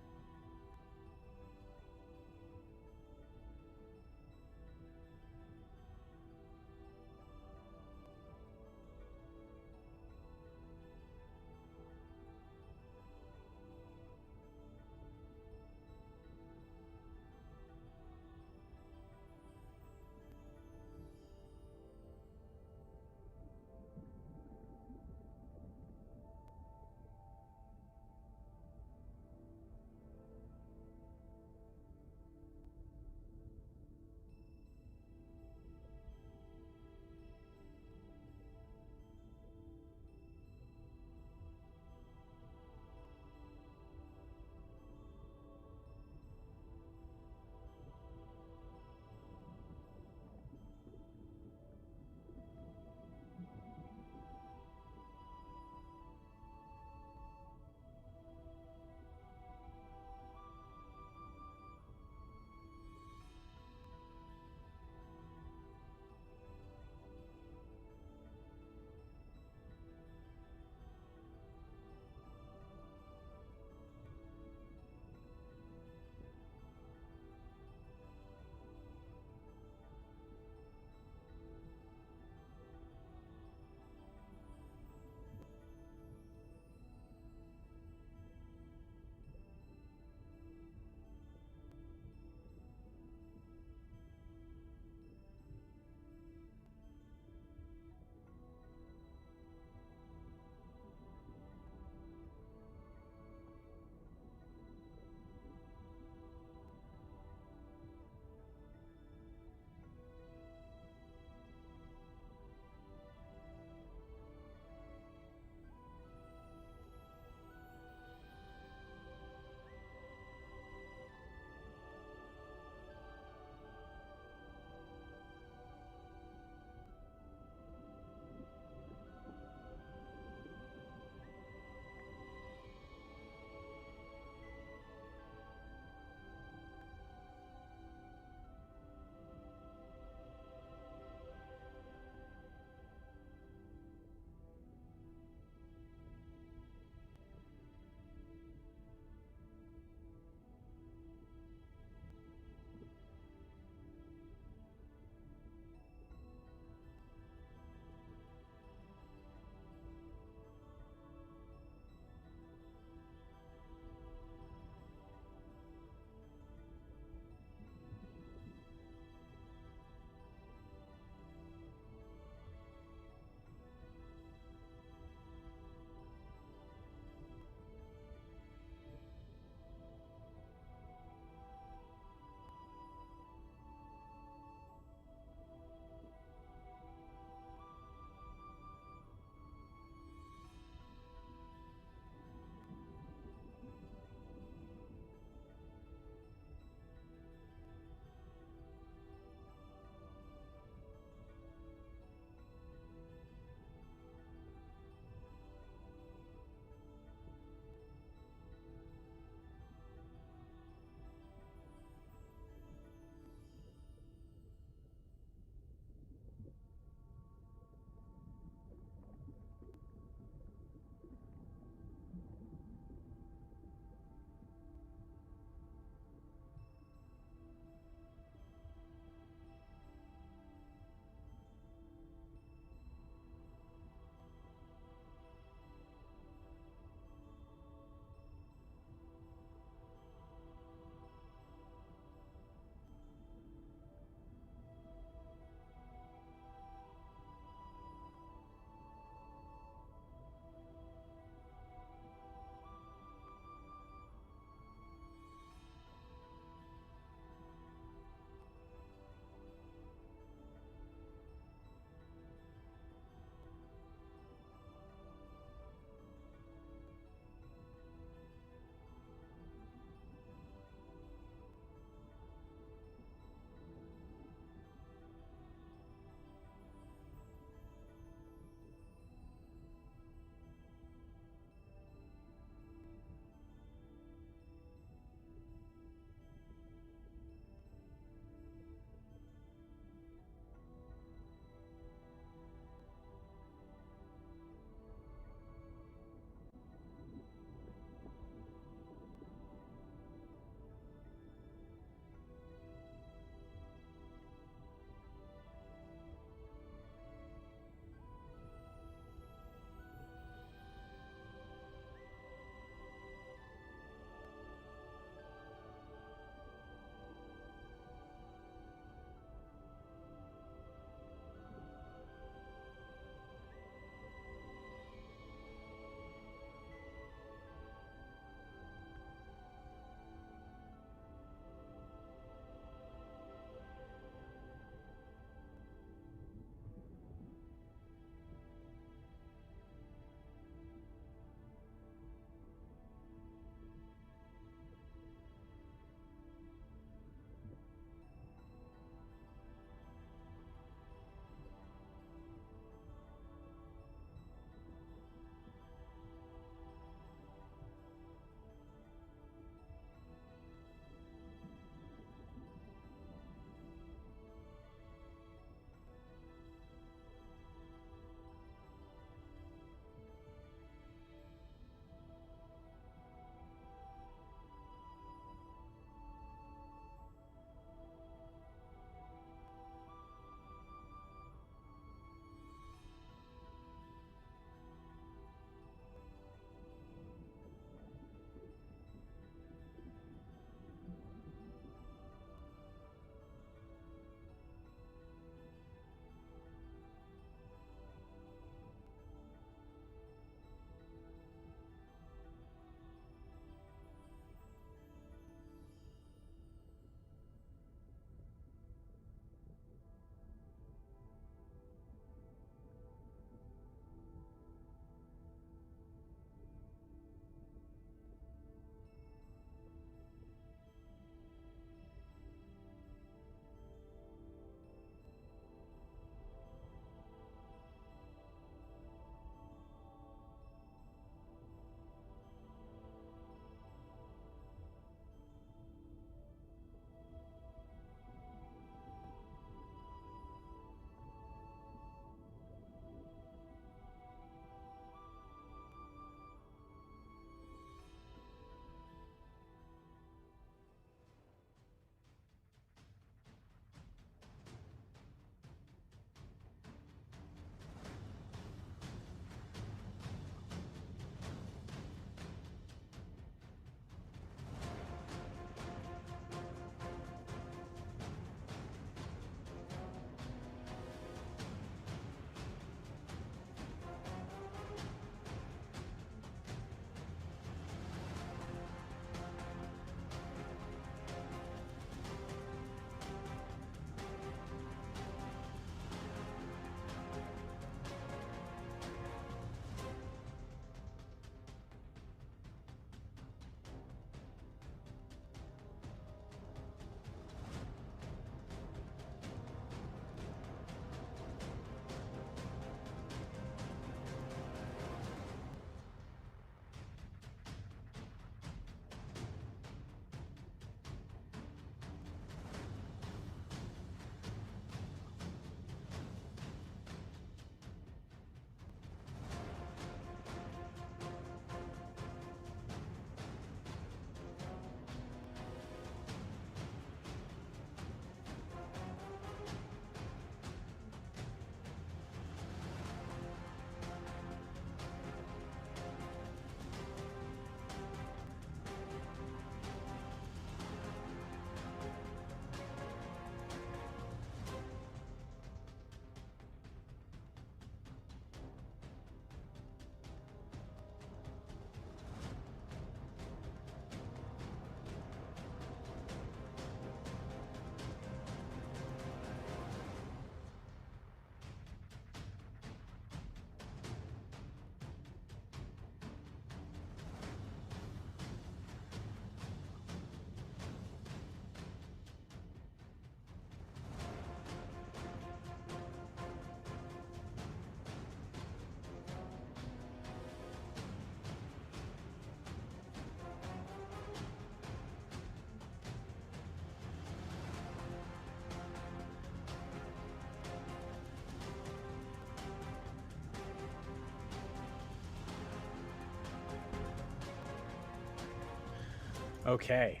Okay.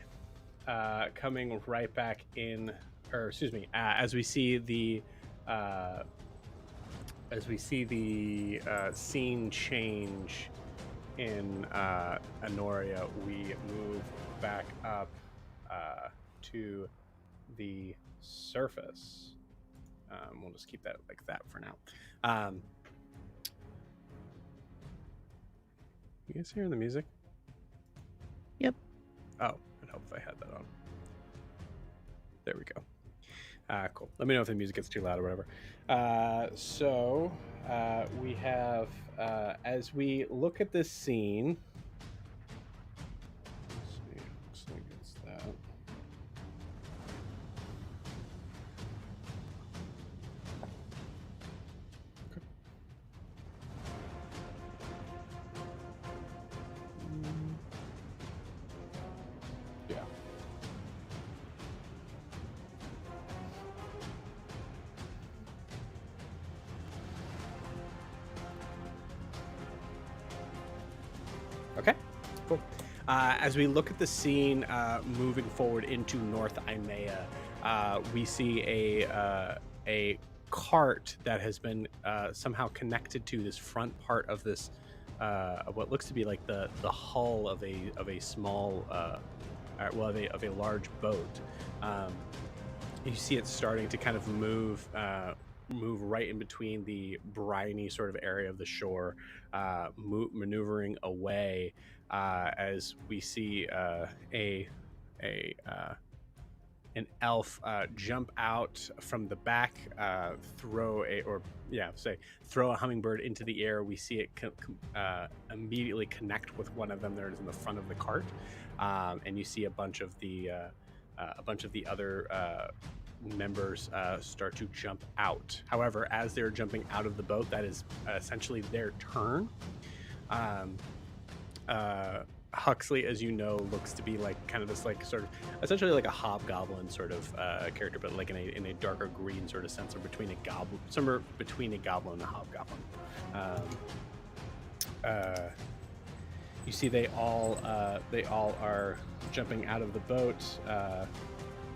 Coming right back in, or excuse me, as we see the scene change in Enoria, we move back up to the surface. We'll just keep that like that for now. You guys hearing the music? Yep. Oh, I'd hope if I had that on. There we go. Cool. Let me know if the music gets too loud or whatever. So we have, as we look at this scene, let's see, looks like it's that. Okay. Yeah. Okay, cool. As we look at the scene moving forward into North Imea, we see a cart that has been somehow connected to this front part of this of what looks to be like the hull of a small of a large boat. You see it starting to kind of move right in between the briny sort of area of the shore, maneuvering away as we see an elf jump out from the back, throw a hummingbird into the air. We see it immediately connect with one of them that is in the front of the cart, and you see a bunch of the other members start to jump out. However, as they're jumping out of the boat, that is essentially their turn. Huxley, as you know, looks to be like kind of this like sort of essentially like a hobgoblin sort of character, but like in a darker green sort of sense, or somewhere between a goblin and a hobgoblin. You see they all are jumping out of the boat,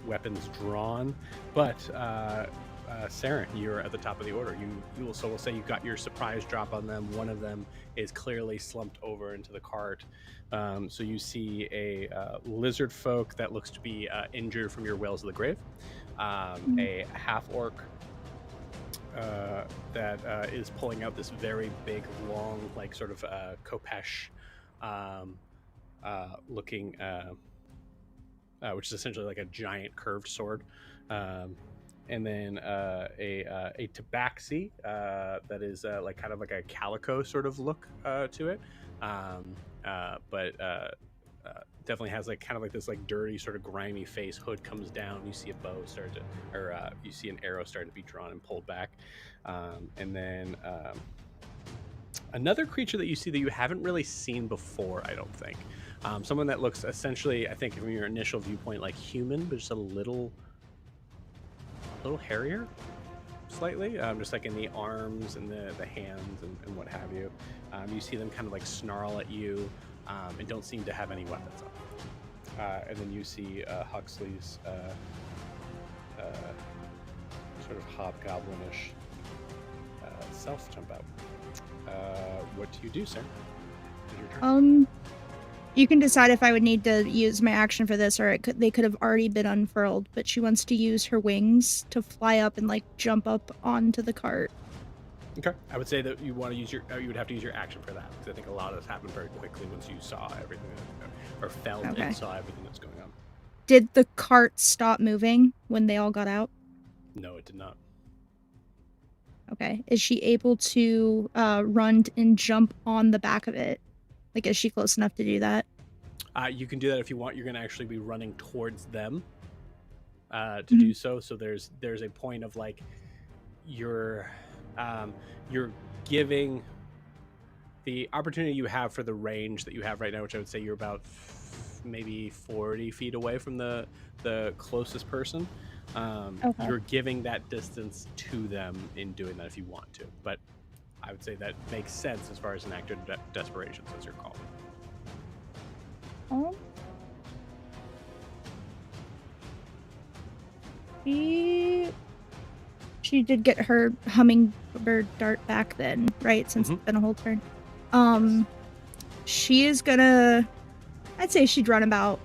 weapons drawn, but Saren, you're at the top of the order. You also will say you got your surprise drop on them. One of them is clearly slumped over into the cart. So you see a lizard folk that looks to be injured from your Whales of the Grave, a half orc that is pulling out this very big, long, like sort of Kopesh looking, which is essentially like a giant curved sword. And then a tabaxi that is like kind of like a calico sort of look to it, but definitely has like kind of like this like dirty sort of grimy face. Hood comes down. You see a bow start to, or you see an arrow starting to be drawn and pulled back, and then another creature that you see that you haven't really seen before, I don't think. Someone that looks essentially, I think, from your initial viewpoint, like human, but just a little hairier, slightly, just like in the arms and the hands and what have you. You see them kind of like snarl at you, and don't seem to have any weapons on. And then you see Huxley's sort of hobgoblinish self jump out. What do you do, sir? Is your turn? You can decide if I would need to use my action for this, or they could have already been unfurled, but she wants to use her wings to fly up and like jump up onto the cart. Okay, I would say that you want to use you would have to use your action for that, because I think a lot of this happened very quickly once you saw everything, or felt and saw everything that's going on. Did the cart stop moving when they all got out? No, it did not. Okay, is she able to run and jump on the back of it? Like, is she close enough to do that? You can do that if you want. You're going to actually be running towards them to do so. So there's a point of like you're giving the opportunity you have for the range that you have right now, which I would say you're about maybe 40 feet away from the closest person. Okay. You're giving that distance to them in doing that if you want to, but I would say that makes sense as far as an act of desperation, as you're called. She did get her hummingbird dart back then, right? Since it's been a whole turn. Yes. She is gonna... I'd say she'd run about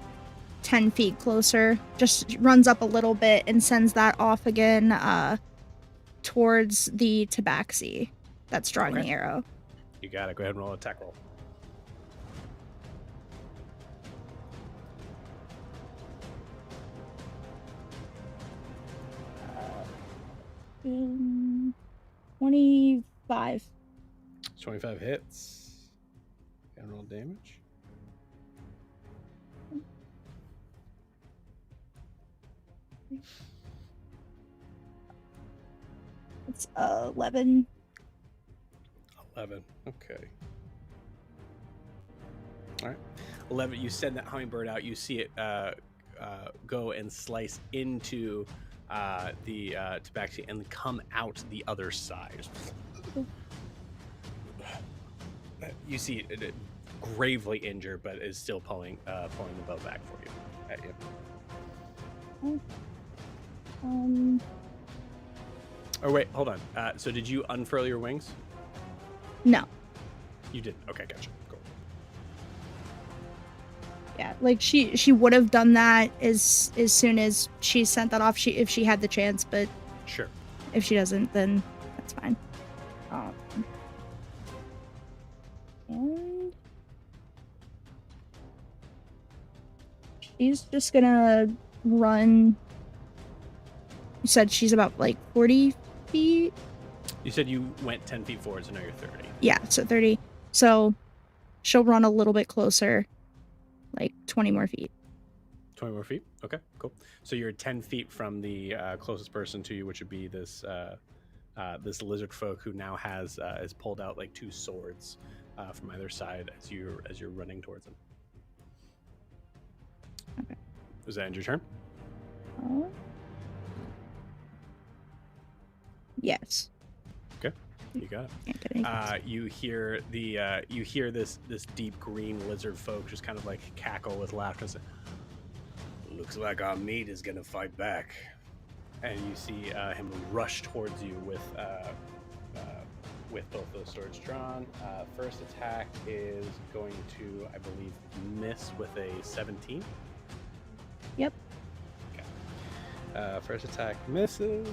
10 feet closer. Just runs up a little bit and sends that off again towards the tabaxi that's drawing the arrow. You got it. Go ahead and roll an attack roll. Um, 25. 25 hits. And roll damage. It's 11. 11. Okay. All right. 11. You send that hummingbird out. You see it go and slice into the tabaxi and come out the other side. You see it gravely injured, but is still pulling the bow back for you. At you. Oh wait, hold on. So did you unfurl your wings? No. You didn't. Okay, gotcha. Cool. Yeah, like she would have done that as soon as she sent that off. If she had the chance, but sure. If she doesn't, then that's fine. And she's just gonna run. You said she's about like 40 feet? You said you went 10 feet forward, so now you're 30. Yeah, so 30. So she'll run a little bit closer, like 20 more feet. 20 more feet? Okay, cool. So you're 10 feet from the closest person to you, which would be this this lizard folk who now has pulled out like two swords from either side as you're running towards them. Okay. Does that end your turn? Yes. Okay, you got it. You hear this deep green lizard folk just kind of like cackle with laughter and say, "Looks like our meat is gonna fight back." And you see him rush towards you with both those swords drawn. First attack is going to, I believe, miss with a 17. Yep. Okay. First attack misses.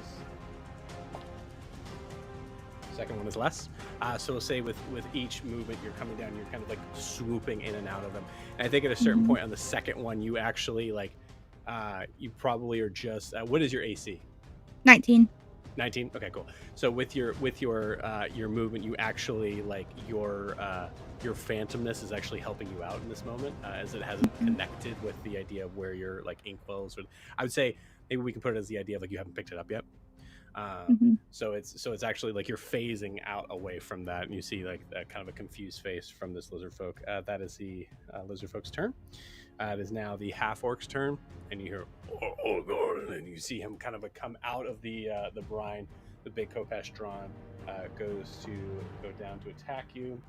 Second one is less. So we'll say with each movement you're coming down, you're kind of like swooping in and out of them. And I think at a certain point on the second one, you actually like, you probably are just, what is your AC? 19. 19. Okay, cool. So with your movement, you actually like your phantomness is actually helping you out in this moment, as it hasn't connected with the idea of where your like inkwells. Or I would say maybe we can put it as the idea of like you haven't picked it up yet. So it's actually like you're phasing out away from that, and you see like kind of a confused face from this lizard folk. That is the lizard folk's turn. It is now the half orc's turn, and you hear oh god, and you see him kind of come out of the brine. The big Kopesh drawn goes to go down to attack you.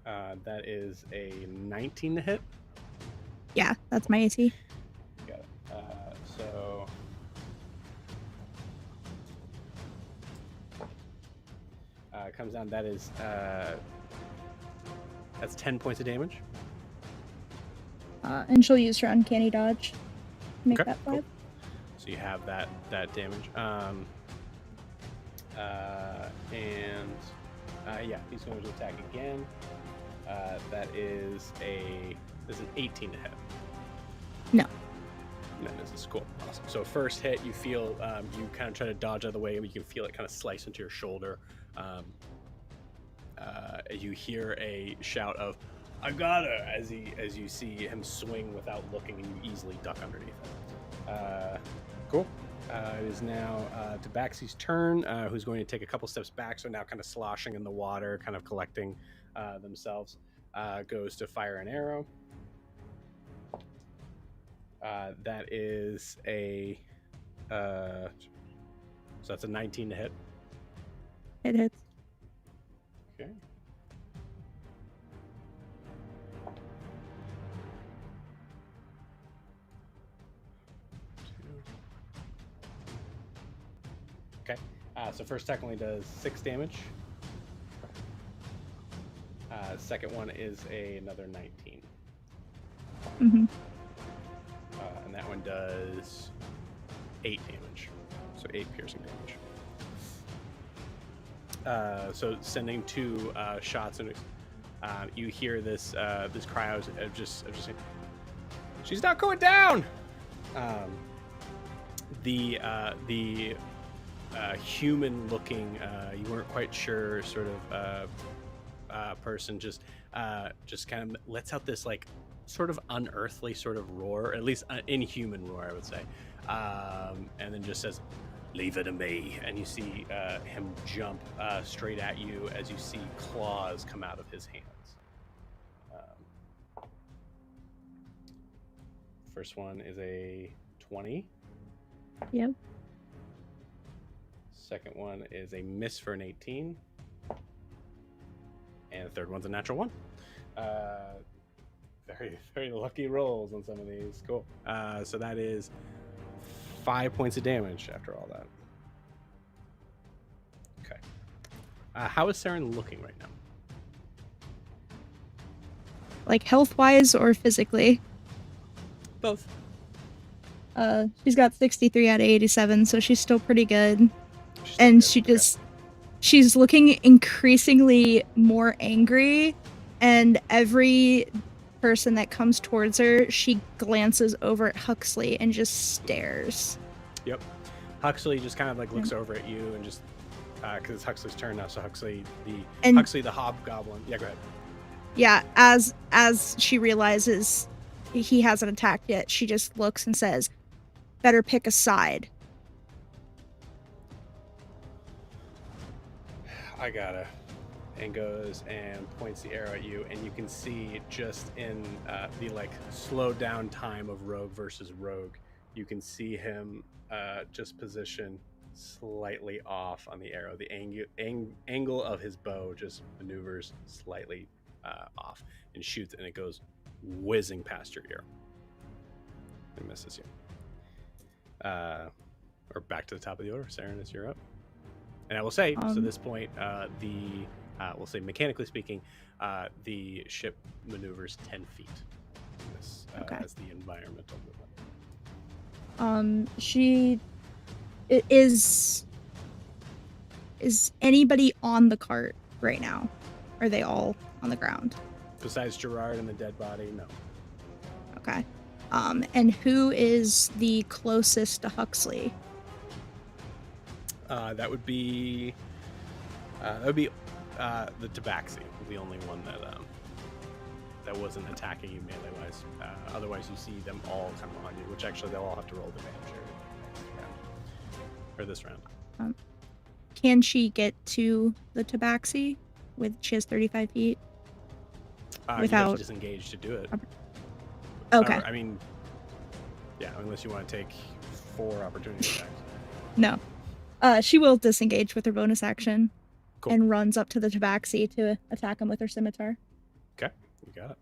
That is a 19 to hit. Yeah, that's my AC. Got it. So comes down. That is that's 10 points of damage. And she'll use her uncanny dodge to make that 5. Cool. So you have that damage. Yeah, he's going to attack again. That is an 18 to hit. No. No, this is cool. Awesome. So first hit, you feel you kind of try to dodge out of the way, and you can feel it kind of slice into your shoulder. You hear a shout of "I got her!" as you see him swing without looking, and you easily duck underneath it. Cool. It is now Tabaxi's turn, who's going to take a couple steps back, so now kind of sloshing in the water, kind of collecting themselves. Goes to fire an arrow. That is a so that's a 19 to hit. It hits. Okay. Okay. So first attack only does 6 damage. Second one is another 19. Mm-hmm. And that one does 8 damage. So 8 piercing damage. So sending 2 shots, and you hear this cry out of just saying, "She's not going down." The human-looking, you weren't quite sure, sort of person just kind of lets out this like sort of unearthly sort of roar, at least inhuman roar, I would say, and then just says, "Leave it to me." And you see him jump straight at you as you see claws come out of his hands. First one is a 20. Yep. Second one is a miss for an 18. And the third one's a natural 1. Very, very lucky rolls on some of these. Cool. So that is 5 points of damage after all that. Okay. How is Saren looking right now? Like health-wise or physically? Both. She's got 63 out of 87, so she's still pretty good. And she's looking increasingly more angry, and every person that comes towards her, she glances over at Huxley and just stares. Yep. Huxley just kind of like looks over at you and just because it's Huxley's turn now, so Huxley the hobgoblin. Yeah, go ahead. Yeah, as she realizes he hasn't attacked yet, she just looks and says, "Better pick a side." I gotta. And goes and points the arrow at you, and you can see just in the like slowed down time of rogue versus rogue, you can see him just position slightly off on the arrow. The angle of his bow just maneuvers slightly off and shoots, and it goes whizzing past your ear and misses you. Or back to the top of the order. Saren, it's your up. And I will say, so at this point, we'll say mechanically speaking, the ship maneuvers 10 feet as the environmental movement. Is anybody on the cart right now? Are they all on the ground? Besides Gerard and the dead body, no. Okay. And who is the closest to Huxley? That would be the Tabaxi, the only one that wasn't attacking you melee wise. Otherwise, you see them all come on you, which actually they'll all have to roll the damage for this round. Can she get to the Tabaxi she has 35 feet? Without you have to disengage to do it. Okay. I mean, yeah, unless you want to take 4 opportunity attacks. No. She will disengage with her bonus action. Cool. And runs up to the Tabaxi to attack him with her scimitar. Okay, you got it.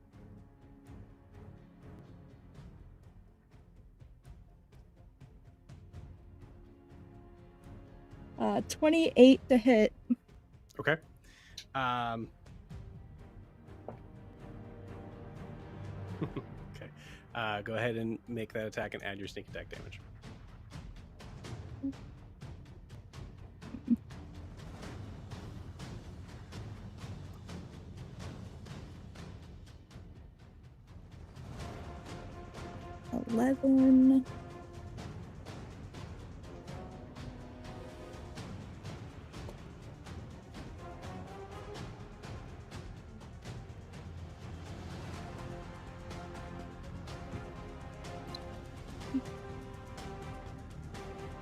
28 to hit. Okay. Okay. Go ahead and make that attack and add your sneak attack damage. $11.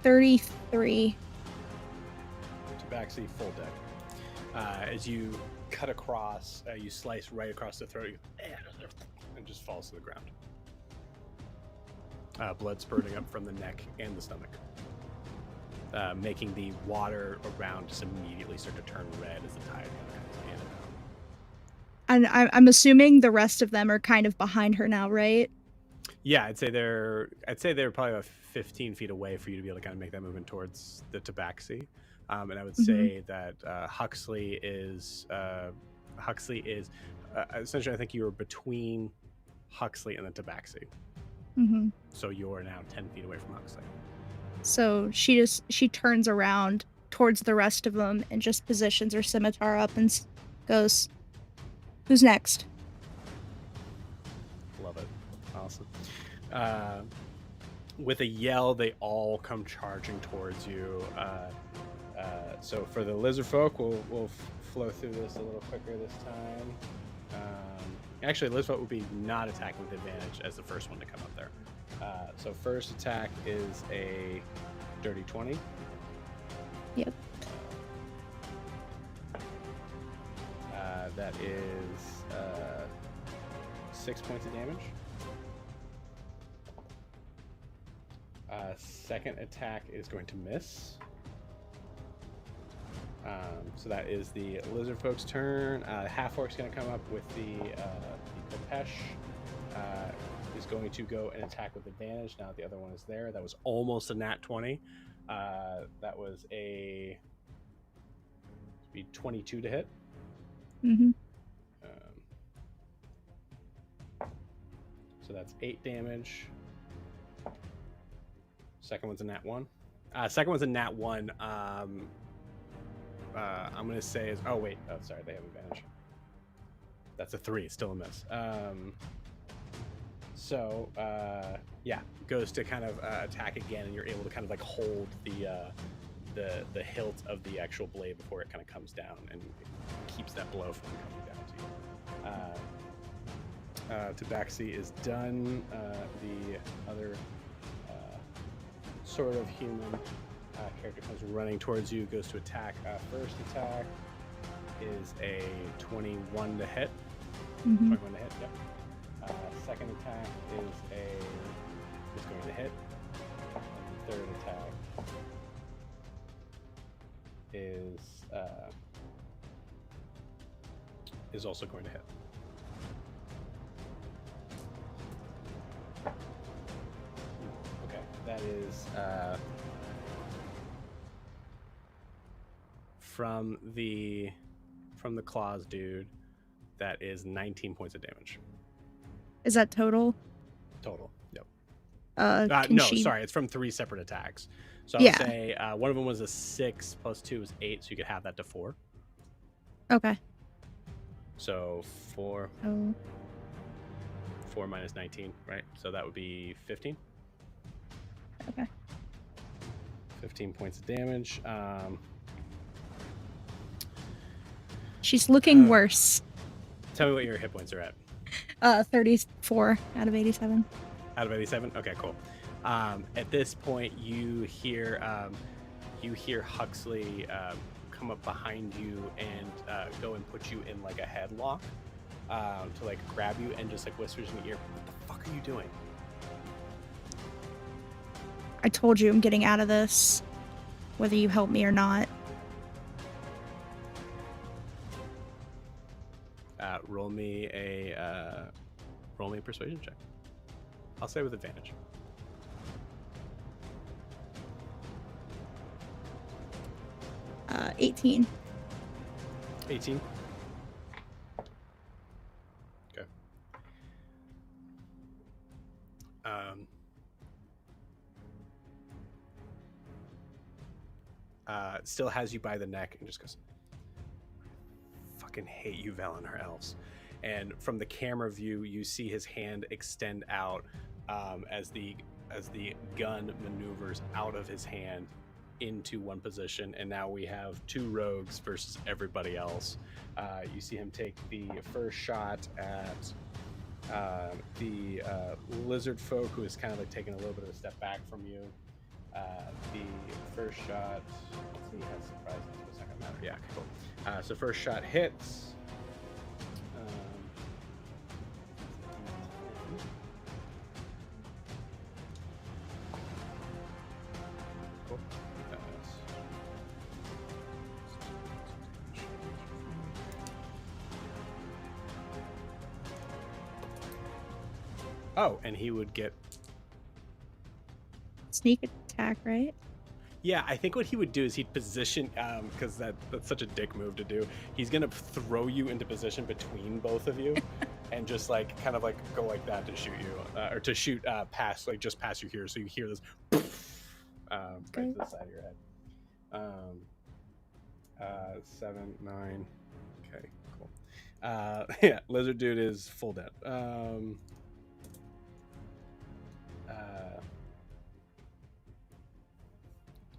$33. Tabaxi full deck. As you cut across, you slice right across the throat, and just falls to the ground. Blood spurting up from the neck and the stomach, making the water around just immediately start to turn red as the tide comes in and out. And I'm assuming the rest of them are kind of behind her now, right? Yeah, I'd say they're probably about 15 feet away for you to be able to kind of make that movement towards the tabaxi. And I would say that Huxley is essentially, I think you were between Huxley and the tabaxi. So you're now 10 feet away from Huxley. So she turns around towards the rest of them and just positions her scimitar up and goes, "Who's next?" Love it. Awesome. With a yell, they all come charging towards you. So for the lizard folk, we'll flow through this a little quicker this time. Actually, lizard folk will be not attacking with advantage as the first one to come up there. So first attack is a dirty 20. Yep. That is 6 points of damage. Second attack is going to miss. So that is the lizard folk's turn. Half-orc's going to come up with the Kopesh. Is going to go and attack with advantage. Now the other one is there. That was almost a nat 20. That was a 22 to hit. So that's 8 damage. Second one's a nat 1. Second one's a nat 1. I'm going to say is... Oh, wait. Oh, sorry. They have advantage. That's a 3. It's still a miss. So, goes to kind of attack again, and you're able to kind of like hold the hilt of the actual blade before it kind of comes down, and keeps that blow from coming down to you. Tabaxi is done. The other sort of human character comes running towards you, goes to attack. First attack is a 21 to hit. 21 to hit, yep. Second attack is going to hit. And the third attack is also going to hit. Okay, that is from the claws dude. That is 19 points of damage. Is that total? Total, yep. Sorry, it's from 3 separate attacks. So I would say one of them was a 6 plus 2 is 8, so you could have that to 4. Okay. So 4. Oh. 4 minus 19, right? So that would be 15. Okay. 15 points of damage. She's looking worse. Tell me what your hit points are at. 34 out of 87. Out of 87? Okay, cool. At this point, you hear Huxley come up behind you and go and put you in like a headlock to like grab you and just like whispers in your ear, "What the fuck are you doing?" I told you I'm getting out of this, whether you help me or not. Roll me a persuasion check. I'll say with advantage. 18. 18. Okay. Still has you by the neck and just goes, "Fucking hate you, Val and her elves." And from the camera view, you see his hand extend out as the gun maneuvers out of his hand into one position, and now we have 2 rogues versus everybody else. You see him take the first shot at the lizard folk, who is kind of like taking a little bit of a step back from you. The first shot, let's see, he has surprises, but it's not gonna matter. Yeah, cool. So first shot hits. Cool. Oh, and he would get sneak attack, right? Yeah, I think what he would do is he'd position, because that's such a dick move to do. He's gonna throw you into position between both of you, and just like kind of like go like that to shoot you, or to shoot past, like just past you here, so you hear this right to the side of your head. 7, 9. Okay, cool. Yeah, lizard dude is full dead.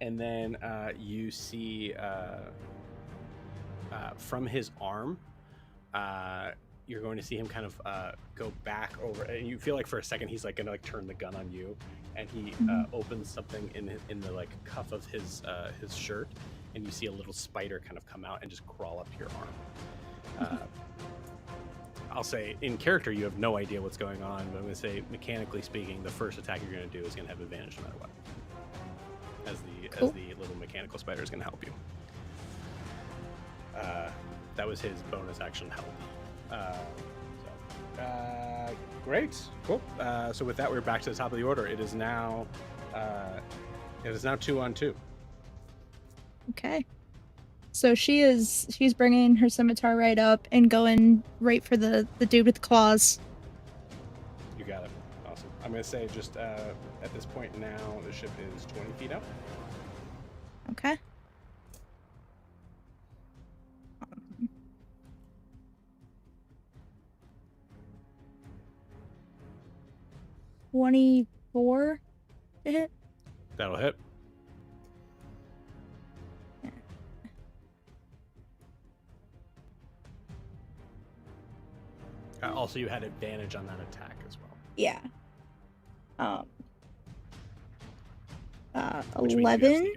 And then you see from his arm, you're going to see him kind of go back over, and you feel like for a second he's like going to like turn the gun on you, and he opens something in the like cuff of his shirt, and you see a little spider kind of come out and just crawl up your arm. I'll say in character you have no idea what's going on, but I'm going to say mechanically speaking, the first attack you're going to do is going to have advantage no matter what. As the little mechanical spider is going to help you. That was his bonus action help. Great, cool. So with that, we're back to the top of the order. It is now 2-on-2. Okay. So she's bringing her scimitar right up and going right for the dude with the claws. You got it. Awesome. I'm going to say just at this point now, the ship is 20 feet out. Okay. 24 to hit. That'll hit. Also, you had advantage on that attack as well. Yeah. 11.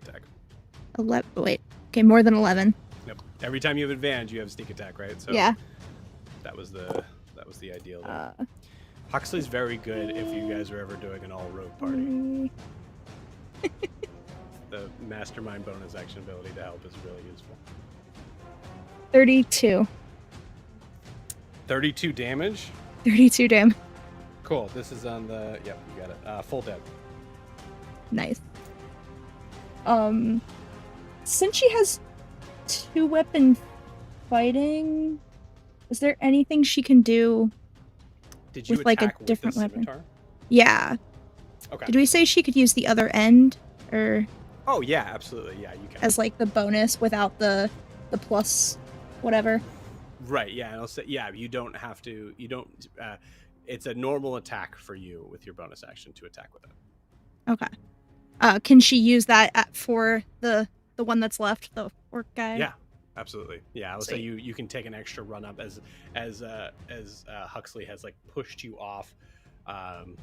11. Wait. Okay, more than 11. Yep. Every time you have advantage, you have sneak attack, right? So yeah. That was the ideal. Huxley's very good if you guys are ever doing an all rogue party. The mastermind bonus action ability to help is really useful. 32. 32 damage? 32 damage. Cool. This is on the... Yep, you got it. Full dead. Nice. Since she has 2-weapon fighting, is there anything she can do with like a different weapon? Scimitar? Yeah. Okay. Did we say she could use the other end, or? Oh yeah, absolutely. Yeah, you can. As like the bonus without the plus, whatever. Right. Yeah. And I'll say you don't have to. You don't. It's a normal attack for you with your bonus action to attack with it. Okay. Can she use that for the one that's left, the orc guy? Yeah. Absolutely. Yeah, I'll say you can take an extra run up as Huxley has like pushed you off, and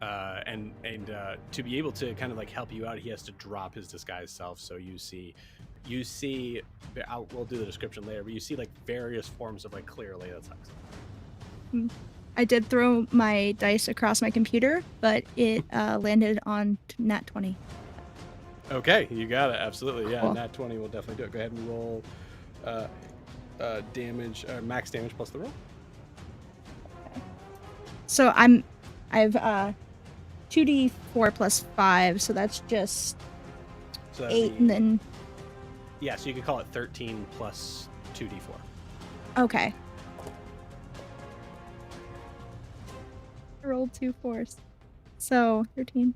to be able to kind of like help you out, he has to drop his disguised self. So you see, we'll do the description later, but you see like various forms of like clearly that's Huxley. I did throw my dice across my computer, but it landed on nat 20. Okay, you got it. Absolutely. Yeah, cool. Nat 20 will definitely do it. Go ahead and roll damage, max damage plus the roll. Okay. So I've 2d4 plus 5, so that's just 8, and then... Yeah, so you could call it 13 plus 2d4. Okay. I rolled 2 4s. So, 13.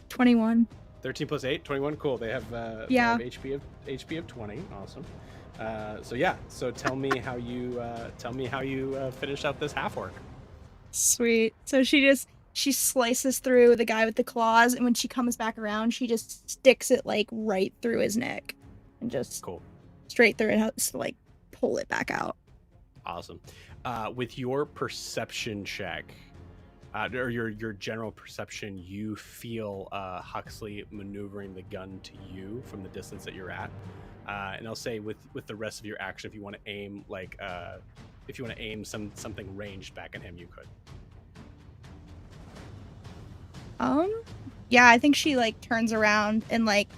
21. 13 plus 8, 21. Cool. They have, they have HP of 20. Awesome. So tell me how you finish out this half orc. Sweet. So she slices through the guy with the claws, and when she comes back around, she just sticks it like right through his neck and just straight through it, to like pull it back out. Awesome. With your perception check, or your general perception, you feel Huxley maneuvering the gun to you from the distance that you're at. And I'll say with the rest of your action, if you want to aim something ranged back at him, you could. Yeah, I think she like turns around and like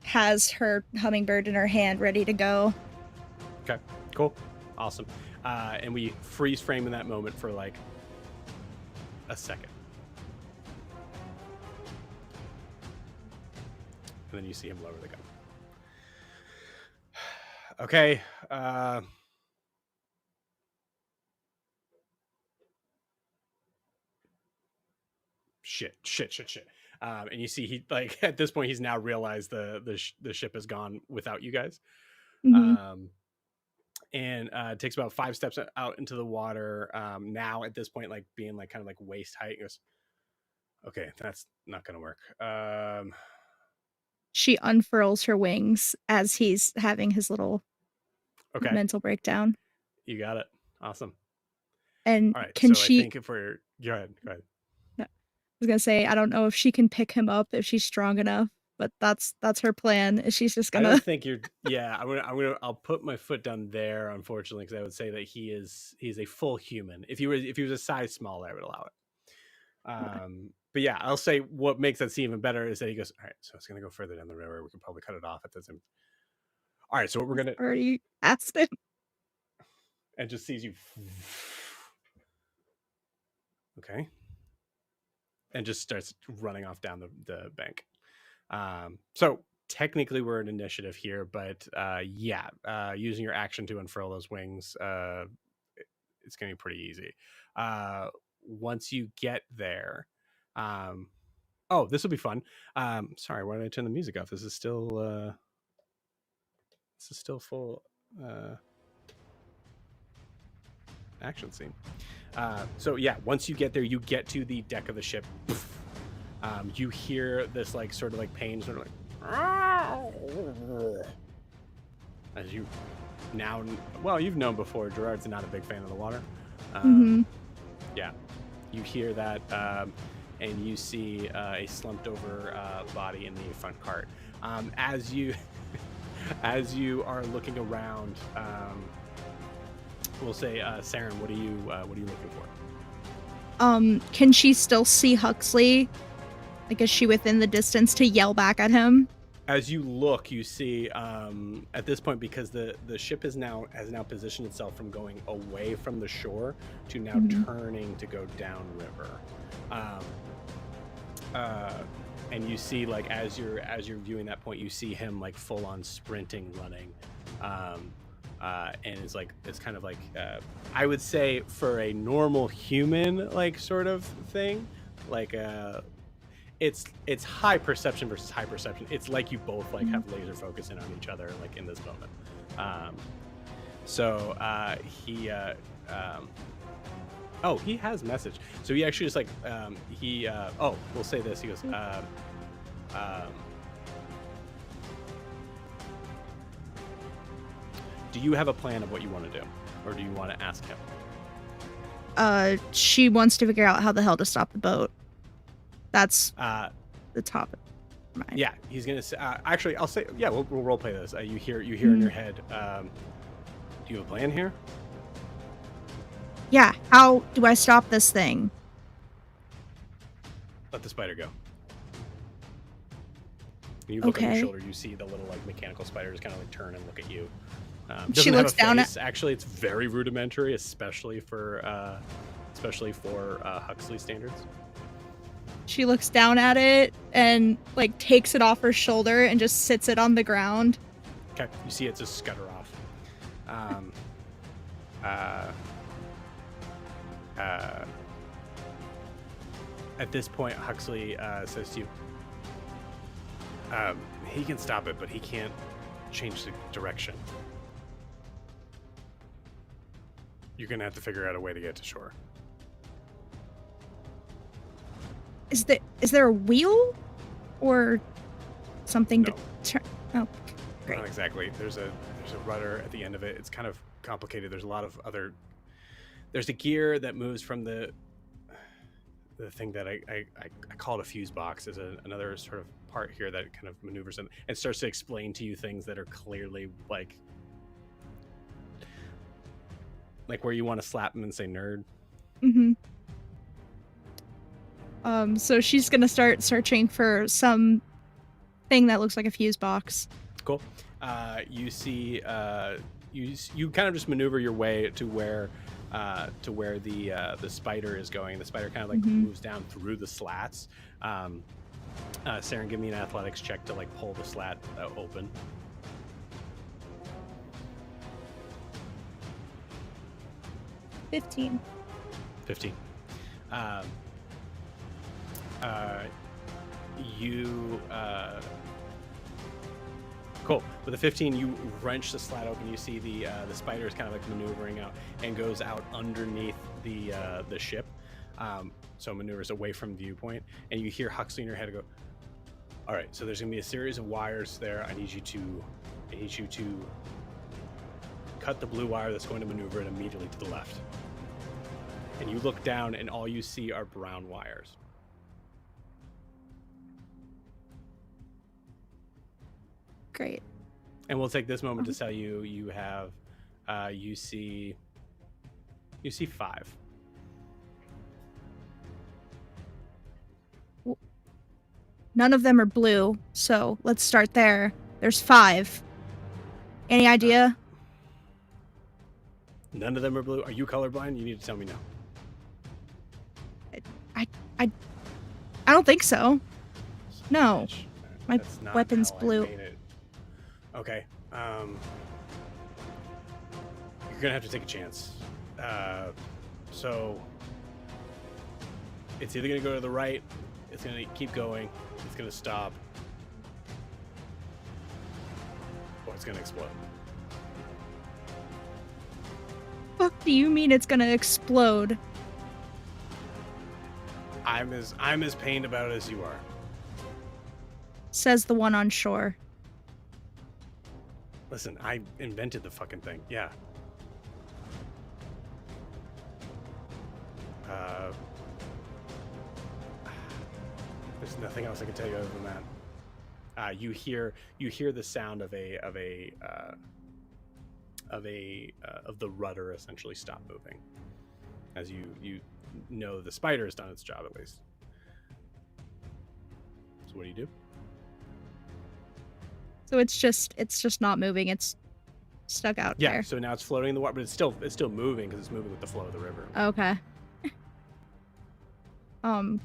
has her hummingbird in her hand ready to go. Okay, cool, awesome. And we freeze frame in that moment for like a second. and then you see him lower the gun. Okay. Shit. And you see he like at this point he's now realized the ship has gone without you guys. Mhm. And it takes about 5 steps out into the water. Now at this point, like being like kind of like waist height, goes, okay, that's not gonna work. She unfurls her wings as he's having his little mental breakdown. You got it. Awesome. And all right, can so she? I think if we're go ahead. No, I was gonna say I don't know if she can pick him up if she's strong enough, but that's her plan. Is she's just gonna? I don't think you're. Yeah, I'll put my foot down there. Unfortunately, because I would say that he's a full human. If he was a size smaller, I would allow it. But yeah, I'll say what makes that scene even better is that he goes, all right, so it's gonna go further down the river. We can probably cut it off at this. All right, so what we're gonna already asked him, and just sees you. Okay. And just starts running off down the bank. So technically we're in initiative here, but using your action to unfurl those wings, it's going to be pretty easy. Once you get there, this will be fun. Sorry, why did I turn the music off? This is still full action scene. So yeah, once you get there, you get to the deck of the ship. You hear this like sort of like pain, sort of like as you now. Well, you've known before. Gerard's not a big fan of the water. Yeah, you hear that, and you see a slumped over body in the front cart. As you are looking around. We'll say, Saren, what are you looking for? Can she still see Huxley? Like, is she within the distance to yell back at him? As you look, you see at this point, because the ship has now positioned itself from going away from the shore to now turning to go downriver. And you see, like, as you're viewing that point, you see him like full on sprinting, running. And it's kind of like I would say for a normal human like sort of thing, like it's high perception versus high perception. It's like you both like have laser focus in on each other like in this moment. He has message. So he actually just like we'll say this. He goes do you have a plan of what you want to do, or do you want to ask him? She wants to figure out how the hell to stop the boat. That's the topic. Yeah, he's gonna say. Actually, I'll say. Yeah, we'll role play this. You hear in your head. Do you have a plan here? Yeah. How do I stop this thing? Let the spider go. When you look over your shoulder, you see the little like mechanical spider just kind of like turn and look at you. She looks down at. Actually, it's very rudimentary, especially for Huxley standards. She looks down at it and like takes it off her shoulder and just sits it on the ground. Okay, you see it just scutter off. At this point, Huxley says to you, he can stop it, but he can't change the direction. You're going to have to figure out a way to get to shore. Is there a wheel or something to turn? Oh, great. Not exactly. There's a rudder at the end of it. It's kind of complicated. There's a lot of other. There's a gear that moves from the thing that I call it a fuse box. There's another sort of part here that kind of maneuvers and starts to explain to you things that are clearly like where you want to slap him and say nerd. So she's gonna start searching for some thing that looks like a fuse box. Cool. You see, you kind of just maneuver your way to where the spider is going. The spider kind of like moves down through the slats, Saren, give me an athletics check to like pull the slat open. 15. 15. You cool. With a 15, you wrench the slat open. You see the spider is kind of like maneuvering out and goes out underneath the ship. So maneuvers away from viewpoint, and you hear Huxley in your head go, "All right, so there's gonna be a series of wires there. I need you to cut the blue wire that's going to maneuver it immediately to the left." And you look down, and all you see are brown wires. Great. And we'll take this moment to tell you you have you see 5. None of them are blue, so let's start there. There's 5. Any idea? None of them are blue. Are you colorblind? You need to tell me now. I don't think so. No. My That's not weapon's how I blue. made it. Okay. You're gonna have to take a chance. So it's either gonna go to the right, it's gonna keep going, it's gonna stop, or it's gonna explode. Fuck do you mean it's gonna explode? I'm as pained about it as you are. Says the one on shore. Listen, I invented the fucking thing. Yeah. There's nothing else I can tell you other than that. You hear the sound of the rudder essentially stop moving, as you know the spider has done its job at least. So what do you do? So it's just not moving. It's stuck out there. Yeah. So now it's floating in the water, but it's still moving because it's moving with the flow of the river. Okay. Can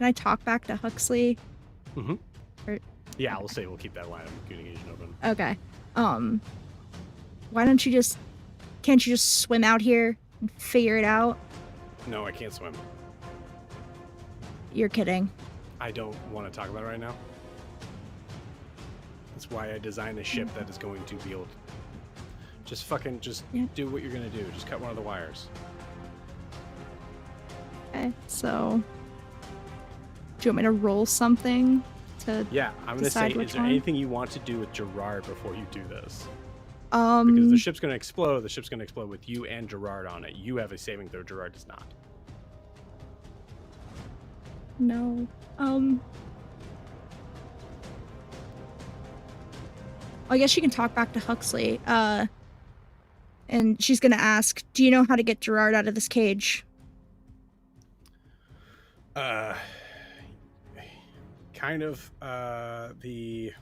I talk back to Huxley? Mm-hmm. Yeah, Okay. we'll say we'll keep that line of communication open. Okay. Why don't you can't you just swim out here and figure it out? No, I can't swim. You're kidding. I don't want to talk about it right now. That's why I designed a ship that is going to be able to just Yeah. do what you're gonna do. Just cut one of the wires. Okay, so do you want me to roll something to Yeah, I'm gonna say, decide which is there one? anything you want to do with Gerard before you do this? Um Because the ship's gonna explode. The ship's gonna explode with you and Gerard on it. You have a saving throw. Gerard does not. no. I guess she can talk back to Huxley. And she's gonna ask, do you know how to get Gerard out of this cage? Kind of. The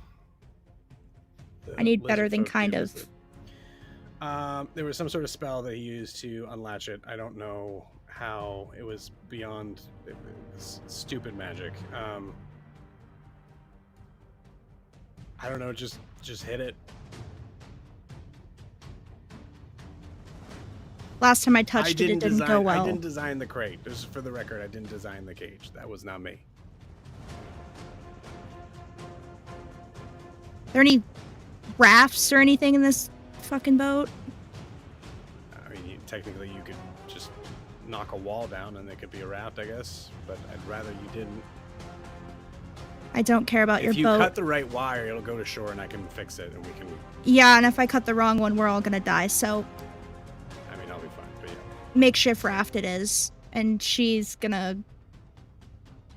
I need better lizard than folk kind deals of. with it. There was some sort of spell that he used to unlatch it. I don't know how. It was beyond it was stupid magic. I don't know. Just hit it. Last time I touched it didn't go well. I didn't design the crate. Just for the record, I didn't design the cage. That was not me. Are there any rafts or anything in this fucking boat? I mean, technically, you could just knock a wall down and it could be a raft, I guess. But I'd rather you didn't. I don't care about your If you boat. cut the right wire, it'll go to shore and I can fix it and we can. Yeah, and if I cut the wrong one, we're all gonna die. So I mean, I'll be fine. But yeah. makeshift raft it is, and she's gonna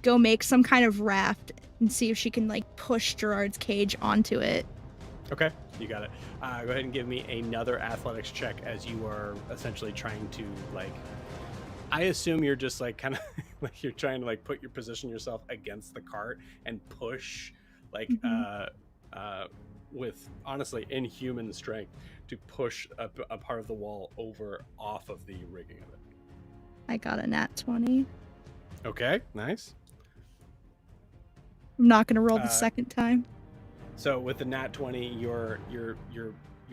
go make some kind of raft and see if she can like push Gerard's cage onto it. Okay, you got it. Go ahead and give me another athletics check as you are essentially trying to like. I assume you're just like kind of like you're trying to like position yourself against the cart and push like with honestly inhuman strength to push a part of the wall over off of the rigging of it. I got a nat 20. Okay, nice. I'm not gonna roll the second time. So with the nat 20, you're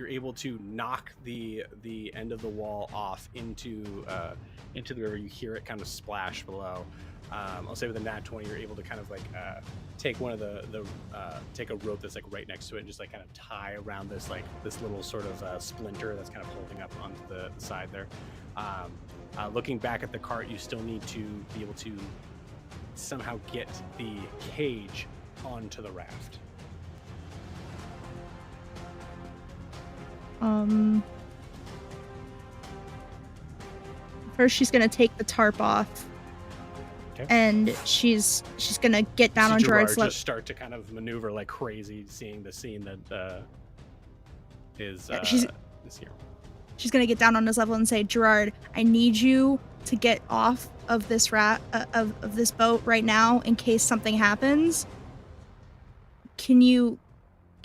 able to knock the end of the wall off into the river. You hear it kind of splash below. I'll say with the nat 20, you're able to kind of like take one of take a rope that's like right next to it and just like kind of tie around this little sort of splinter that's kind of holding up onto the side there. Looking back at the cart, you still need to be able to somehow get the cage onto the raft. First she's gonna take the tarp off. Okay. And she's gonna get down on Gerard's level. Just start to kind of maneuver like crazy, seeing the scene that is here. She's gonna get down on his level and say, Gerard, I need you to get off of this of this boat right now in case something happens. Can you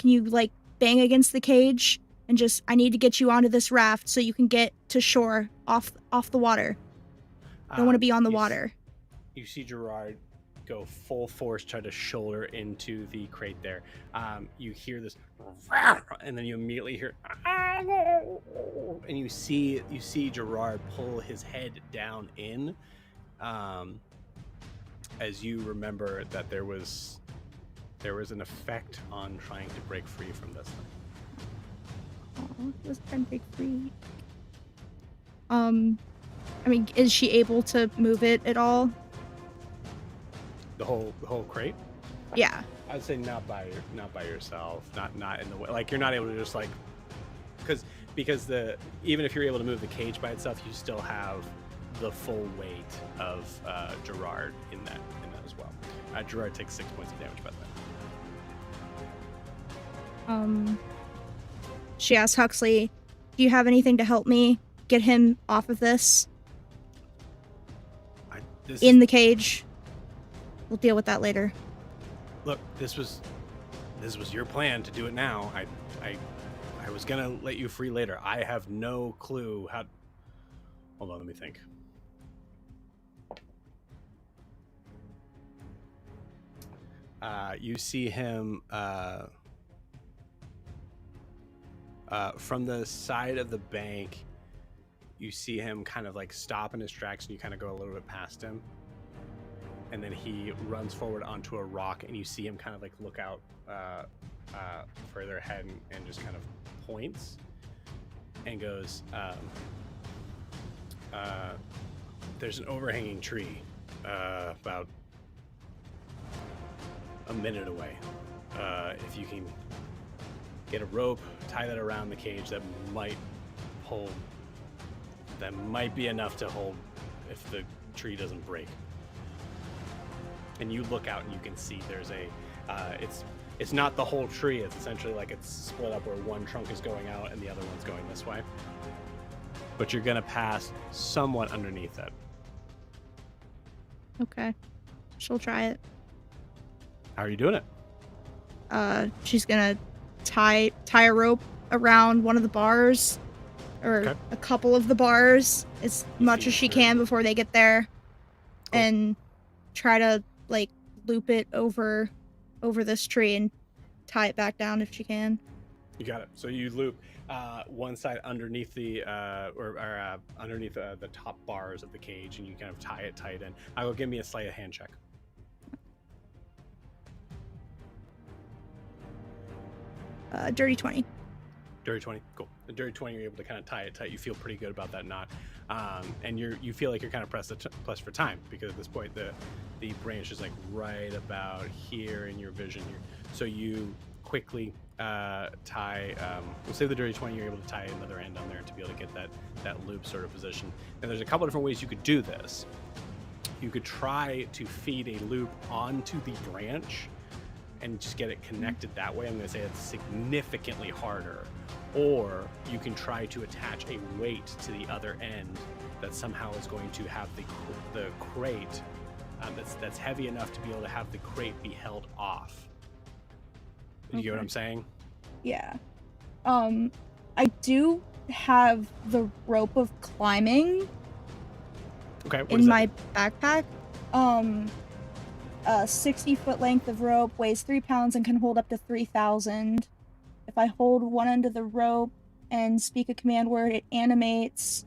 like bang against the cage and just, I need to get you onto this raft so you can get to shore off the water. I don't want to be on the water. You see Gerard go full force, try to shoulder into the crate there. You hear this, and then you immediately hear, and you see Gerard pull his head down in, as you remember that there was an effect on trying to break free from this thing. Oh, I was trying to break free. I mean, is she able to move it at all? The whole crate? Yeah. I'd say not by yourself, not in the way. Like, you're not able to just like, because even if you're able to move the cage by itself, you still have the full weight of Gerard in that as well. Gerard takes 6 points of damage by that. She asks Huxley, do you have anything to help me get him off of this? The cage. We'll deal with that later. Look, this was your plan to do it now. I was gonna let you free later. I have no clue how. Hold on, let me think. You see him from the side of the bank. You see him kind of like stop in his tracks, and you kind of go a little bit past him. And then he runs forward onto a rock, and you see him kind of like look out further ahead and just kind of points and goes, there's an overhanging tree about a minute away. If you can get a rope, tie that around the cage, that might be enough to hold if the tree doesn't break. And you look out and you can see there's it's not the whole tree. It's essentially like it's split up where one trunk is going out and the other one's going this way. But you're gonna pass somewhat underneath it. Okay. She'll try it. How are you doing it? She's gonna tie a rope around one of the bars, or a couple of the bars, as much as she can before they get there, and try to like loop it over this tree and tie it back down if she can. You got it. So you loop one side underneath the underneath the top bars of the cage, and you kind of tie it tight in. I will give me a sleight of hand check. Dirty 20. Dirty 20, cool. The dirty 20, you're able to kind of tie it tight. You feel pretty good about that knot, and you feel like you're kind of pressed for time, because at this point the branch is like right about here in your vision here. So you quickly tie. We'll say the dirty 20, you're able to tie another end on there to be able to get that loop sort of position. And there's a couple different ways you could do this. You could try to feed a loop onto the branch and just get it connected that way. I'm going to say it's significantly harder. Or you can try to attach a weight to the other end that somehow is going to have the crate that's heavy enough to be able to have the crate be held off. You get what I'm saying? Yeah. I do have the rope of climbing in my backpack. a 60-foot length of rope, weighs 3 pounds, and can hold up to 3,000. If I hold one end of the rope and speak a command word, it animates.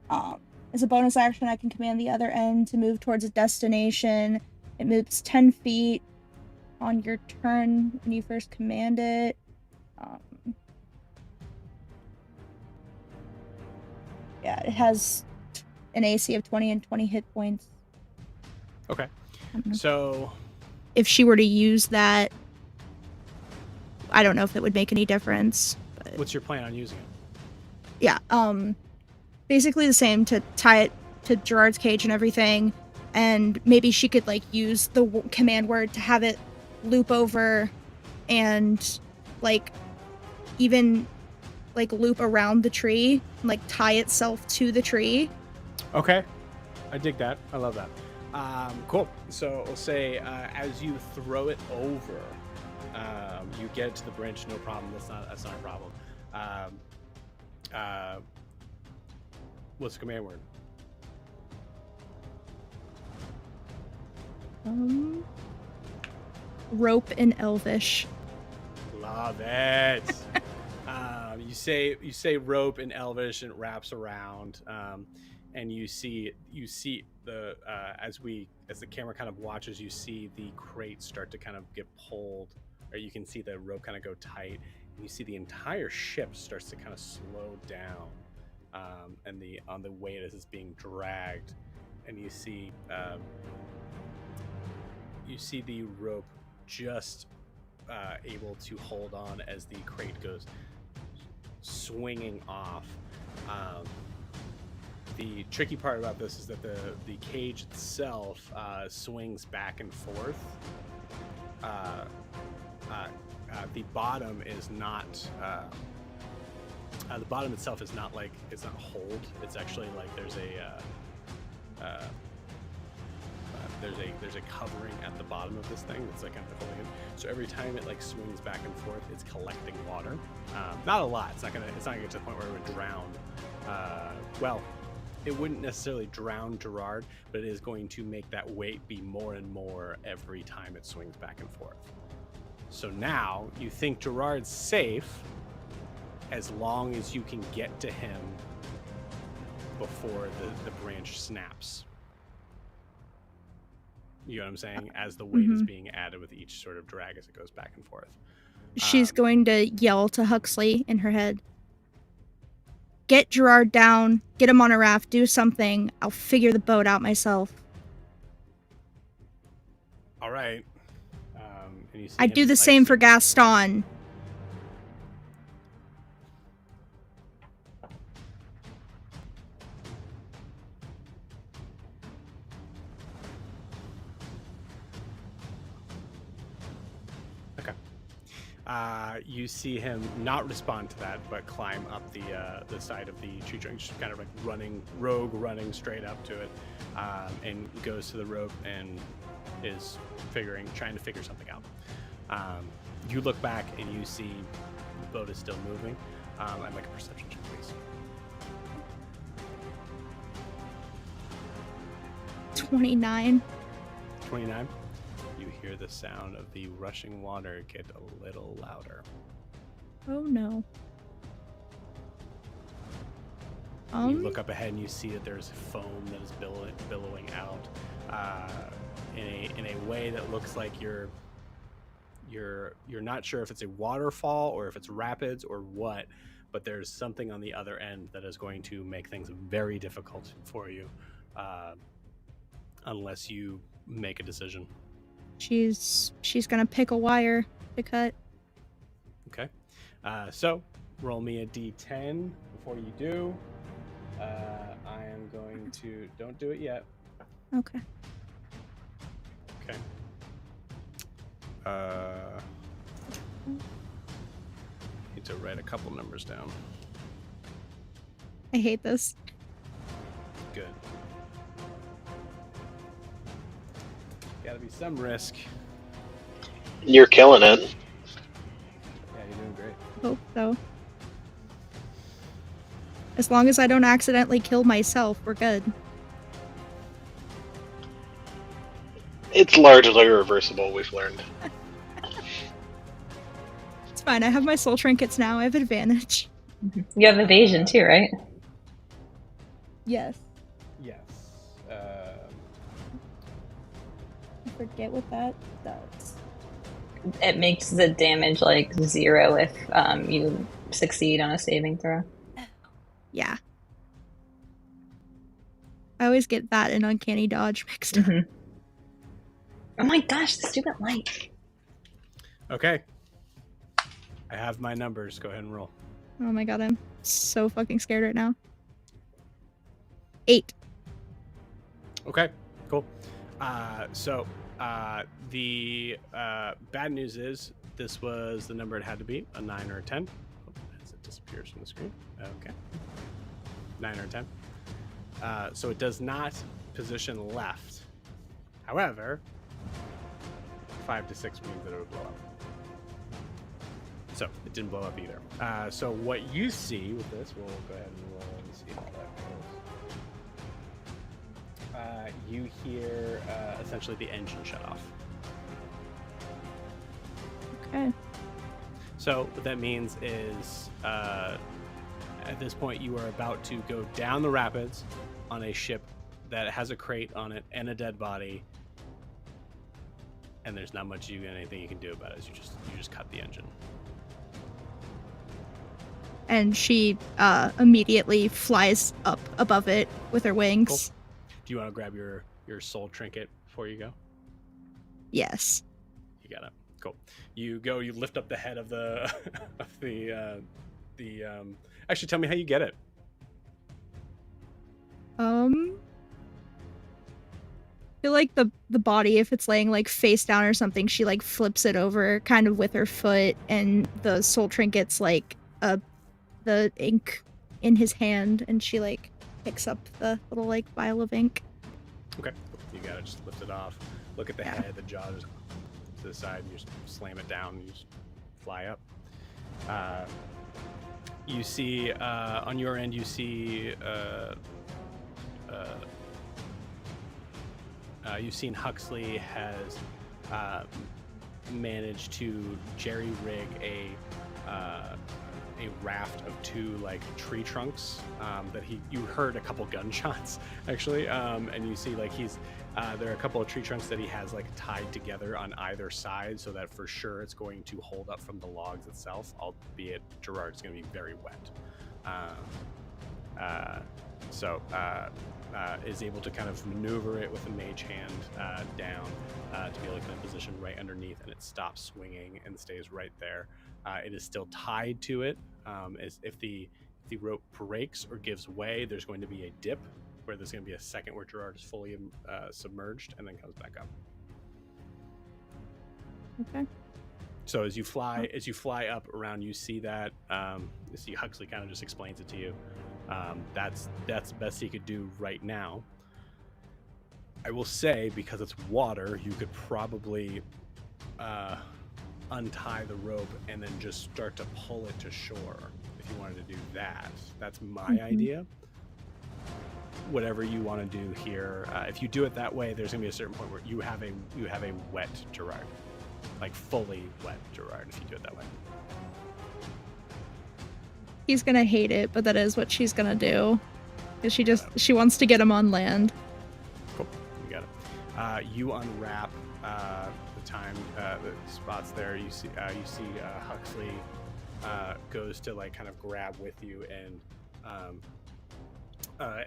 As a bonus action, I can command the other end to move towards a destination. It moves 10 feet on your turn when you first command it. Yeah, it has an AC of 20 and 20 hit points. Okay. So if she were to use that, I don't know if it would make any difference. But what's your plan on using it? Yeah, basically the same, to tie it to Gerard's cage and everything, and maybe she could like use the command word to have it loop over and like even like loop around the tree, like tie itself to the tree. Okay, I dig that. I love that. Cool. So we'll say as you throw it over, you get it to the branch, no problem. That's not a problem. What's the command word? Rope in Elvish. Love it. You say rope in Elvish, and it wraps around, and you see the as the camera kind of watches, you see the crate start to kind of get pulled, or you can see the rope kind of go tight, and you see the entire ship starts to kind of slow down, and on the way as it's being dragged, and you see the rope just able to hold on as the crate goes swinging off. The tricky part about this is that the cage itself swings back and forth. The bottom is not. The bottom itself is not like, it's not hold. It's actually like there's a covering at the bottom of this thing that's like kind of holding it. So every time it like swings back and forth, it's collecting water. Not a lot. It's not gonna get to the point where it would drown. Well, it wouldn't necessarily drown Gerard, but it is going to make that weight be more and more every time it swings back and forth. So now you think Gerard's safe as long as you can get to him before the branch snaps. You know what I'm saying? As the weight is being added with each sort of drag as it goes back and forth. She's going to yell to Huxley in her head. Get Gerard down, get him on a raft, do something. I'll figure the boat out myself. All right. And you see I'd do the same for Gaston. You see him not respond to that, but climb up the side of the tree trunk, just kind of like running straight up to it, and goes to the rope and is trying to figure something out. You look back and you see the boat is still moving. I'd like a perception check, please. 29. 29. You hear the sound of the rushing water get a little louder. Oh no. You look up ahead and you see that there's foam that is billowing out in a way that looks like you're not sure if it's a waterfall or if it's rapids or what, but there's something on the other end that is going to make things very difficult for you unless you make a decision. She's gonna pick a wire to cut. Okay. So roll me a d10 before you do. I am going to... Don't do it yet. Okay. Okay. Need to write a couple numbers down. I hate this. Good. Gotta be some risk. You're killing it. Yeah, you're doing great. Hope so. As long as I don't accidentally kill myself, we're good. It's largely reversible, we've learned. It's fine. I have my soul trinkets now. I have advantage. You have evasion too, right? Yes. Yes. I forget what that does. It makes the damage like 0 if you succeed on a saving throw. Yeah. I always get that and uncanny dodge mixed up. Oh my gosh, the stupid light. Okay. I have my numbers. Go ahead and roll. Oh my god, I'm so fucking scared right now. 8. Okay, cool. The bad news is this was the number it had to be, a 9 or a 10. As it disappears from the screen. Okay. 9 or 10. So it does not position left. However, 5 to 6 means that it would blow up. So it didn't blow up either. So what you see with this, we'll go ahead and roll and see how that goes. You hear essentially the engine shut off. Okay. So what that means is at this point you are about to go down the rapids on a ship that has a crate on it and a dead body, and there's not much anything you can do about it. You just cut the engine. And she immediately flies up above it with her wings. Cool. Do you want to grab your soul trinket before you go? Yes. You got it. Cool. You go. You lift up the head of the Actually, tell me how you get it. I feel like the body, if it's laying like face down or something, she like flips it over kind of with her foot, and the soul trinket's like the ink in his hand, and she like picks up the little like vial of ink. Okay. You gotta just lift it off. Look at the head, the jaw just to the side, and you just slam it down, and you just fly up. You see on your end, you see you've seen Huxley has managed to jerry-rig a raft of 2 like tree trunks that you heard a couple gunshots actually, and you see like there are a couple of tree trunks that he has like tied together on either side so that for sure it's going to hold up from the logs itself, albeit Gerard's going to be very wet. Is able to kind of maneuver it with a mage hand down to be like in a position right underneath, and it stops swinging and stays right there. It is still tied to it. If the rope breaks or gives way, there's going to be a dip where there's going to be a second where Gerard is fully submerged and then comes back up. Okay. So as you fly up around, you see that you see Huxley kind of just explains it to you. That's the best he could do right now. I will say, because it's water, you could probably untie the rope and then just start to pull it to shore if you wanted to do that. That's my idea. Whatever you want to do here, if you do it that way, there's gonna be a certain point where you have a wet Gerard, like fully wet Gerard. If you do it that way. He's gonna hate it, but that is what she's gonna do. Because she wants to get him on land. Cool, you got it. You unwrap the spots there. You see Huxley goes to like kind of grab with you, and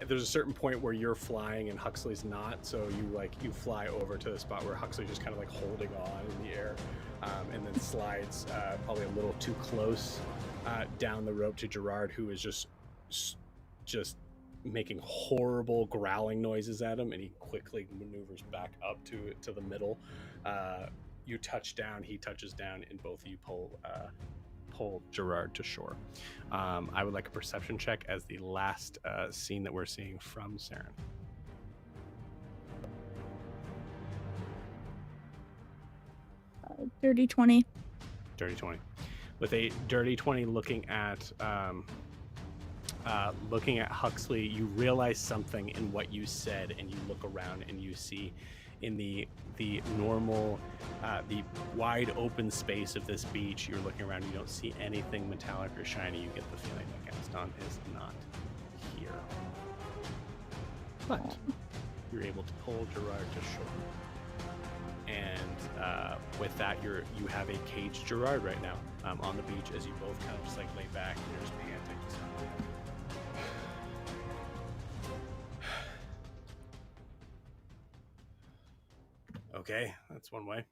there's a certain point where you're flying and Huxley's not, so you fly over to the spot where Huxley's just kind of like holding on in the air, and then slides probably a little too close down the rope to Gerard, who is just making horrible growling noises at him, and he quickly maneuvers back up to the middle. You touch down, he touches down, and both of you pull Gerard to shore. I would like a perception check as the last scene that we're seeing from Saren. Dirty 20. Dirty 20. With a dirty 20, looking at Huxley, you realize something in what you said, and you look around and you see in the normal, the wide open space of this beach. You're looking around, you don't see anything metallic or shiny. You get the feeling that Gaston is not here. But you're able to pull Gerard to shore. And with that, you have a caged Gerard right now on the beach as you both kind of just like lay back and you're just panting. Okay, that's one way.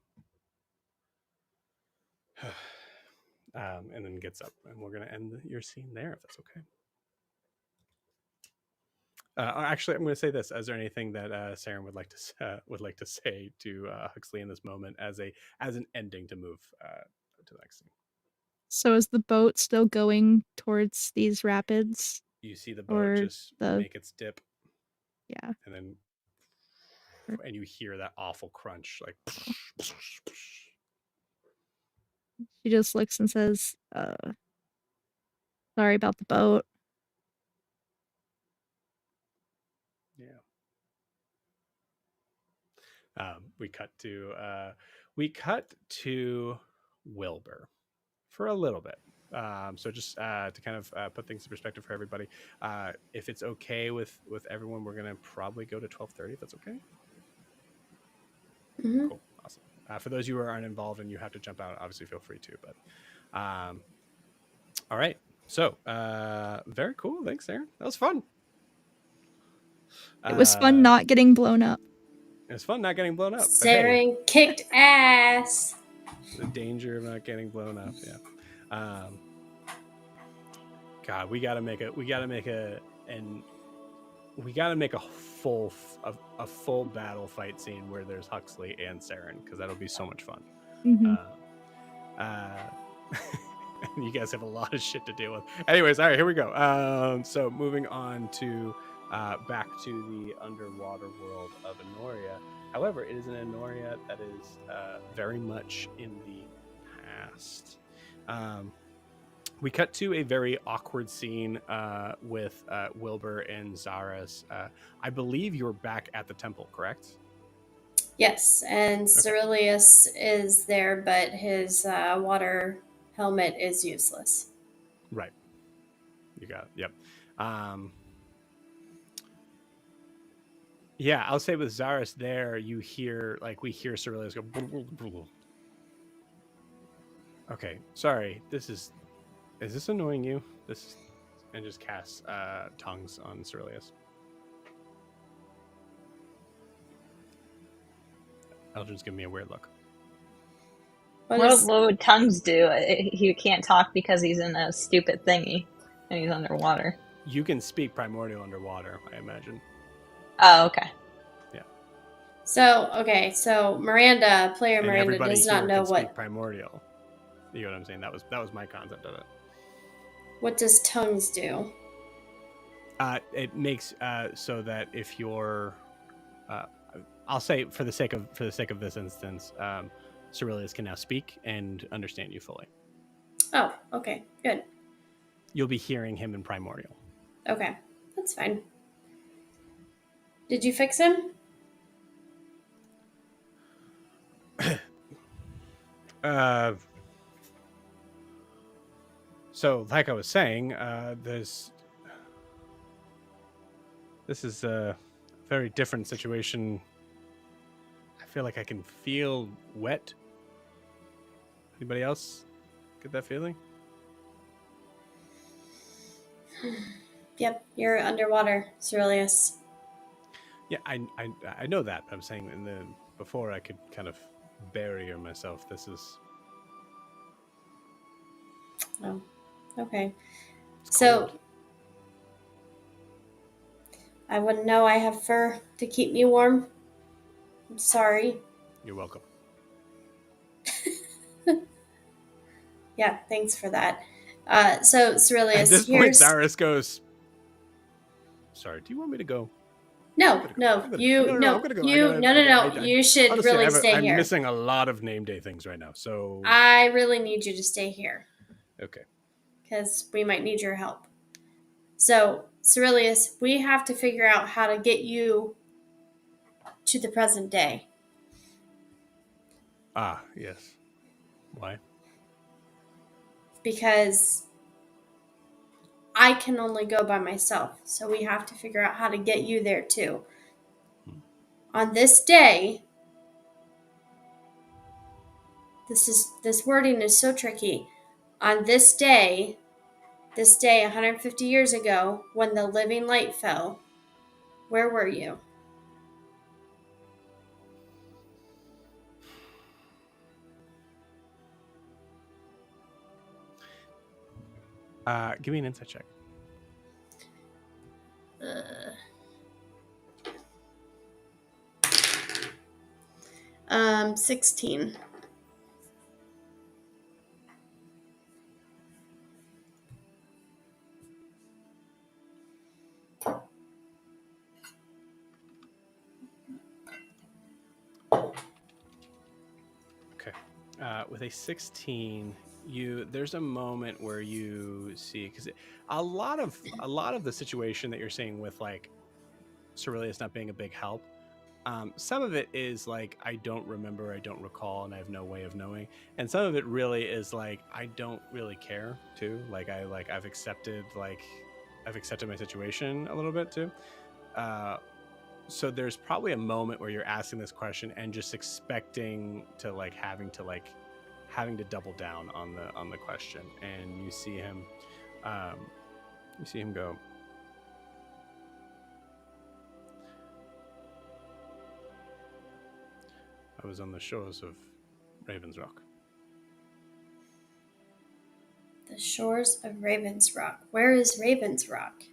And then gets up, and we're gonna end your scene there, if that's okay. Actually, I'm going to say this: is there anything that Saren would like to say to Huxley in this moment as an ending to move to the next scene? So is the boat still going towards these rapids? You see the boat just make its dip. Yeah. And then and you hear that awful crunch, like. She just looks and says, sorry about the boat. Yeah. We cut to Wilbur for a little bit. So just to kind of put things in perspective for everybody, if it's okay with everyone, we're gonna probably go to 12:30. If that's okay. Mm-hmm. Cool, awesome. For those of you who aren't involved and you have to jump out, obviously feel free to. But all right. So very cool. Thanks, Aaron. That was fun. It was fun not getting blown up. It was fun not getting blown up. Saren kicked ass. The danger of not getting blown up. Yeah. God, we gotta make a full battle fight scene where there's Huxley and Saren, because that'll be so much fun. Mm-hmm. You guys have a lot of shit to deal with. Anyways, all right, here we go. So moving on to back to the underwater world of Enoria. However, it is an Enoria that is very much in the past. We cut to a very awkward scene with Wilbur and Zaris. I believe you're back at the temple, correct? Yes, and CIrillius is there, but his water helmet is useless. Right. You got it. Yep. Yeah, I'll say with Zaris there, we hear CIrillius go. Blah, blah, blah, blah. Okay, sorry. Is this annoying you? And just casts tongues on CIrillius. Eldryn's giving me a weird look. What would tongues do? He can't talk because he's in a stupid thingy and he's underwater. You can speak primordial underwater, I imagine. Oh, okay. Yeah. So Miranda does not know what speak primordial. You know what I'm saying? That was my concept of it. What does tongues do? It makes so that if you're, I'll say for the sake of this instance, CIrillius can now speak and understand you fully. Oh, okay, good. You'll be hearing him in primordial. Okay, that's fine. Did you fix him? So, like I was saying, this is a very different situation. I feel like I can feel wet. Anybody else get that feeling? Yep, you're underwater, CIrillius. Yeah, I know that. But I'm saying before I could kind of barrier myself. This is. Oh, okay. It's So cold. I wouldn't know. I have fur to keep me warm. I'm sorry. You're welcome. Yeah, thanks for that. So CIrillius, at this point, Zaris goes. Sorry, do you want me to go? No. You should honestly, really stay I'm here. I'm missing a lot of name day things right now, so I really need you to stay here. Okay. Because we might need your help. So, CIrillius, we have to figure out how to get you to the present day. Ah, yes. Why? Because I can only go by myself, so we have to figure out how to get you there too. On this day, this wording is so tricky. On this day 150 years ago, when the living light fell, where were you? Give me an insight check. 16. Okay. With a 16, there's a moment where you see, because a lot of the situation that you're seeing with like CIrillius not being a big help, some of it is like I don't remember, I don't recall, and I have no way of knowing, and some of it really is like I don't really care too. I've accepted my situation a little bit too. So there's probably a moment where you're asking this question and just expecting to having to double down on the question, and you see him go, I was on the shores of Raven's Rock. The shores of Raven's Rock. Where is Raven's Rock?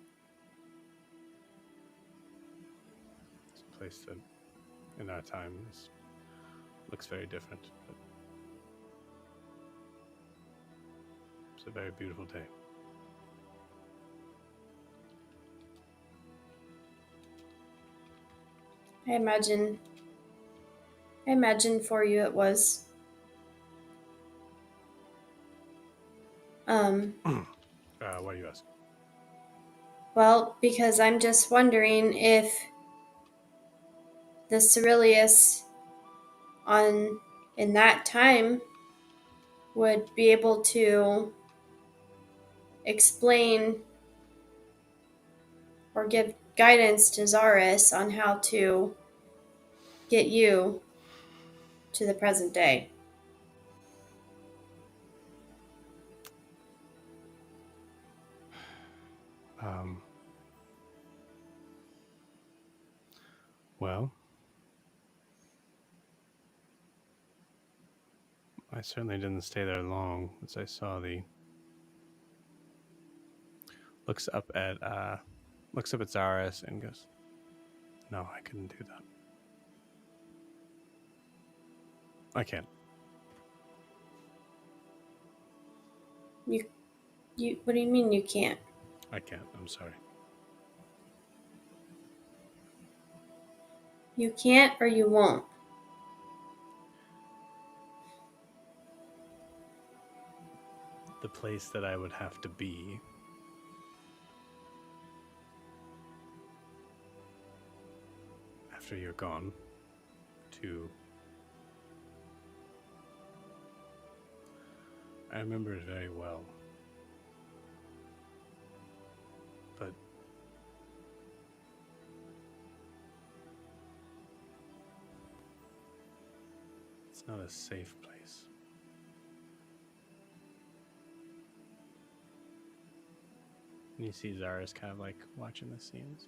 It's a place that in our time looks very different, but it's a very beautiful day. I imagine for you it was. Why do you ask? Well, because I'm just wondering if the CIrillius in that time would be able to explain or give guidance to Zaris on how to get you to the present day. Well, I certainly didn't stay there long, as I saw looks up at Zaris and goes, "No, I couldn't do that. I can't." You what do you mean you can't? I can't. I'm sorry. You can't or you won't? The place that I would have to be after you're gone I remember it very well. But it's not a safe place. And you see Zaris kind of like watching the scenes.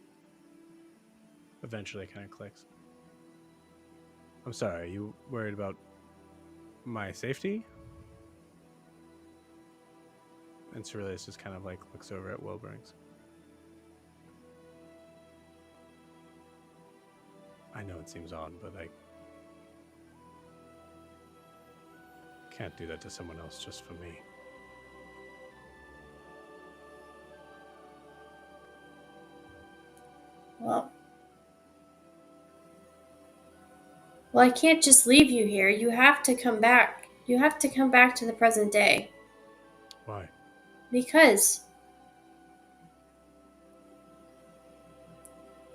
Eventually it kind of clicks. I'm sorry, are you worried about my safety? And CIrillius just kind of like looks over at Wilbur. I know it seems odd, but I can't do that to someone else just for me. Well, I can't just leave you here. You have to come back. You have to come back to the present day. Why? Because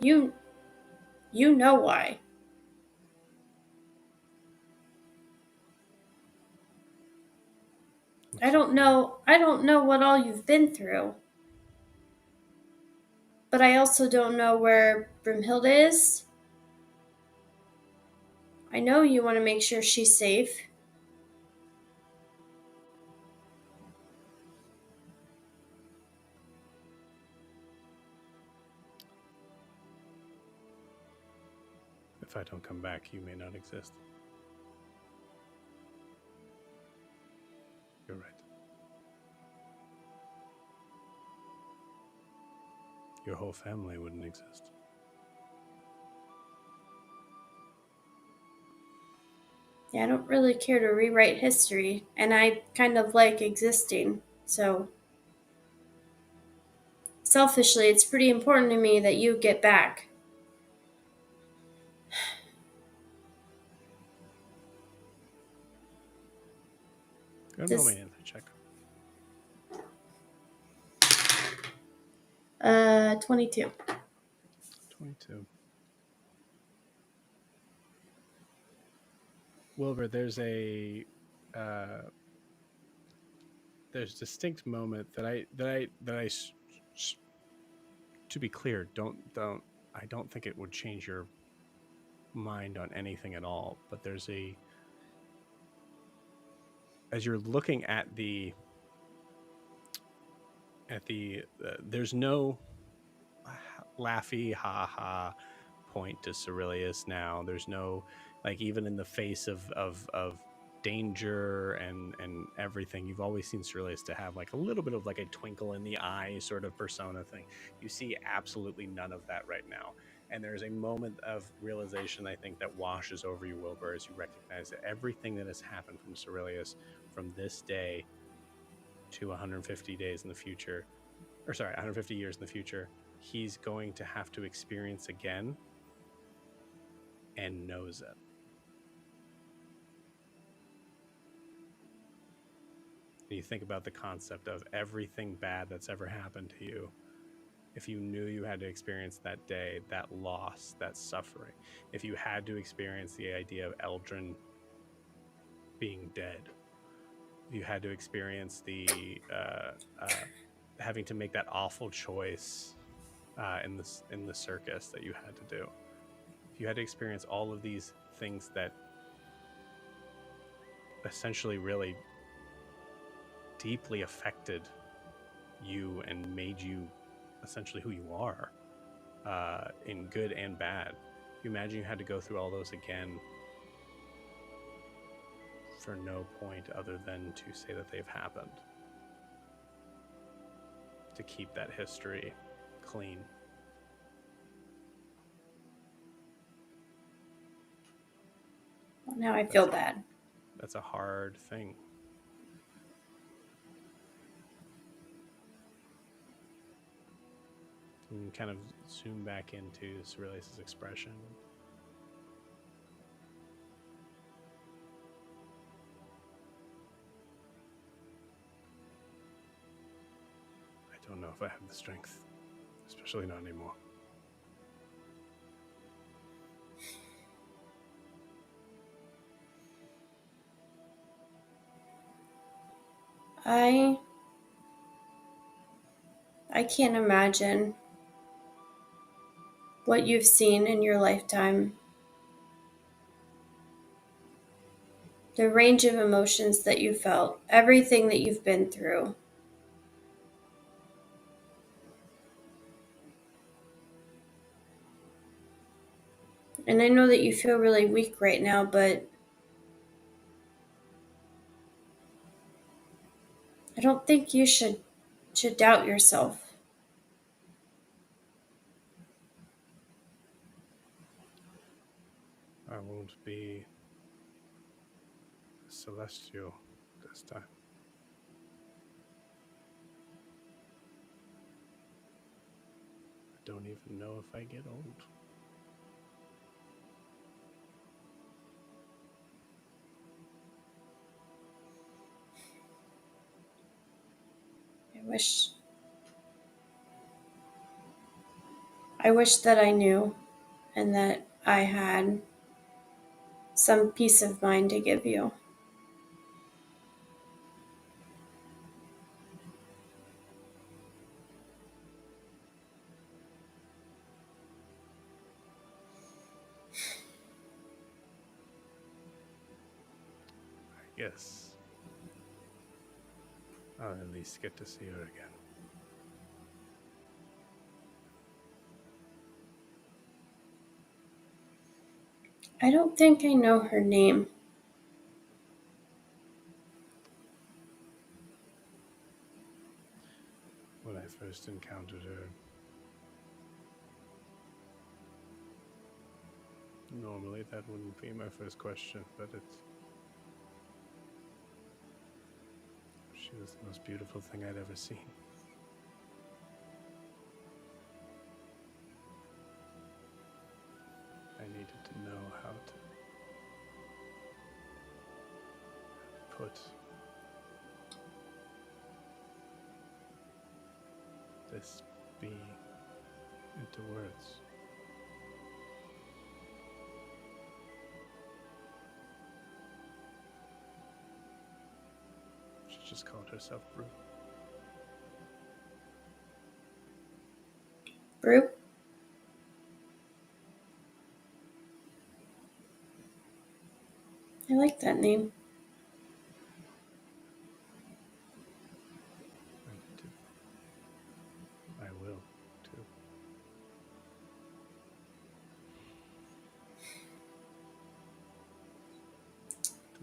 you know why. I don't know what all you've been through. But I also don't know where Brimhilda is. I know you want to make sure she's safe. If I don't come back, you may not exist. You're right. Your whole family wouldn't exist. Yeah, I don't really care to rewrite history, and I kind of like existing, so selfishly, it's pretty important to me that you get back. Go and roll me an insight check. 22. 22. Wilbur, there's a there's distinct moment that I to be clear, I don't think it would change your mind on anything at all, but there's as you're looking at the there's no laughy ha ha point to CIrillius now. There's no, like, even in the face of danger and everything, you've always seen CIrillius to have like a little bit of like a twinkle in the eye sort of persona thing. You see absolutely none of that right now. And there's a moment of realization, I think, that washes over you, Wilbur, as you recognize that everything that has happened from CIrillius from this day to 150 days in the future, 150 years in the future, he's going to have to experience again, and knows it. And you think about the concept of everything bad that's ever happened to you. If you knew you had to experience that day, that loss, that suffering, if you had to experience the idea of Eldryn being dead, if you had to experience the having to make that awful choice in the circus that you had to do, if you had to experience all of these things that essentially really deeply affected you and made you essentially who you are, in good and bad, you imagine you had to go through all those again for no point other than to say that they've happened, to keep that history clean. Well, now I feel bad. That's a hard thing. And kind of zoom back into CIrillius' expression. I don't know if I have the strength, especially not anymore. I can't imagine what you've seen in your lifetime. The range of emotions that you felt, everything that you've been through. And I know that you feel really weak right now, but I don't think you should doubt yourself. I won't be celestial this time. I don't even know if I get old. I wish that I knew and that I had some peace of mind to give you. guess I'll at least get to see her again. I don't think I know her name. When I first encountered her, normally that wouldn't be my first question, but she was the most beautiful thing I'd ever seen. I needed to know how to put this being into words. She just called herself Brew. Brew? I like that name. I will, too.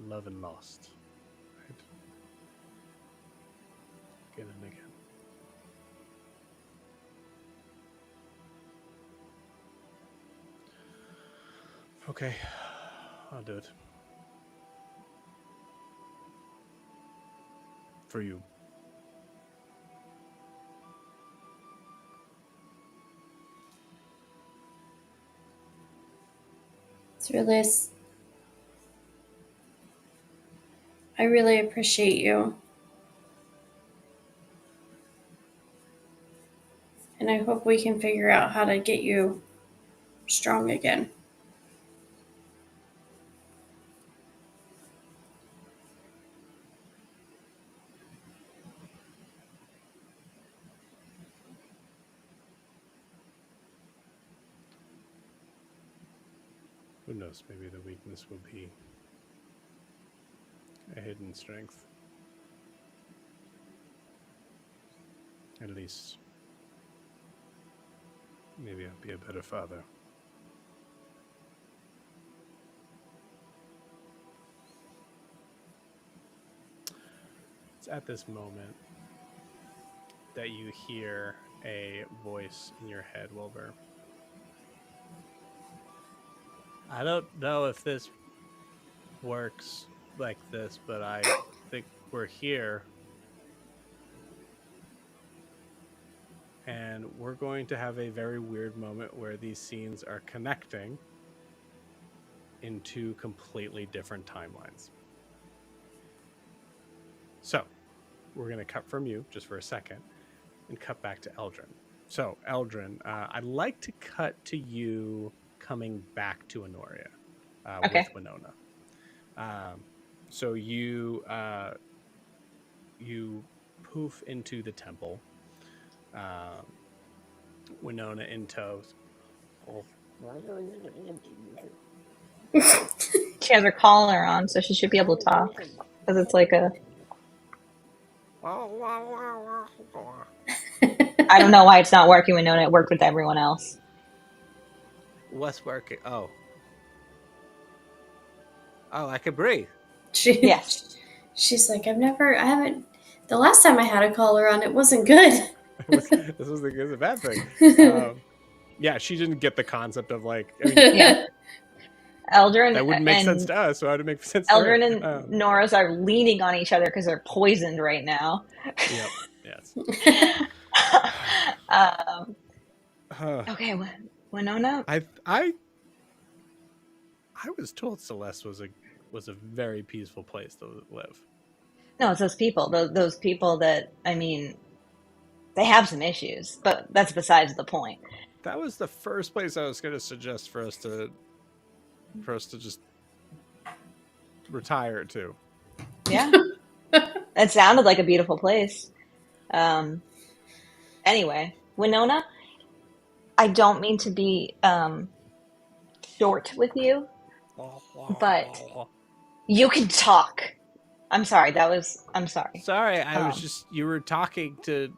Love and lost. Right? Again and again. Okay, I'll do it. For you. CIrillius, I really appreciate you. And I hope we can figure out how to get you strong again. Who knows, maybe the weakness will be a hidden strength. At least, maybe I'll be a better father. It's at this moment that you hear a voice in your head, Wilbur. I don't know if this works like this, but I think we're here. And we're going to have a very weird moment where these scenes are connecting in two completely different timelines. So, we're going to cut from you just for a second and cut back to Eldryn. So, Eldryn, I'd like to cut to you coming back to Enoria Okay. with Winona. So you poof into the temple. Winona in tow. She has her collar on, so she should be able to talk. Because it's like a... I don't know why it's not working when Nona worked with everyone else. What's working? Oh, I can breathe. Yes. She's like, I haven't, the last time I had a collar on, it wasn't good. This was a bad thing. Yeah, she didn't get the concept of like, I mean, Yeah. Eldryn that wouldn't make sense to us, so how would it make sense Eldryn to her? and Nora's are leaning on each other because they're poisoned right now. Yep. Yes. Okay, Winona. I was told Celeste was a very peaceful place to live. No, it's those people. Those people that, I mean, they have some issues, but that's besides the point. That was the first place I was going to suggest for us to just retire to. Yeah. It sounded like a beautiful place. Anyway, Winona, I don't mean to be short with you, but you can talk. I'm sorry. I'm sorry. Sorry, I was just, you were talking to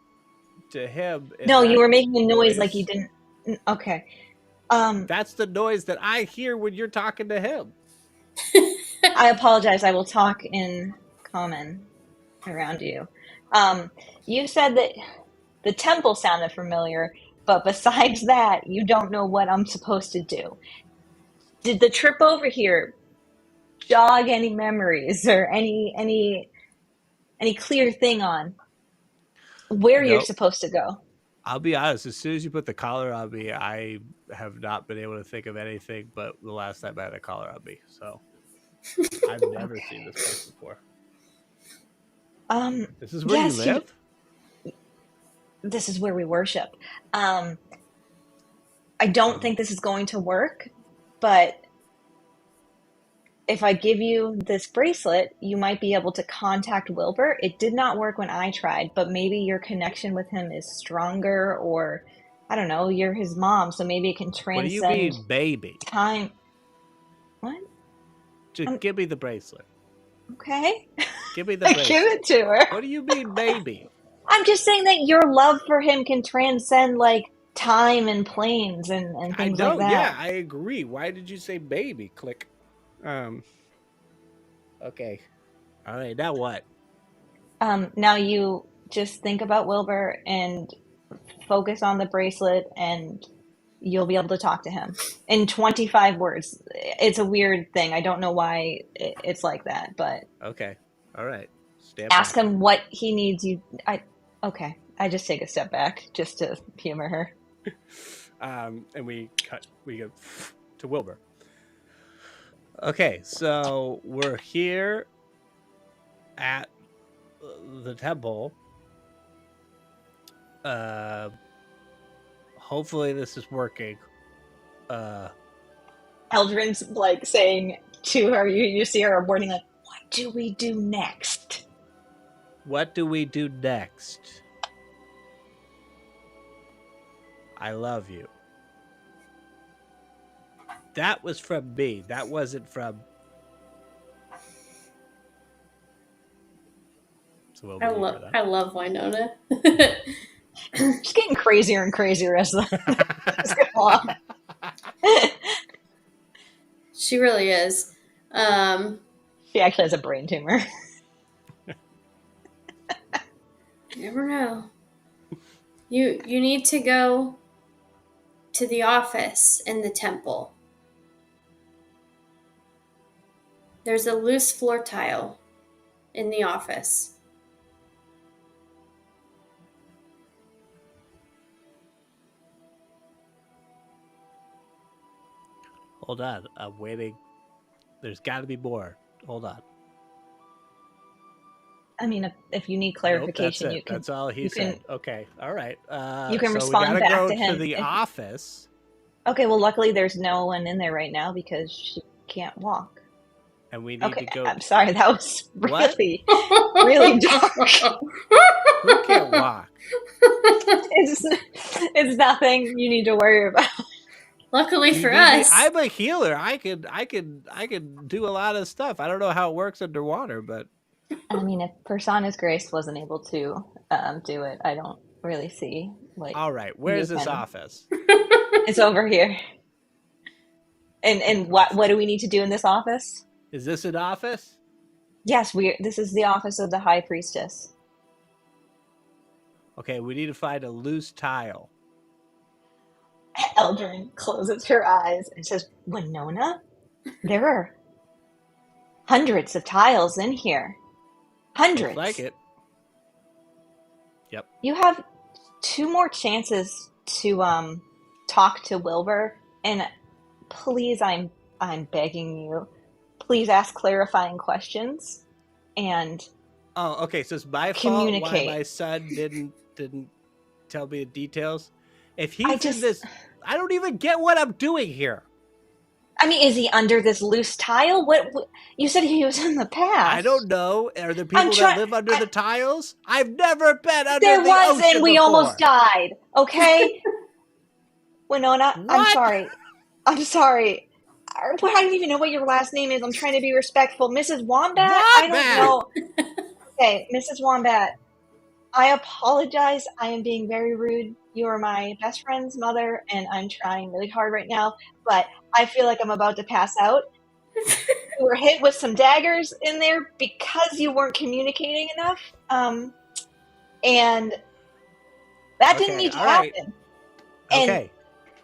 him. No, you were making a noise like you didn't. Okay. That's the noise that I hear when you're talking to him. I apologize. I will talk in common around you. You said that the temple sounded familiar, but besides that, you don't know what I'm supposed to do. Did the trip over here jog any memories or any clear thing on where you're supposed to go? I'll be honest, as soon as you put the collar on me, I have not been able to think of anything but the last time I had a collar on me. So I've never seen this place before. This is where you live? This is where we worship. I don't think this is going to work, but if I give you this bracelet, you might be able to contact Wilbur. It did not work when I tried, but maybe your connection with him is stronger, or I don't know, you're his mom, so maybe it can transcend. What do you mean, baby? Time. What? Just give me the bracelet. Okay. Give me the bracelet. Give it to her. What do you mean, baby? I'm just saying that your love for him can transcend like time and planes and things like that. Yeah, I agree. Why did you say baby? Click. Okay. All right, now what? Now you just think about Wilbur and focus on the bracelet, and you'll be able to talk to him in 25 words. It's a weird thing. I don't know why it's like that, but okay. All right. Ask him what he needs you. Okay. I just take a step back just to humor her. And we go to Wilbur. Okay, so we're here at the temple. Hopefully this is working. Eldryn's like saying to her, you see her warning, like, what do we do next? What do we do next? I love you. That was from me. That wasn't from... So I love Winona. She's getting crazier and crazier as the along. She really is. She actually has a brain tumor. You never know. You need to go to the office in the temple. There's a loose floor tile in the office. Hold on. I'm waiting. There's got to be more. Hold on. I mean, if you need clarification, nope, you can. That's all he said. Okay. All right. You can respond back go to him. To the office. Okay. Well, luckily there's no one in there right now because she can't walk. And we need to go. I'm sorry. That was really, really dark. Who can't walk? It's nothing you need to worry about. Luckily for us, I'm a healer. I can do a lot of stuff. I don't know how it works underwater, but I mean, if Persana's Grace wasn't able to do it, I don't really see like. All right, where's this office? It's over here. And what do we need to do in this office? Is this an office? Yes, this is the office of the High Priestess. Okay, we need to find a loose tile. Eldryn closes her eyes and says, Winona, there are hundreds of tiles in here. Hundreds. Looks like it. Yep. You have 2 more chances to talk to Wilbur, and please, I'm begging you, please ask clarifying questions and okay, so it's my fault why my son didn't tell me the details. If he's in this, I don't even get what I'm doing here. I mean, is he under this loose tile? What you said he was in the past? I don't know. Are there people that live under the tiles? I've never been under the ocean There was, and we before. almost died. Okay, Winona, What? I'm sorry. I don't even know what your last name is. I'm trying to be respectful. Mrs. Wombat? I don't know. Okay, Mrs. Wombat. I apologize. I am being very rude. You are my best friend's mother, and I'm trying really hard right now, but I feel like I'm about to pass out. You were hit with some daggers in there because you weren't communicating enough, and that didn't need to happen. Okay.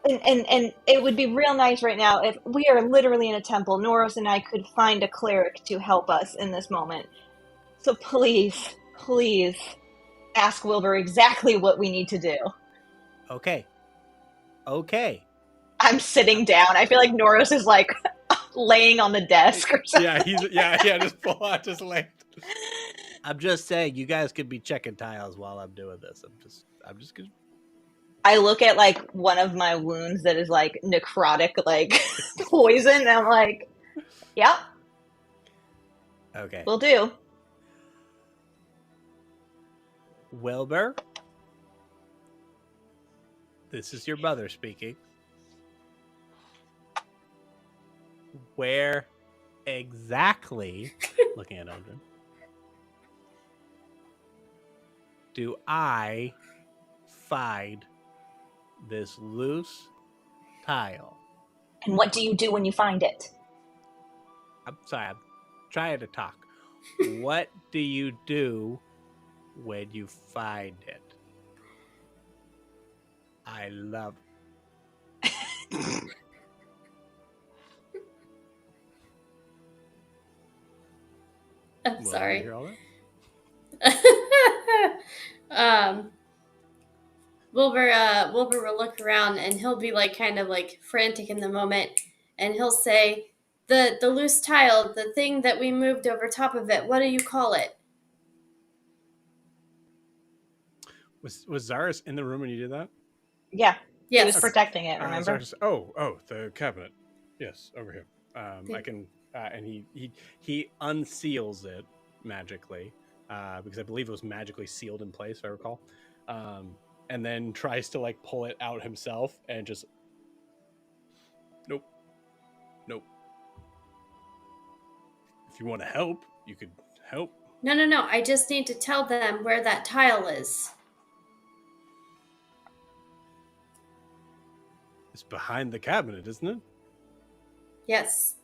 And it would be real nice right now if we are literally in a temple. Noros and I could find a cleric to help us in this moment. So please ask Wilbur exactly what we need to do. Okay. I'm sitting down. I feel like Noros is like laying on the desk or something. just laying. I'm just saying, you guys could be checking tiles while I'm doing this. I'm just gonna. I look at like one of my wounds that is like necrotic, like poison, and I'm like, yep. Okay. Will do. Wilbur, this is your mother speaking. Where exactly, looking at Eldryn, do I find this loose tile? And what do you do when you find it? I'm sorry, I'm trying to talk. What do you do when you find it? I love I'm sorry. Hear all that? Wilbur will look around and he'll be like kind of like frantic in the moment, and he'll say, the loose tile, the thing that we moved over top of it, what do you call it? Was Zaris in the room when you did that? Yeah. Yes. He was protecting it, remember? The cabinet. Yes, over here. I can and he unseals it magically, because I believe it was magically sealed in place, if I recall. And then tries to like pull it out himself and just nope. If you want to help, you could help. No. I just need to tell them where that tile is. It's behind the cabinet, isn't it? Yes,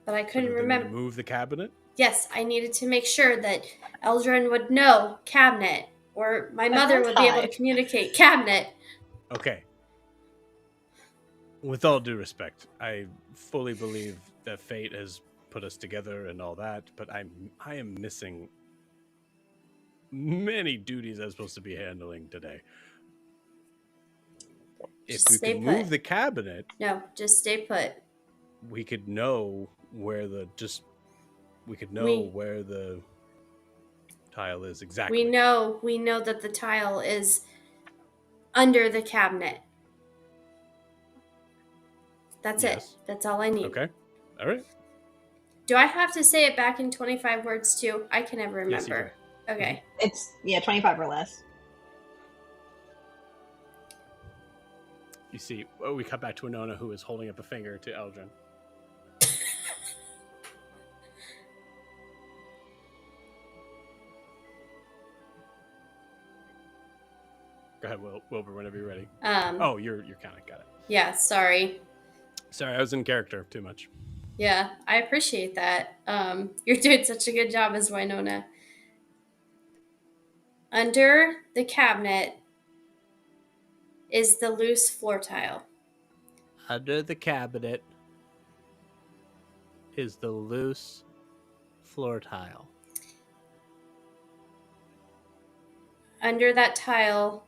but I couldn't remember. Move the cabinet? Yes, I needed to make sure that Eldryn would know cabinet, or my mother would be able to communicate cabinet. Okay. With all due respect, I fully believe that fate has put us together and all that, but I am missing many duties I'm supposed to be handling today. If we could move the cabinet... No, just stay put. We could know where the tile is exactly. We know that the tile is under the cabinet. That's it. That's all I need. Okay. All right. Do I have to say it back in 25 words too? I can never remember. Yes, you can. Okay. It's 25 or less. You see, we cut back to Winona, who is holding up a finger to Eldryn. Go ahead, Wilbur, whenever you're ready. You're kind of got it. Yeah, sorry. Sorry, I was in character too much. Yeah, I appreciate that. You're doing such a good job as Winona. Under the cabinet is the loose floor tile. Under the cabinet is the loose floor tile. Under that tile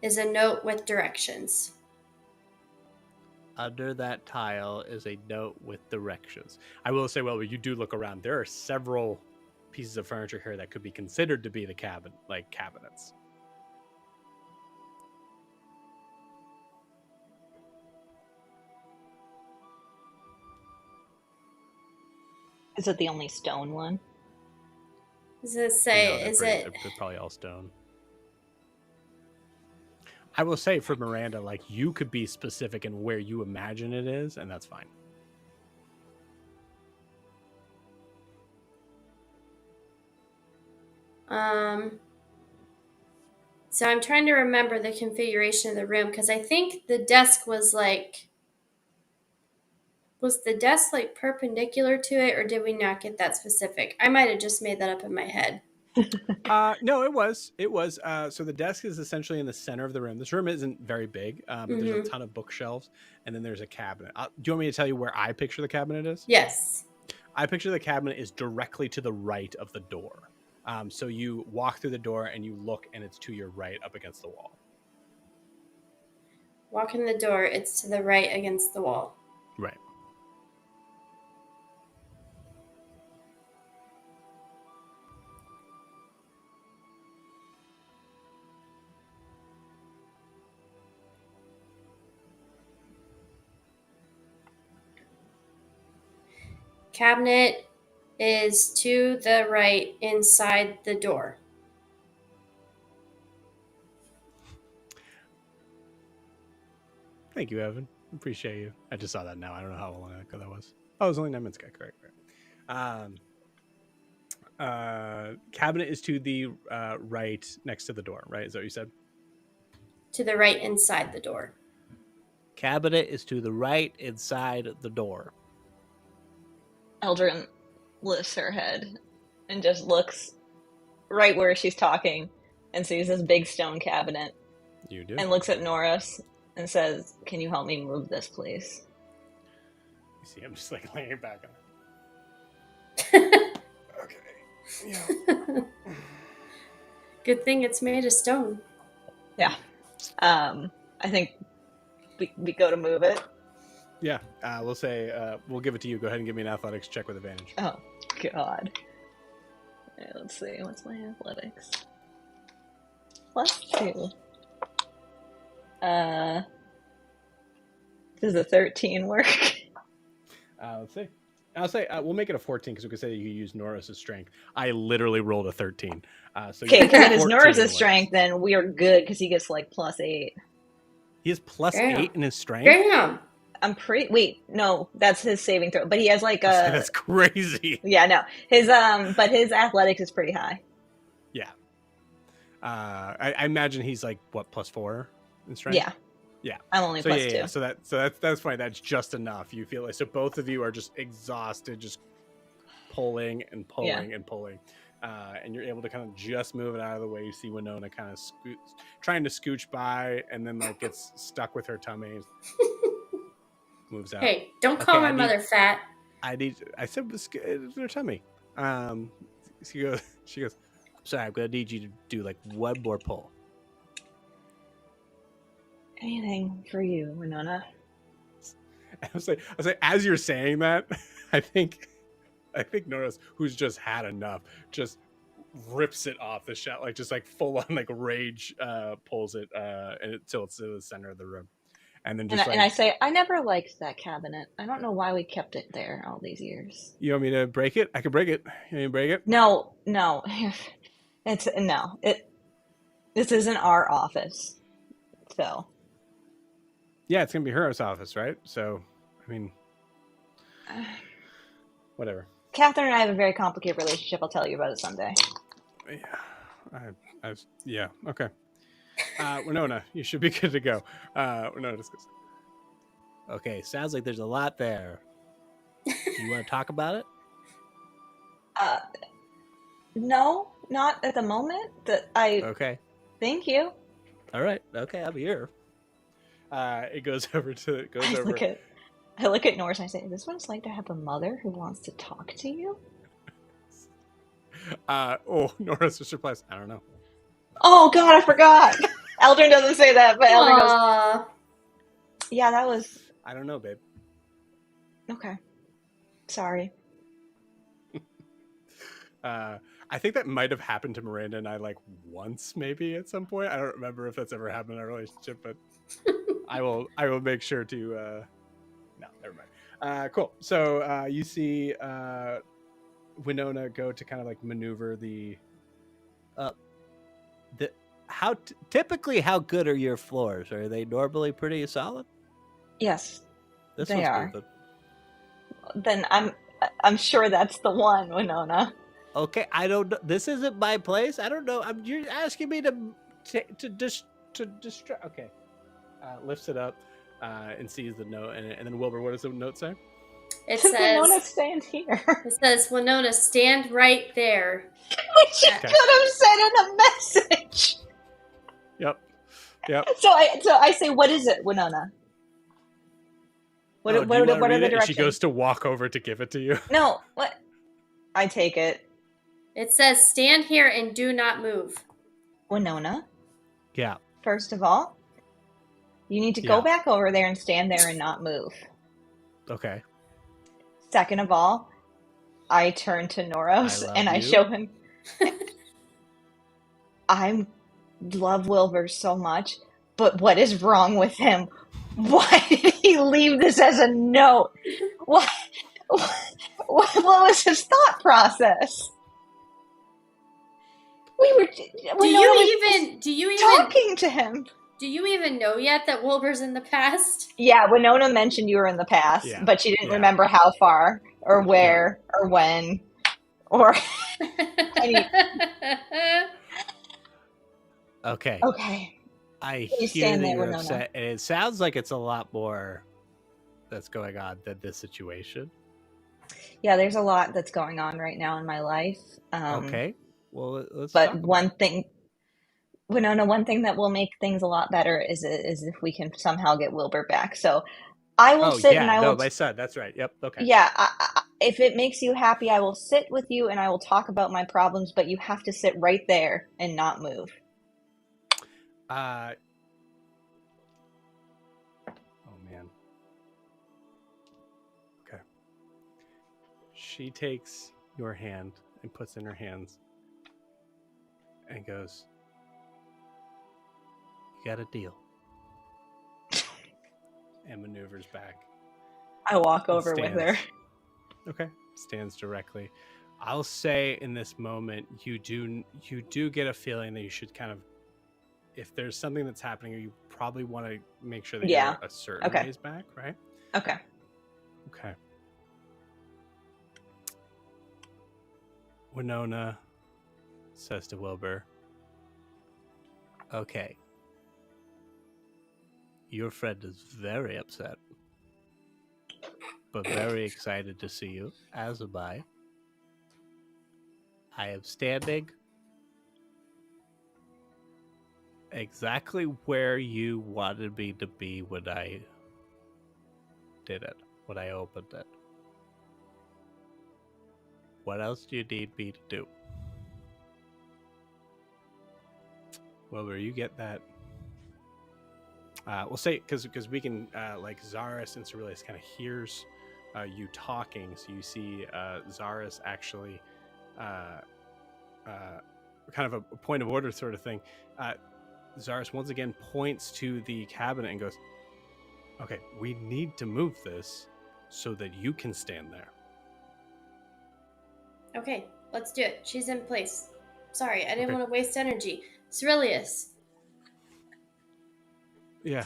is a note with directions. Under that tile is a note with directions. I will say, well, you do look around. There are several pieces of furniture here that could be considered to be the cabinets. Is it the only stone one? Does it say, they're probably all stone. I will say for Miranda, like, you could be specific in where you imagine it is, and that's fine. So I'm trying to remember the configuration of the room because I think the desk was like perpendicular to it, or did we not get that specific? I might have just made that up in my head. No, it was. So the desk is essentially in the center of the room. This room isn't very big, but there's a ton of bookshelves, and then there's a cabinet. Do you want me to tell you where I picture the cabinet is? Yes. I picture the cabinet is directly to the right of the door. So you walk through the door and you look, and it's to your right, up against the wall. Walk in the door. It's to the right against the wall. Right. Cabinet is to the right inside the door. Thank you, Evan. Appreciate you. I just saw that now. I don't know how long ago that was. Oh, it was only 9 minutes ago. Correct. Cabinet is to the right next to the door, right? Is that what you said? To the right inside the door. Cabinet is to the right inside the door. Eldryn lifts her head and just looks right where she's talking and sees this big stone cabinet. You do. And looks at Norris and says, "Can you help me move this, please?" You see, I'm just like laying back on it. Okay. Yeah. Good thing it's made of stone. Yeah. I think we go to move it. Yeah. We'll say we'll give it to you. Go ahead and give me an athletics check with advantage. Oh God. Okay, let's see. What's my athletics? +2. Does a 13 work? Let's see. I'll say we'll make it a 14 because we could say you use Norris's strength. I literally rolled a 13. So okay, because if it's Norris's strength, then we are good because he gets like +8. He has +8 in his strength? Damn. I'm pretty. Wait, no, that's his saving throw. But he has like a. That's crazy. Yeah, no, his but his athletics is pretty high. Yeah. I imagine he's like what +4 in strength. Yeah. Yeah. I'm only so +2. Yeah. So that's fine. That's just enough. You feel like so both of you are just exhausted, just pulling and pulling and pulling. And you're able to kind of just move it out of the way. You see Winona kind of trying to scooch by, and then like gets stuck with her tummy. Moves out. Hey, don't call my mother fat. I said it's her tummy. She goes. Sorry, I'm gonna need you to do like one more pull. Anything for you, Winona. I was like, as you're saying that, I think Norris, who's just had enough, just rips it off the shell, like just like full on like rage, pulls it, until it's in the center of the room, and then just and I say, I never liked that cabinet. I don't know why we kept it there all these years. You want me to break it? I can break it. You want me to break it? No, this isn't our office, so. Yeah, it's gonna be her office, right? So, I mean, whatever. Catherine and I have a very complicated relationship. I'll tell you about it someday. Yeah, yeah, okay. Winona, you should be good to go. Winona discuss. Okay, sounds like there's a lot there. You want to talk about it? No, not at the moment. Okay. Thank you. All right. Okay, I'm here. It goes over. I look at Norris and I say, "Is this what it's like to have a mother who wants to talk to you?" Norris just replies, "I don't know." Oh God, I forgot. Eldryn doesn't say that, but Eldryn goes, "Yeah, that was." I don't know, babe. Okay, sorry. I think that might have happened to Miranda and I like once, maybe at some point. I don't remember if that's ever happened in our relationship, but I will make sure to. No, never mind. Cool. So you see Winona go to kind of like maneuver typically how good are your floors? Are they normally pretty solid? Yes, This they one's are. good. Then I'm sure that's the one, Winona. Okay, I don't know. This isn't my place. I don't know. You're asking me to distract. Okay. Lifts it up and sees the note. And then Wilbur, what does the note say? It Winona, says, stand here. it says, Winona, stand right there. Which you could have said in a message. Yep. So I say, what is it, Winona? What are the directions? She goes to walk over to give it to you. No, what? I take it. It says, stand here and do not move. Winona? Yeah. First of all, you need to go back over there and stand there and not move. Okay. Second of all, I turn to Noros and I show him. I love Wilbur so much, but what is wrong with him? Why did he leave this as a note? What was his thought process? Do you even talking to him? Do you even know yet that Wilbur's in the past? Yeah, Winona mentioned you were in the past, but she didn't remember how far or where or when or any. Okay. Okay. I hear that you're upset, and it sounds like it's a lot more that's going on than this situation. Yeah, there's a lot that's going on right now in my life. Okay. Well, let's. But one thing, Winona, one thing that will make things a lot better is if we can somehow get Wilbur back. So I will sit and I will. my son. That's right. Yep. Okay. Yeah. If it makes you happy, I will sit with you and I will talk about my problems. But you have to sit right there and not move. Oh man. Okay. She takes your hand and puts in her hands and goes, "You got a deal." And maneuvers back. I walk over with her. Okay. Stands directly. I'll say in this moment, you do get a feeling that you should kind of, if there's something that's happening, you probably want to make sure that you're a certain ways back, right? Okay. Okay. Winona says to Wilbur, "Okay. Your friend is very upset, but very excited to see you, as am I. I am standing exactly where you wanted me to be when I did it, when I opened it. What else do you need me to do?" Wilbur, you get that. We'll say, because we can, like, Zaris and CIrillius kind of hears you talking, so you see Zaris actually, kind of a point of order sort of thing. Zaris once again points to the cabinet and goes, "Okay, we need to move this so that you can stand there." Okay, let's do it. She's in place. Sorry, I didn't want to waste energy. CIrillius. Yeah.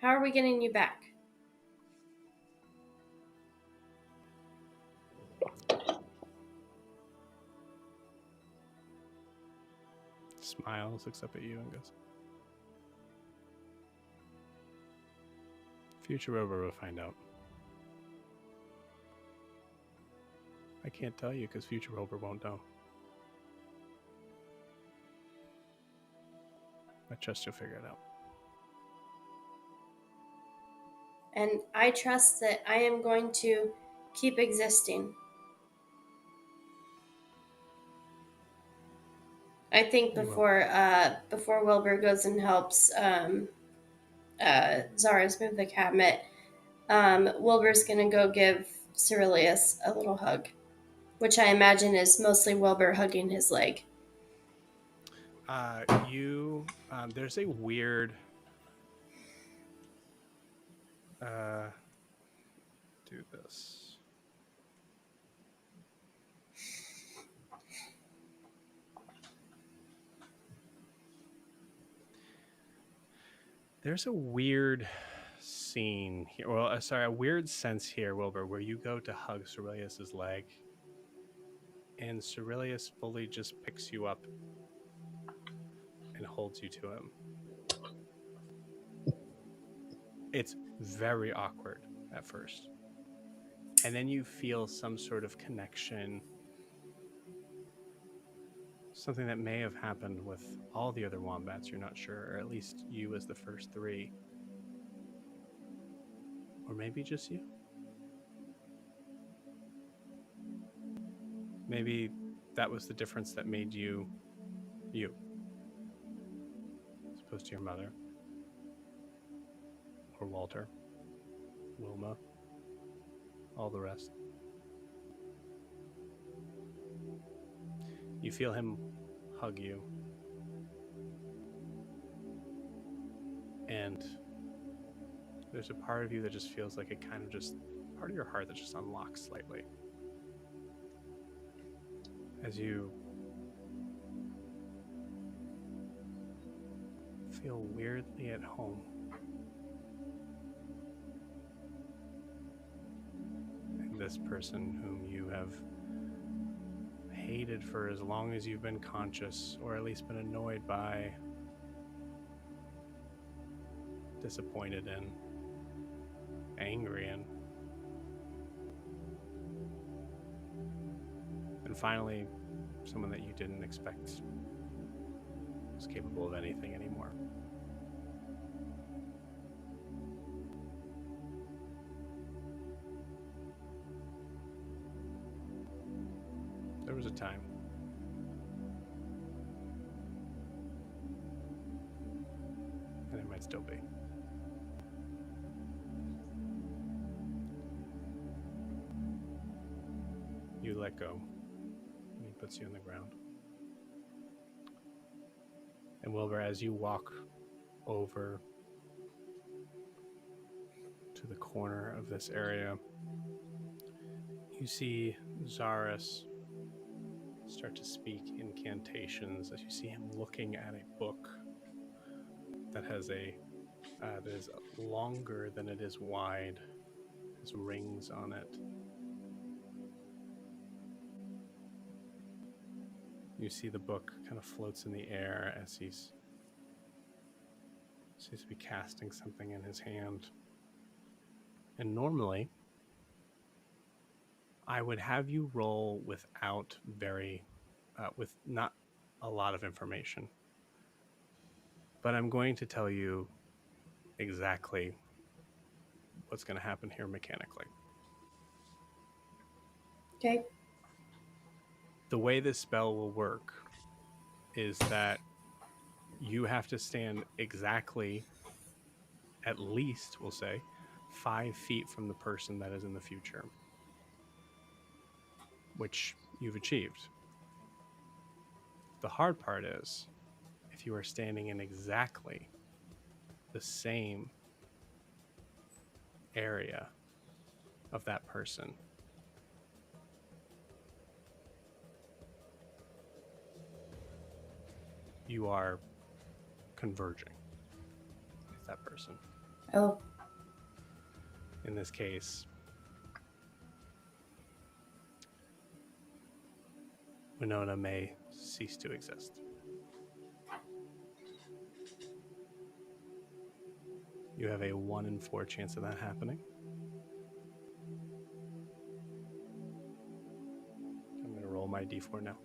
How are we getting you back? Smiles, looks up at you and goes, "Future Wilbur will find out. I can't tell you because future Wilbur won't know. I trust you'll figure it out." And I trust that I am going to keep existing. I think before Wilbur goes and helps Zara's move the cabinet, Wilbur's going to go give CIrillius a little hug, which I imagine is mostly Wilbur hugging his leg. There's a weird do this. There's a weird scene here. Well, sorry, a weird sense here, Wilbur, where you go to hug CIrillius's leg, and CIrillius fully just picks you up and holds you to him. It's very awkward at first. And then you feel some sort of connection, something that may have happened with all the other wombats, you're not sure, or at least you as the first three. Or maybe just you. Maybe that was the difference that made you, you, as opposed to your mother, or Walter, Wilma, all the rest. You feel him hug you, and there's a part of you that just feels like it kind of just, part of your heart that just unlocks slightly. As you feel weirdly at home. And this person whom you have hated for as long as you've been conscious, or at least been annoyed by, disappointed in, angry in. And finally, someone that you didn't expect was capable of anything anymore. There was a time. And it might still be. You let go. And he puts you on the ground. And Wilbur, as you walk over to the corner of this area, you see Zaris start to speak incantations as you see him looking at a book that has that is longer than it is wide, has rings on it. You see the book kind of floats in the air as he's seems to be casting something in his hand. And normally, I would have you roll without with not a lot of information. But I'm going to tell you exactly what's going to happen here mechanically. Okay. The way this spell will work is that you have to stand exactly, at least, we'll say, 5 feet from the person that is in the future, which you've achieved. The hard part is, if you are standing in exactly the same area of that person, you are converging with that person. Oh. In this case, Winona may cease to exist. You have a 1 in 4 chance of that happening. I'm going to roll my d4 now.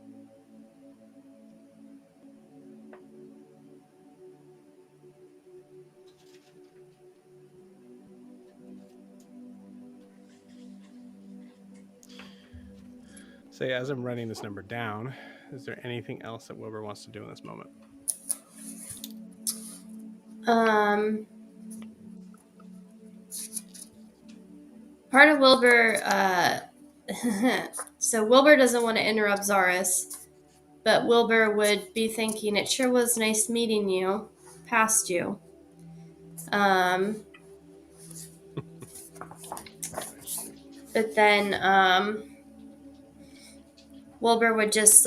Say, as I'm writing this number down, is there anything else that Wilbur wants to do in this moment? Part of Wilbur, so Wilbur doesn't want to interrupt Zaris, but Wilbur would be thinking, it sure was nice meeting you, past you. But then, Wilbur would just,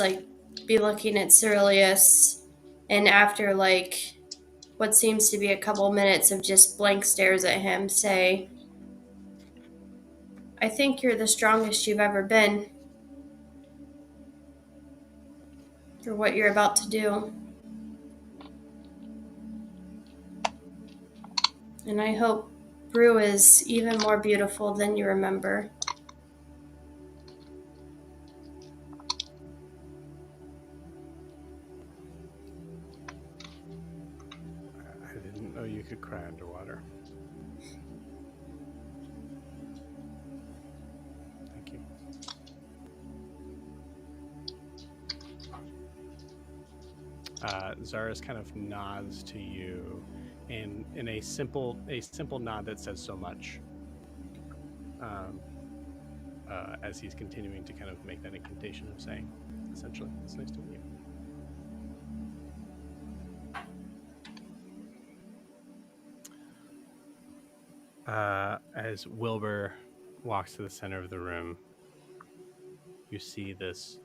be looking at CIrillius, and after, what seems to be a couple minutes of just blank stares at him, say, I think you're the strongest you've ever been for what you're about to do. And I hope Brew is even more beautiful than you remember. I didn't know you could cry underwater. Thank you. Zaris kind of nods to you in a simple nod that says so much. As he's continuing to kind of make that incantation of saying, essentially, it's nice to meet you. As Wilbur walks to the center of the room, you see this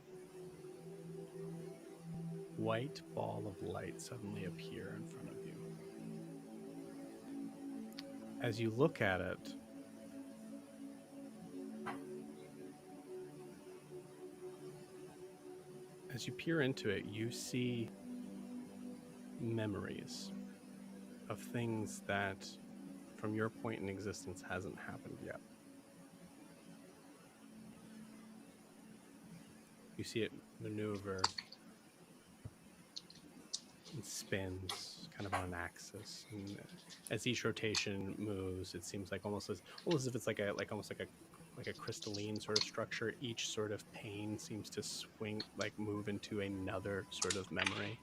white ball of light suddenly appear in front of you. As you look at it, as you peer into it, you see memories of things that, from your point in existence, hasn't happened yet. You see it maneuver and spins kind of on an axis, and as each rotation moves, it seems like almost as if it's like a crystalline sort of structure. Each sort of pane seems to swing, like move into another sort of memory,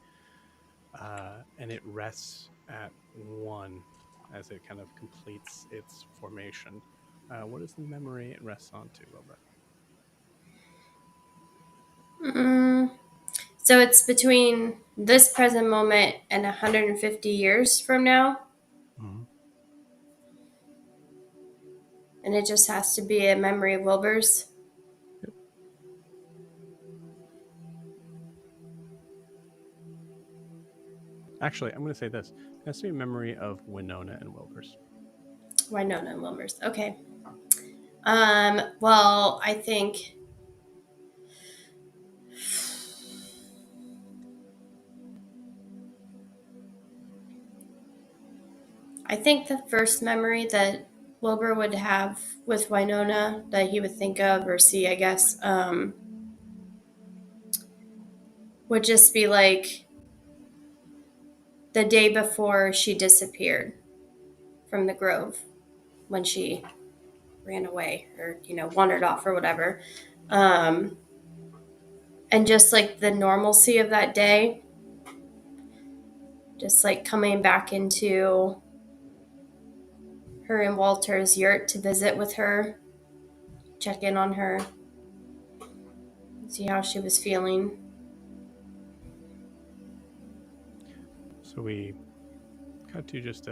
and it rests at one as it kind of completes its formation. What is the memory it rests onto, Wilbur? So it's between this present moment and 150 years from now. Mm-hmm. And it just has to be a memory of Wilbur's. Yep. Actually, I'm going to say this. It has to be a memory of Winona and Wilbur's. Winona and Wilbur's. Okay. Well, I think the first memory that Wilbur would have with Winona that he would think of or see, I guess, would just be like the day before she disappeared from the grove when she ran away or, wandered off or whatever. And just like the normalcy of that day, just like coming back into her and Walter's yurt to visit with her, check in on her, see how she was feeling. So we cut to just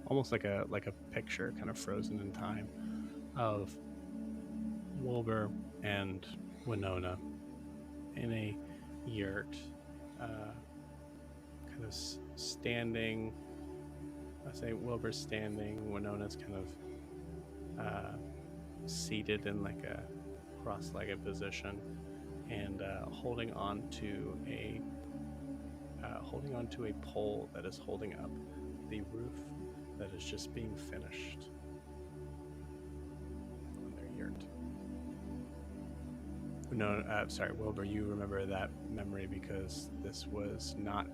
almost like a picture kind of frozen in time of Wilbur and Winona in a yurt, kind of standing. I say Wilbur's standing, Winona's kind of seated in like a cross-legged position, and holding on to a pole that is holding up the roof that is just being finished on their yurt. No, sorry, Wilbur, you remember that memory because this was not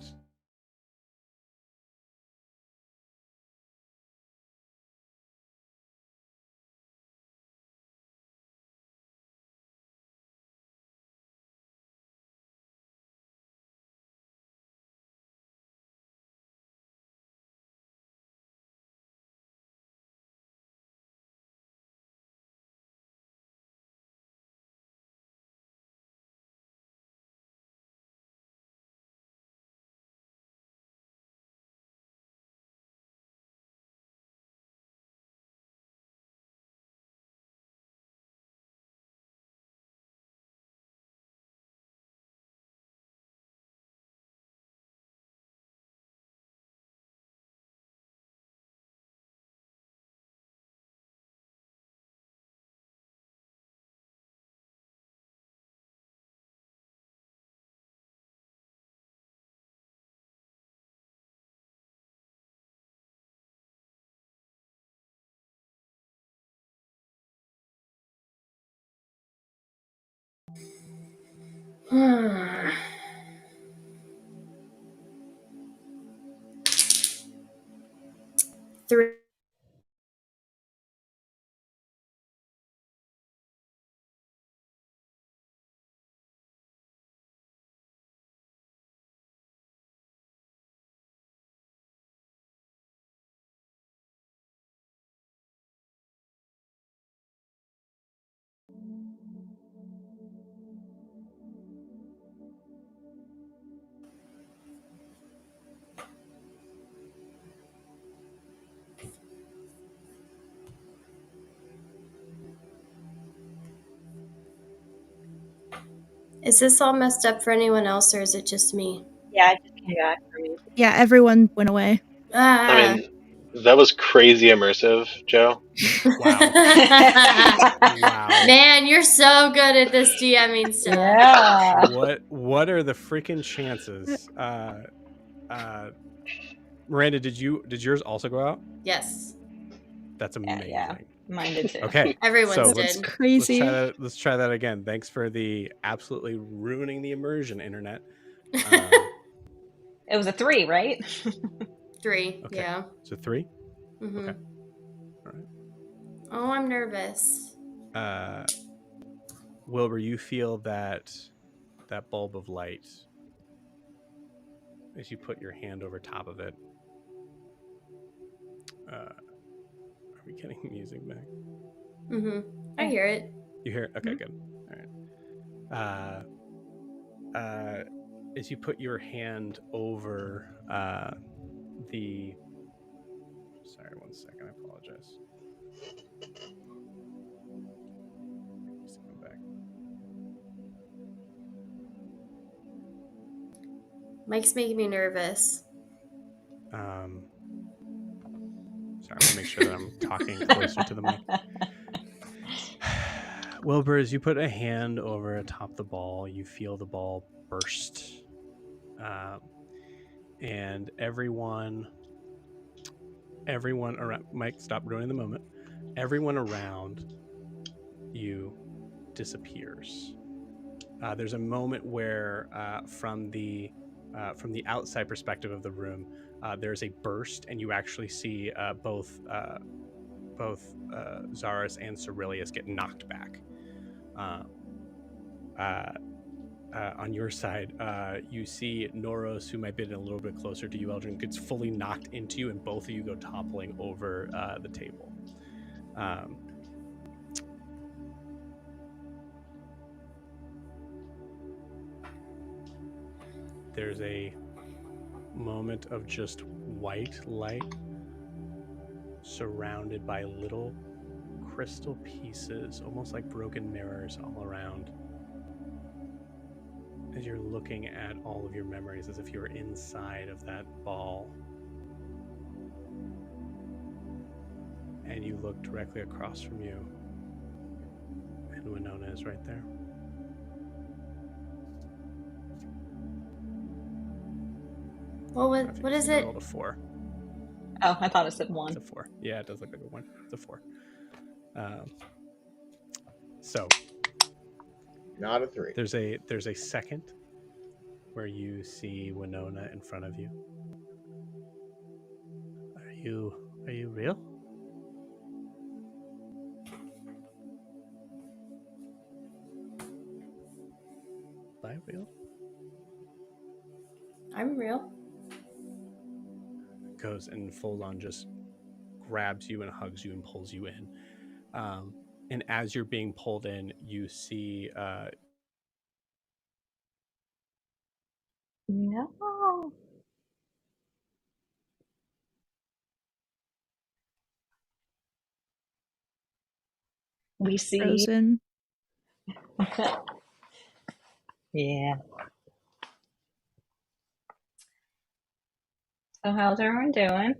Three. Is this all messed up for anyone else, or is it just me? Yeah, it just came back for me. Yeah, everyone went away. I mean, that was crazy immersive, Joe. Wow. Wow. Man, you're so good at this DMing stuff. Yeah. What are the freaking chances? Miranda, did yours also go out? Yes. That's amazing. Yeah, mine did too. Okay. Everyone's so did. Crazy. Let's try that again. Thanks for the absolutely ruining the immersion, internet. It was a 3, right? 3. Okay. Yeah. So 3? Mm-hmm. Okay. All right. Oh, I'm nervous. Wilbur, you feel that bulb of light as you put your hand over top of it. Are we getting music back? Mm-hmm. I hear it. You hear it? Okay, good. All right. As you put your hand over the... Sorry, 1 second. I apologize. Back. Mike's making me nervous. Sorry, I'm going to make sure that I'm talking closer to the mic. Wilbur, as you put a hand over atop the ball, you feel the ball burst. And everyone around... Mike, stop ruining the moment. Everyone around you disappears. There's a moment where from the outside perspective of the room, there's a burst, and you actually see both Zaris and CIrillius get knocked back. On your side, you see Noros, who might be a little bit closer to you, Eldryn, gets fully knocked into you, and both of you go toppling over the table. There's a moment of just white light surrounded by little crystal pieces, almost like broken mirrors all around, as you're looking at all of your memories as if you were inside of that ball. And you look directly across from you, and Winona is right there. What is it? Rolled a 4. Oh, I thought it said 1. It's a 4. Yeah, it does look like a 1. It's a 4. So Not a 3. there's a second where you see Winona in front of you. Are you real? Am I real? I'm real. Goes and full on just grabs you and hugs you and pulls you in. And as you're being pulled in, you see No. We see. Frozen. Yeah. So how's everyone doing?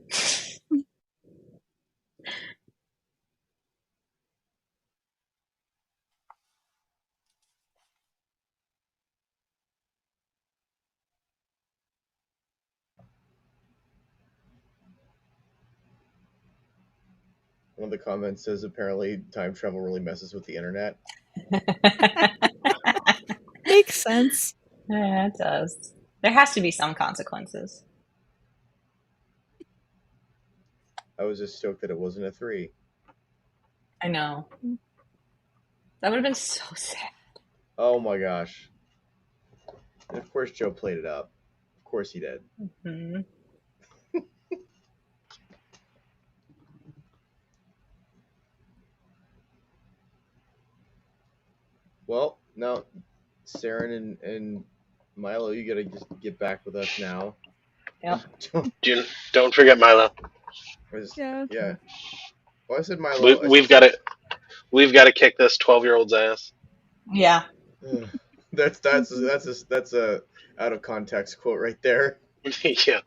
One of the comments says apparently time travel really messes with the internet. makes sense. Yeah, it does. There has to be some consequences. I was just stoked that it wasn't a 3. I know. That would have been so sad. Oh my gosh. And of course Joe played it up. Of course he did. Mm-hmm. Well, now, Saren and Milo, you gotta just get back with us now. Yep. Don't forget Milo. Yeah. Well, I said Milo. We've got to kick this 12-year-old's ass. Yeah. That's a out of context quote right there. Yeah.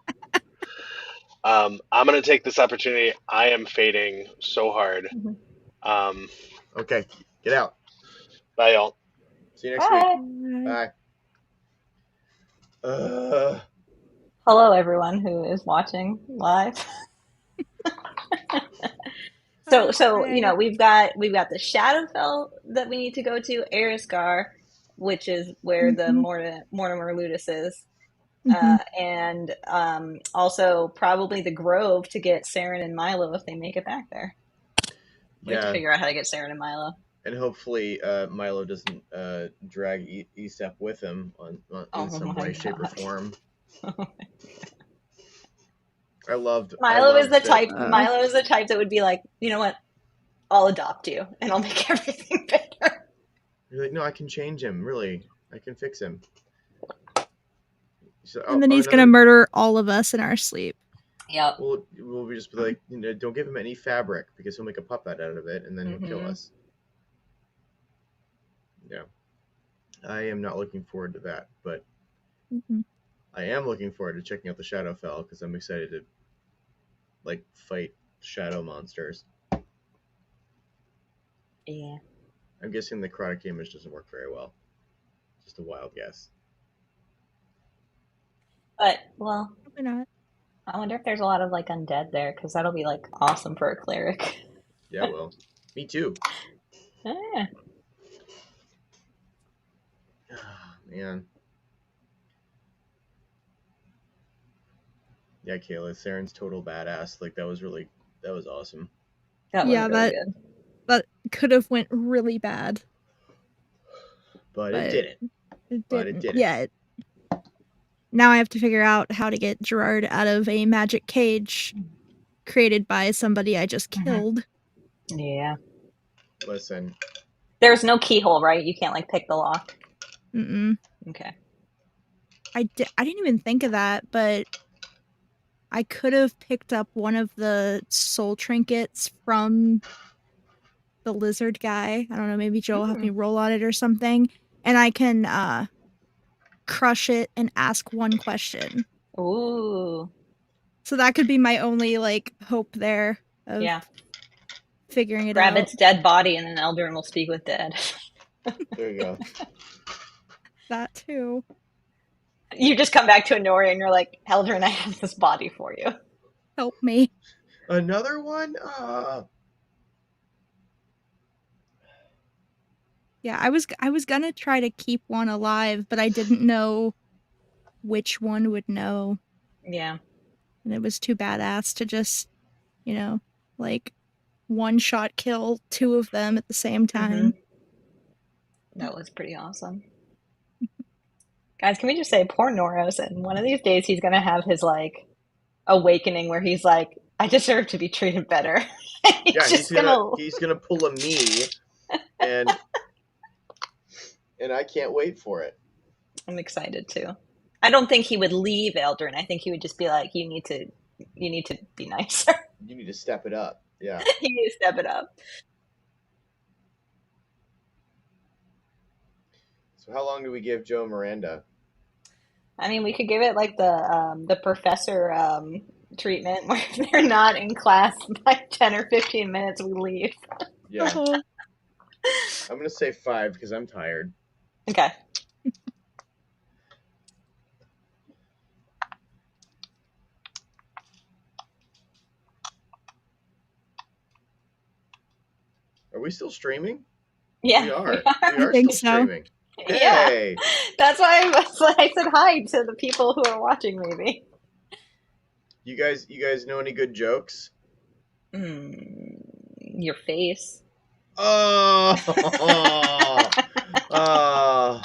I'm gonna take this opportunity. I am fading so hard. Okay, get out. Bye, y'all. See you next week. Bye. Hello, everyone who is watching live. So you know, we've got the Shadowfell that we need to go to, Erisgar, which is where the Mortimer Ludus is, and also probably the Grove to get Saren and Milo if they make it back there. We have to figure out how to get Saren and Milo. And hopefully Milo doesn't drag Esep with him in some way, shape, or form. Milo is the type that would be like, you know what? I'll adopt you and I'll make everything better. You're like, no, I can change him. Really, I can fix him. So, and then he's gonna murder all of us in our sleep. Yep. We'll just be like, don't give him any fabric because he'll make a puppet out of it and then he'll kill us. Yeah. I am not looking forward to that, but I am looking forward to checking out the Shadowfell because I'm excited to fight shadow monsters. Yeah. I'm guessing the necrotic image doesn't work very well. Just a wild guess. But, well, probably not. I wonder if there's a lot of undead there because that'll be awesome for a cleric. Yeah, well, me too. Yeah. Oh, man. Yeah, Kayla, Saren's total badass. That was awesome. That was really good. That could have went really bad. But it didn't. It didn't. Yeah. Now I have to figure out how to get Gerard out of a magic cage created by somebody I just killed. Yeah. Listen. There's no keyhole, right? You can't pick the lock. Okay. I didn't even think of that, but I could have picked up one of the soul trinkets from the lizard guy. I don't know, maybe Joe will help me roll on it or something. And I can crush it and ask one question. Ooh. So that could be my only hope there of figuring it out. Grab its dead body and then Eldryn will speak with dead. There you go. That too. You just come back to Enoria and you're like, Eldryn, I have this body for you. Help me. Another one? Yeah, I was gonna try to keep one alive, but I didn't know which one would know. Yeah. And it was too badass to just, one shot kill 2 of them at the same time. That was pretty awesome. Guys, can we just say poor Noros, and one of these days he's gonna have his awakening where he's like, I deserve to be treated better. he's gonna pull a me and I can't wait for it. I'm excited too. I don't think he would leave Eldryn. I think he would just be like, you need to be nicer. You need to step it up. Yeah. You need to step it up. So how long do we give Joe and Miranda? I mean, we could give it the professor treatment where if they're not in class by 10 or 15 minutes, we leave. Yeah. I'm going to say 5 because I'm tired. Okay. Are we still streaming? Yeah. We are. I think still so. Streaming. Hey, Yeah, that's why I said hi to the people who are watching. Maybe. you guys know any good jokes? Your face. Oh, oh,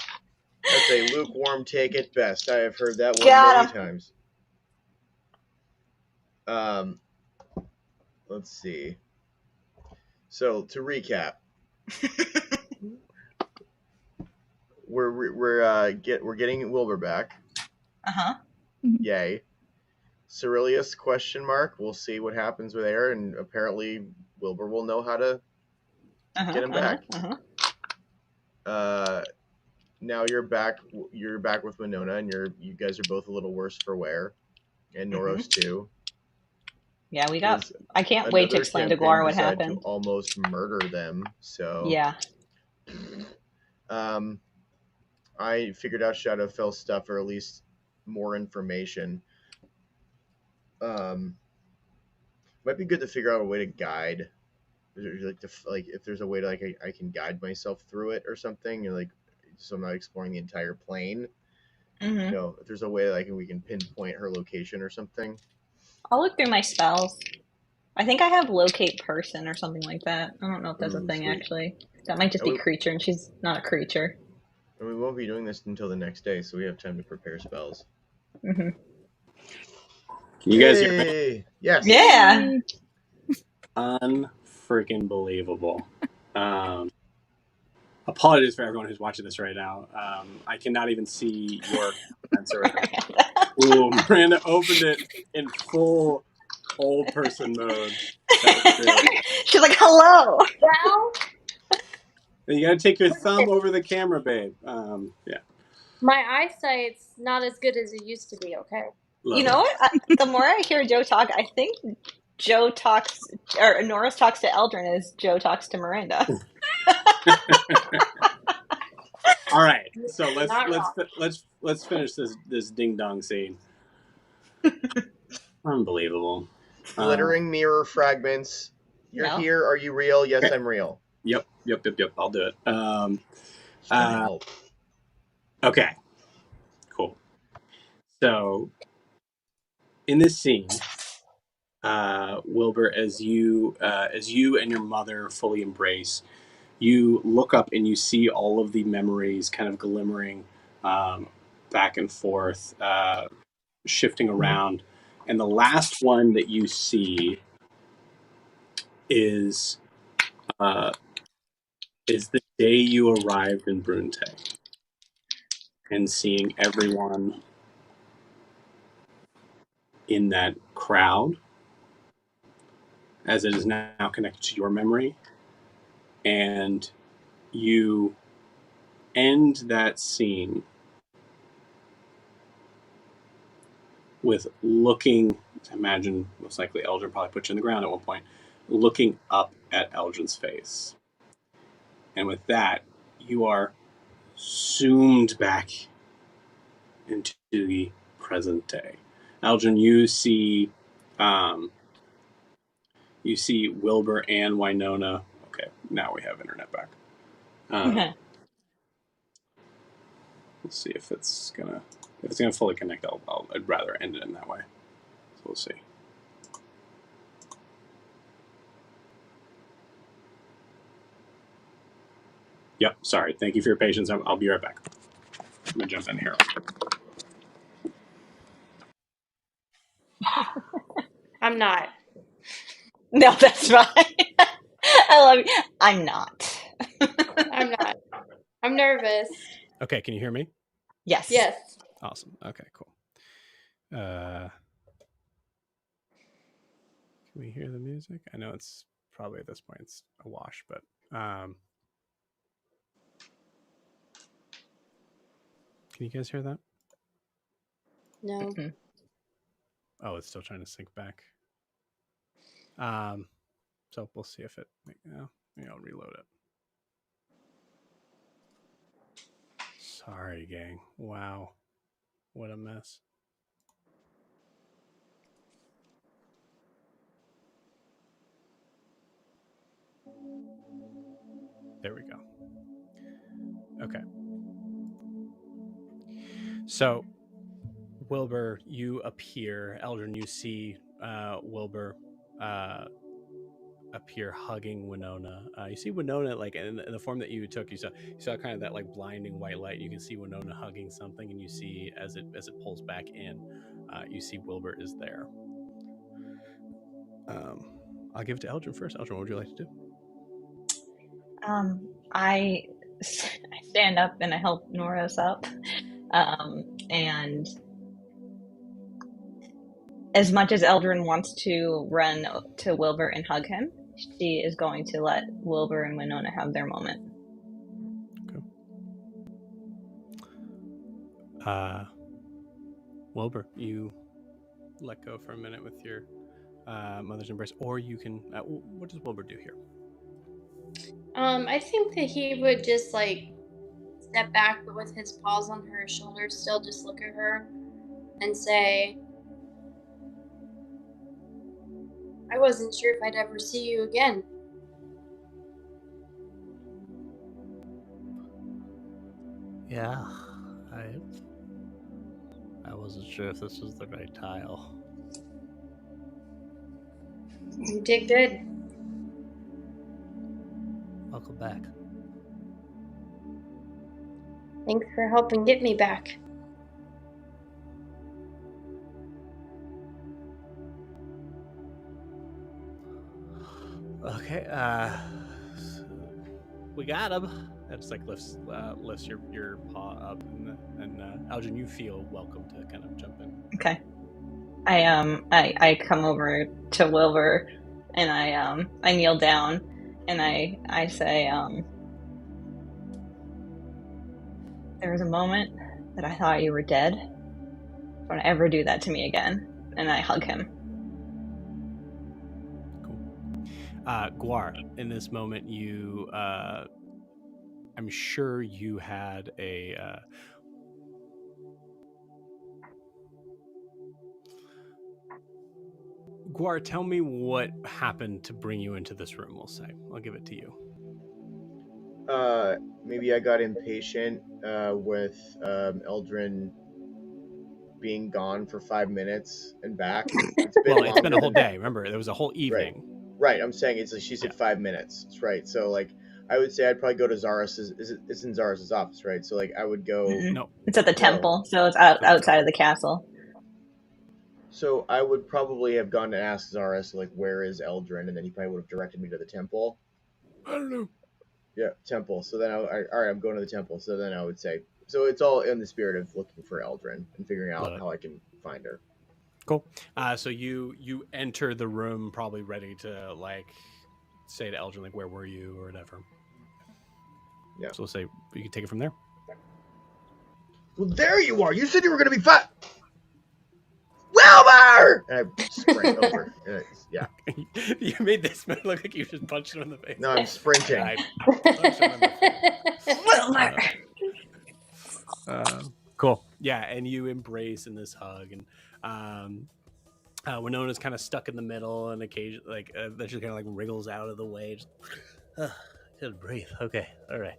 that's a lukewarm take at best. I have heard that one Got many him. times. Let's see. So to recap, we're getting Wilbur back. Uh-huh. Yay. CIrillius question mark. We'll see what happens with there, and apparently Wilbur will know how to get him back. Now you're back. You're back with Winona, and you guys are both a little worse for wear, and Noros too. Yeah, we got. I can't wait to explain to Gwar what happened. To almost murder them. So yeah. I figured out Shadowfell stuff, or at least more information. Might be good to figure out a way to guide, like if there's a way to I can guide myself through it or something, so I'm not exploring the entire plane. If there's a way that we can pinpoint her location or something. I'll look through my spells. I think I have locate person or something like that. I don't know if that's a thing, sweet. Actually. That might just be creature, and she's not a creature. And we won't be doing this until the next day, so we have time to prepare spells. Can you guys hear me? Yes. Yeah. Unfreaking believable. Apologies for everyone who's watching this right now. I cannot even see your comments or Ooh, Miranda opened it in full old person mode. She's like, hello. Well, you gotta take your thumb over the camera, babe. Yeah. My eyesight's not as good as it used to be, okay? You know what? The more I hear Joe talk, I think Joe talks, or Norris talks to Eldryn as Joe talks to Miranda. All right, so let's finish this ding dong scene. Unbelievable. Glittering mirror fragments. You're here. Are you real? Yes, I'm real. Yep. I'll do it. Okay. Cool. So, in this scene, Wilbur, as you and your mother fully embrace, you look up and you see all of the memories kind of glimmering back and forth, shifting around. And the last one that you see is the day you arrived in Brunte and seeing everyone in that crowd as it is now connected to your memory. And you end that scene with looking, imagine most likely Eldryn probably put you in the ground at one point, looking up at Eldryn's face. And with that, you are zoomed back into the present day. Eldryn, you see Wilbur and Winona. Okay, now we have internet back. Let's see if it's gonna fully connect. I'd rather end it in that way. So we'll see. Yep, sorry. Thank you for your patience. I'll be right back. I'm gonna jump in here. I'm not. No, that's fine. I love you. I'm not. I'm not. I'm nervous. Okay, can you hear me? Yes. Yes. Awesome. Okay, cool. Can we hear the music? I know it's probably at this point it's a wash, but can you guys hear that? No. Mm-hmm. Oh, it's still trying to sync back. So we'll see if it. Maybe I'll reload it. Sorry, gang. Wow, what a mess. There we go. Okay. So, Wilbur, you appear. Eldryn, you see Wilbur appear hugging Winona. You see Winona like in the form that you took. You saw kind of that like blinding white light. You can see Winona hugging something, and you see as it pulls back in, you see Wilbur is there. I'll give it to Eldryn first. Eldryn, what would you like to do? I stand up and I help Norris up. And as much as Eldryn wants to run to Wilbur and hug him, she is going to let Wilbur and Winona have their moment. Okay. Wilbur, you let go for a minute with your mother's embrace, or you can. What does Wilbur do here? I think that he would just like step back, but with his paws on her shoulders, still just look at her and say, I wasn't sure if I'd ever see you again. Yeah, I wasn't sure if this was the right tile. You did good. Welcome back. Thanks for helping get me back. Okay, we got him. That just like lifts your paw up, and Eldryn, you feel welcome to kind of jump in. Okay. I come over to Wilbur, and I kneel down, and I say, there was a moment that I thought you were dead. Don't ever do that to me again. And I hug him. Gwar, in this moment, you, I'm sure you had a, Gwar, tell me what happened to bring you into this room, we'll say. I'll give it to you. Maybe I got impatient with Eldryn being gone for 5 minutes and back. It's been a whole day. Remember, there was a whole evening. Right. I'm saying it's like she said 5 minutes. That's right. So like, I would say I'd probably go to Zaris's. It's in Zaris's office, right? So like, I would go. No, it's at the temple, so it's outside of the castle. So I would probably have gone to ask Zaris like, where is Eldryn, and then he probably would have directed me to the temple. I don't know. Yeah, temple. So then all right, I'm going to the temple. So then I would say, so it's all in the spirit of looking for Eldryn and figuring out how I can find her. Cool. So you enter the room probably ready to like say to Eldryn like, where were you or whatever. Yeah. So we'll say you can take it from there. Well, there you are. You said you were going to be fat. Wilbur! And I sprint over. Yeah. You made this man look like you just punched him in the face. No, I'm sprinting. Wilbur! Cool. Yeah, and you embrace in this hug, and Winona's kind of stuck in the middle, and occasionally, like, then she kind of like wriggles out of the way. Just, couldn't breathe. Okay, all right.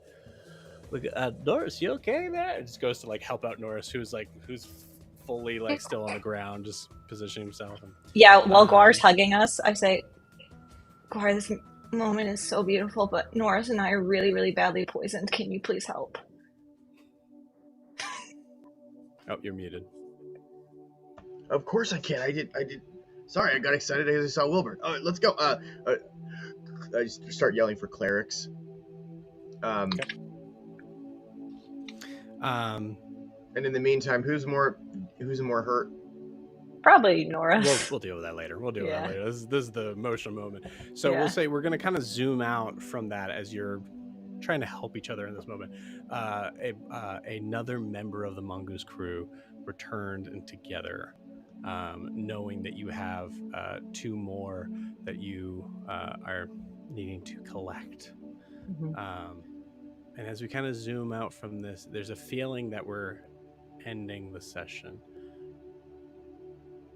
Look, Norris, you okay there? It just goes to like help out Norris, who's fully like still on the ground, just positioning himself. And, yeah, while Gwar's hugging us, I say, Gwar, this moment is so beautiful, but Norris and I are really, really badly poisoned. Can you please help? Oh, you're muted. Of course I can. I did. Sorry, I got excited as I saw Wilbur. All right, let's go. I just start yelling for clerics. Okay. And in the meantime, who's more hurt? Probably Norris. We'll deal with that later. This is the emotional moment. So we'll say we're going to kind of zoom out from that as you're trying to help each other in this moment. Another member of the Mongoose Crew returned and together, knowing that you have 2 more that you are needing to collect. Mm-hmm. And as we kind of zoom out from this, there's a feeling that we're ending the session.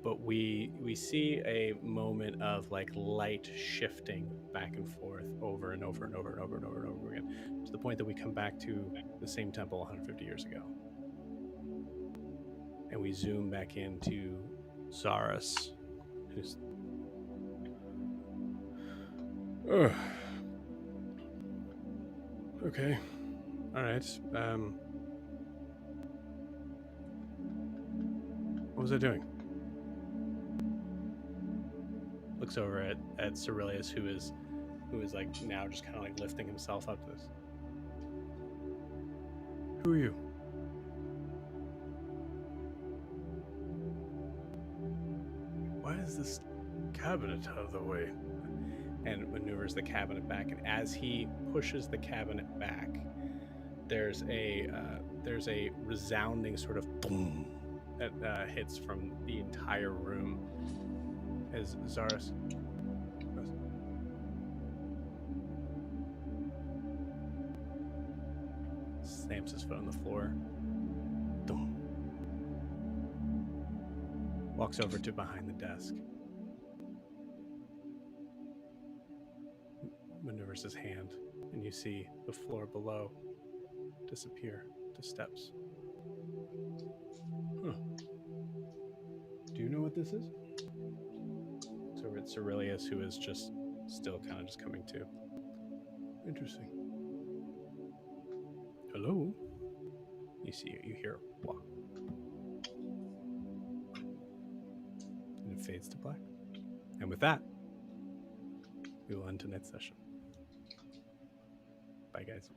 But we see a moment of like light shifting back and forth over and over and over and over and over and over again, to the point that we come back to the same temple 150 years ago. And we zoom back into Zaris, who's... Okay. All right. What was I doing? Looks over at CIrillius, who is like now just kind of like lifting himself up to this. Who are you? Why is this cabinet out of the way? And maneuvers the cabinet back, and as he pushes the cabinet back, there's a resounding sort of boom that hits from the entire room as Zaris stamps his foot on the floor. Boom. Walks over to behind the desk. Maneuvers his hand, and you see the floor below disappear to steps. Huh. Do you know what this is? So it's CIrillius, who is just still kind of just coming to. Interesting. Hello? You hear a walk. And it fades to black. And with that, we will end tonight's session. Bye, guys.